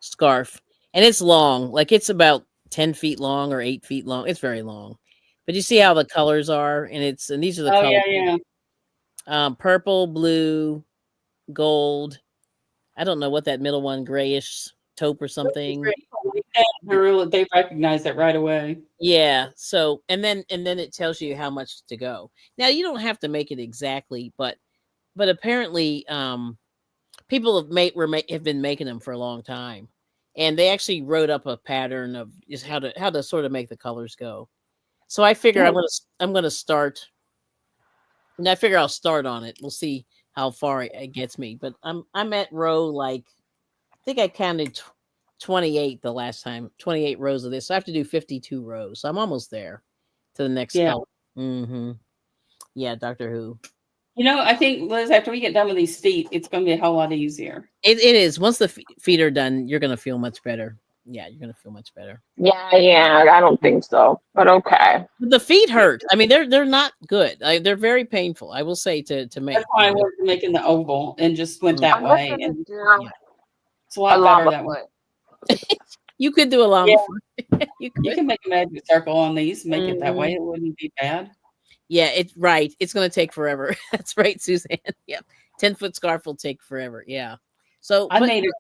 scarf, and it's long, like it's about 10 feet long or 8 feet long. It's very long, but you see how the colors are, and these are the Oh colors. yeah. Purple, blue, gold. I don't know what that middle one, grayish taupe or something. They recognize it right away. Yeah. So and then it tells you how much to go. Now you don't have to make it exactly, but apparently people have been making them for a long time, and they actually wrote up a pattern of just how to sort of make the colors go. So I figure I'm gonna start, and I figure I'll start on it. We'll see how far it gets me, but I'm at row, like, I think I counted 28 the last time, 28 rows of this. So I have to do 52 rows. So I'm almost there to the next color. Mm-hmm. Yeah, Doctor Who. I think, Liz, after we get done with these feet, it's going to be a whole lot easier. It is. Once the feet are done, you're going to feel much better. Yeah, you're going to feel much better. Yeah, I don't think so, but okay. But the feet hurt. I mean, they're not good. They're very painful, I will say, to make. That's why I went to making the oval and just went that way. And it's a lot better that way. You could do a llama foot. You can make a magic circle on these, make it that way. It wouldn't be bad. Yeah, it's right. It's going to take forever. That's right, Suzanne. Yep. 10-foot scarf will take forever. Yeah. So I made a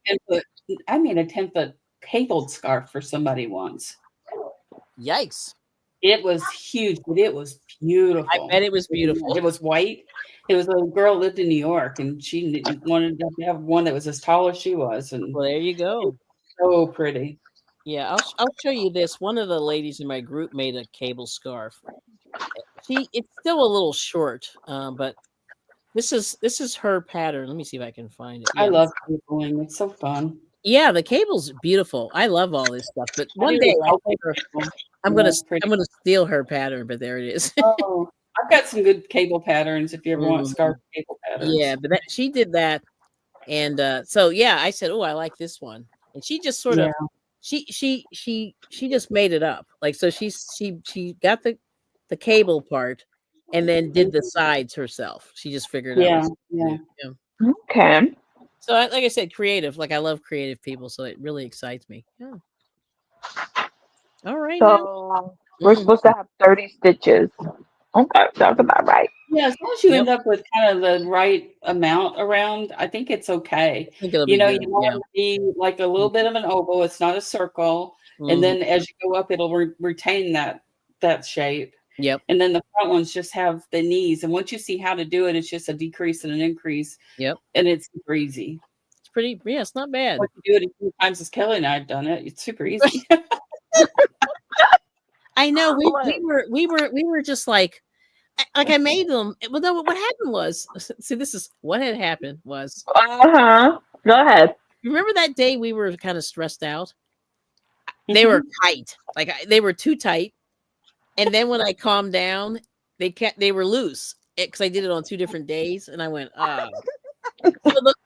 10-foot cabled scarf for somebody once. Yikes. It was huge, but it was beautiful. I bet it was beautiful. It was white. It was a girl who lived in New York, and she wanted to have one that was as tall as she was. And well, there you go. So pretty. Yeah, I'll show you this. One of the ladies in my group made a cable scarf. It's still a little short, but this is her pattern. Let me see if I can find it. Yeah. I love cabling. It's so fun. Yeah, the cable's beautiful. I love all this stuff. But one day I'm gonna steal her pattern. But there it is. Oh, I've got some good cable patterns if you ever want scarf cable patterns. Yeah, but she did that, and so yeah, I said, oh, I like this one, and she just sort of she just made it up. Like, so she got the cable part and then did the sides herself. She just figured out. Yeah. Okay. So like I said, creative. Like, I love creative people, so it really excites me. Yeah. All right. So we're supposed to have 30 stitches. Okay, that's about right. Yeah, as long as you end up with kind of the right amount around, I think it's okay. I think it'll you want it to be like a little bit of an oval. It's not a circle. And then as you go up, it'll retain that shape. Yep. And then the front ones just have the knees. And once you see how to do it, it's just a decrease and an increase. Yep. And it's super easy. It's pretty, yeah, it's not bad. Once you do it as few times as Kelly and I have done it, it's super easy. I know we were just like I made them. Well, no, what happened was, see, this is what had happened was. Go ahead. Remember that day we were kind of stressed out? They were tight, like they were too tight. And then when I calmed down, they were loose because I did it on 2 different days, and I went, oh.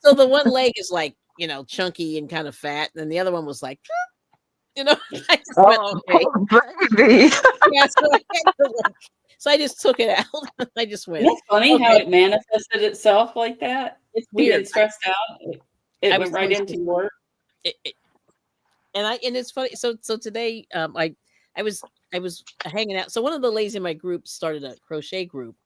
So the one leg is like, you know, chunky and kind of fat, and the other one was like, you know, I just went, okay. Baby. Yeah, so I just took it out. I just went. It's funny how it manifested itself like that. It's You weird. get stressed out. It went right into work. And it's funny. So today, I was hanging out. So one of the ladies in my group started a crochet group,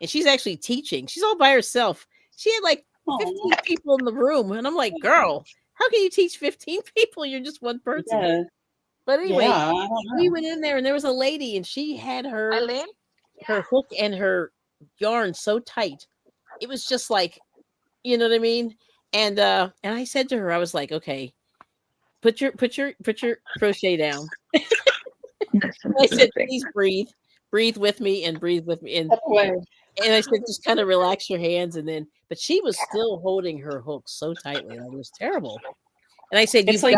and she's actually teaching. She's all by herself. She had like 15 people in the room, and I'm like, girl, how can you teach 15 people? You're just one person. Yeah. But anyway, Yeah, we went in there, and there was a lady, and she had her hook and her yarn so tight, it was just like, you know what I mean. And I said to her, I was like, okay, put your crochet down. I said, please breathe with me, and and I said, just kind of relax your hands, and then. But she was still holding her hook so tightly, like it was terrible. And I said, it's like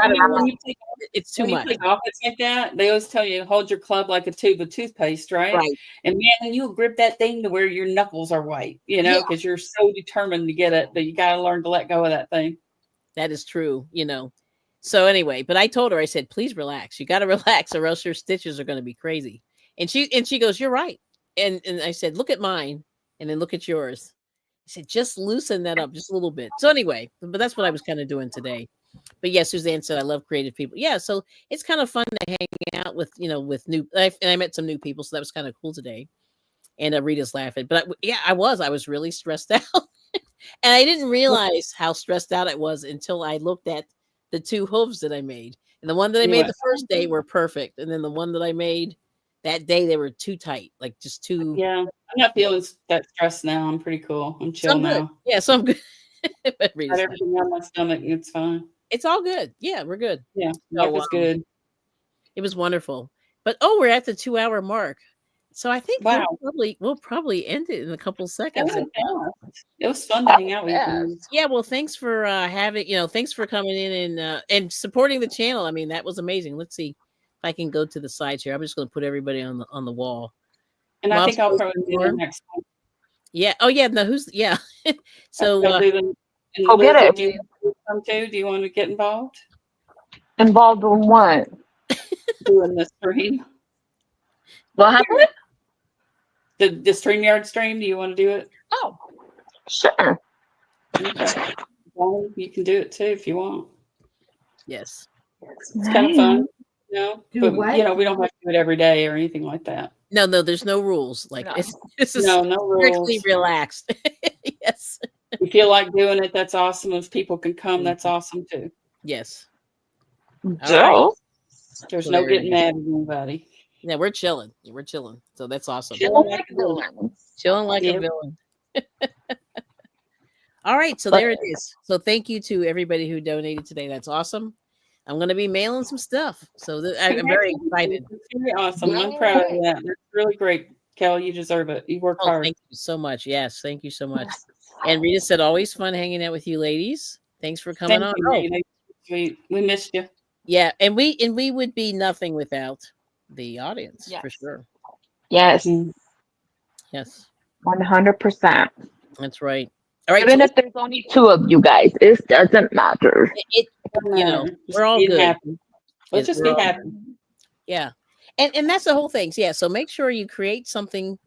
it's too much. When you play golf, it's like that. They always tell you hold your club like a tube of toothpaste, right? Right. And man, you grip that thing to where your knuckles are white, you know, because you're so determined to get it that you got to learn to let go of that thing. That is true, you know. So anyway, but I told her, I said, please relax. You got to relax, or else your stitches are going to be crazy. And she goes, you're right. And I said, look at mine, and then look at yours. I said, just loosen that up just a little bit. So anyway, but that's what I was kind of doing today. But yeah, Suzanne said, I love creative people. Yeah, so it's kind of fun to hang out with, you know, with new, and I met some new people, so that was kind of cool today. And Rita's laughing. But I was really stressed out. And I didn't realize how stressed out I was until I looked at the 2 hooves that I made. And the one that I made the first day were perfect. And then the one that I made that day, they were too tight, like just too. Yeah, I'm not feeling that stressed now. I'm pretty cool. I'm chill now. Yeah, so I'm good. Got everything on my stomach. It's fine. It's all good. Yeah, we're good. Yeah, so, was good. It was wonderful. But we're at the 2-hour mark. So I think we'll probably end it in a couple seconds. It was fun to hang out with you. Yeah, well, thanks for thanks for coming in and supporting the channel. I mean, that was amazing. Let's see if I can go to the sides here. I'm just going to put everybody on the wall. And I think I'll probably do the next one. Yeah. Oh yeah. No, so I'll get it. Do you want to get involved? Involved in what? Doing the stream. What happened? The StreamYard stream. Do you want to do it? Oh, sure. Okay. Well, you can do it too if you want. Yes. It's kind of fun. You know, but we don't have to do it every day or anything like that. No, there's no rules. Like this is no rules. Strictly relaxed. Yes. If you feel like doing it, that's awesome. If people can come, that's awesome too. Yes. Right. There's no getting mad at anybody. Yeah, we're chilling. We're chilling. So that's awesome. Chilling like a villain. Chilling like a villain. All right. So there it is. So thank you to everybody who donated today. That's awesome. I'm going to be mailing some stuff. So I'm very excited. It's really awesome. I'm proud of that. That's really great. Kelly, you deserve it. You work hard. Thank you so much. Yes. Thank you so much. And Rita said, always fun hanging out with you ladies. Thanks for coming on. We missed you. Yeah. And we would be nothing without the audience for sure. Yes. Yes. 100%. That's right. All right. Even if there's only 2 of you guys, it doesn't matter. We're all good. Happy. Let's just be happy. Yeah. And that's the whole thing. So, yeah. So make sure you create something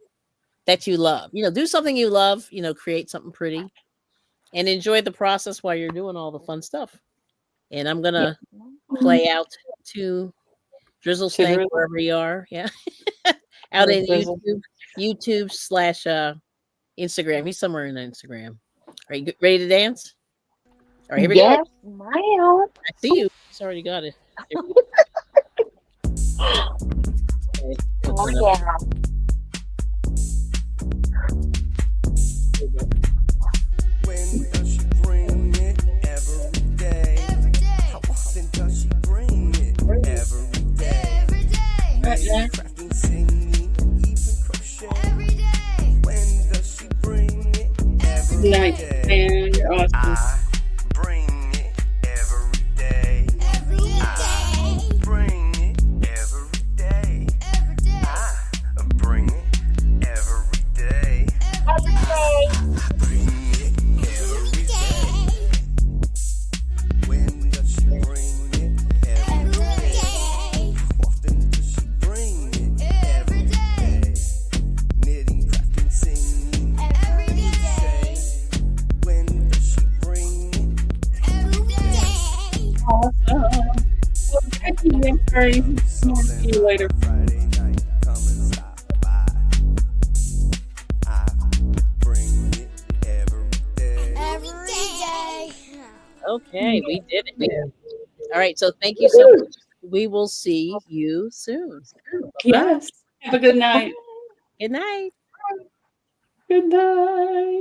that you love. Do something you love, create something pretty and enjoy the process while you're doing all the fun stuff. And I'm going to play out to Drizzle Stank wherever you are. Yeah. Out in YouTube / Instagram. He's somewhere in Instagram. Are you ready to dance? All right, here we go. Ma'am. I see you. He's already got it. Oh, yeah. When does she bring it? Every day. Every day. How often does she bring it? Every day. Right, yeah. Mary. See you later. Friday night, come and stop by. I bring it every day. Every day. Okay, we did it. All right, so thank you so much. We will see you soon. Yes. Have a good night. Good night. Good night.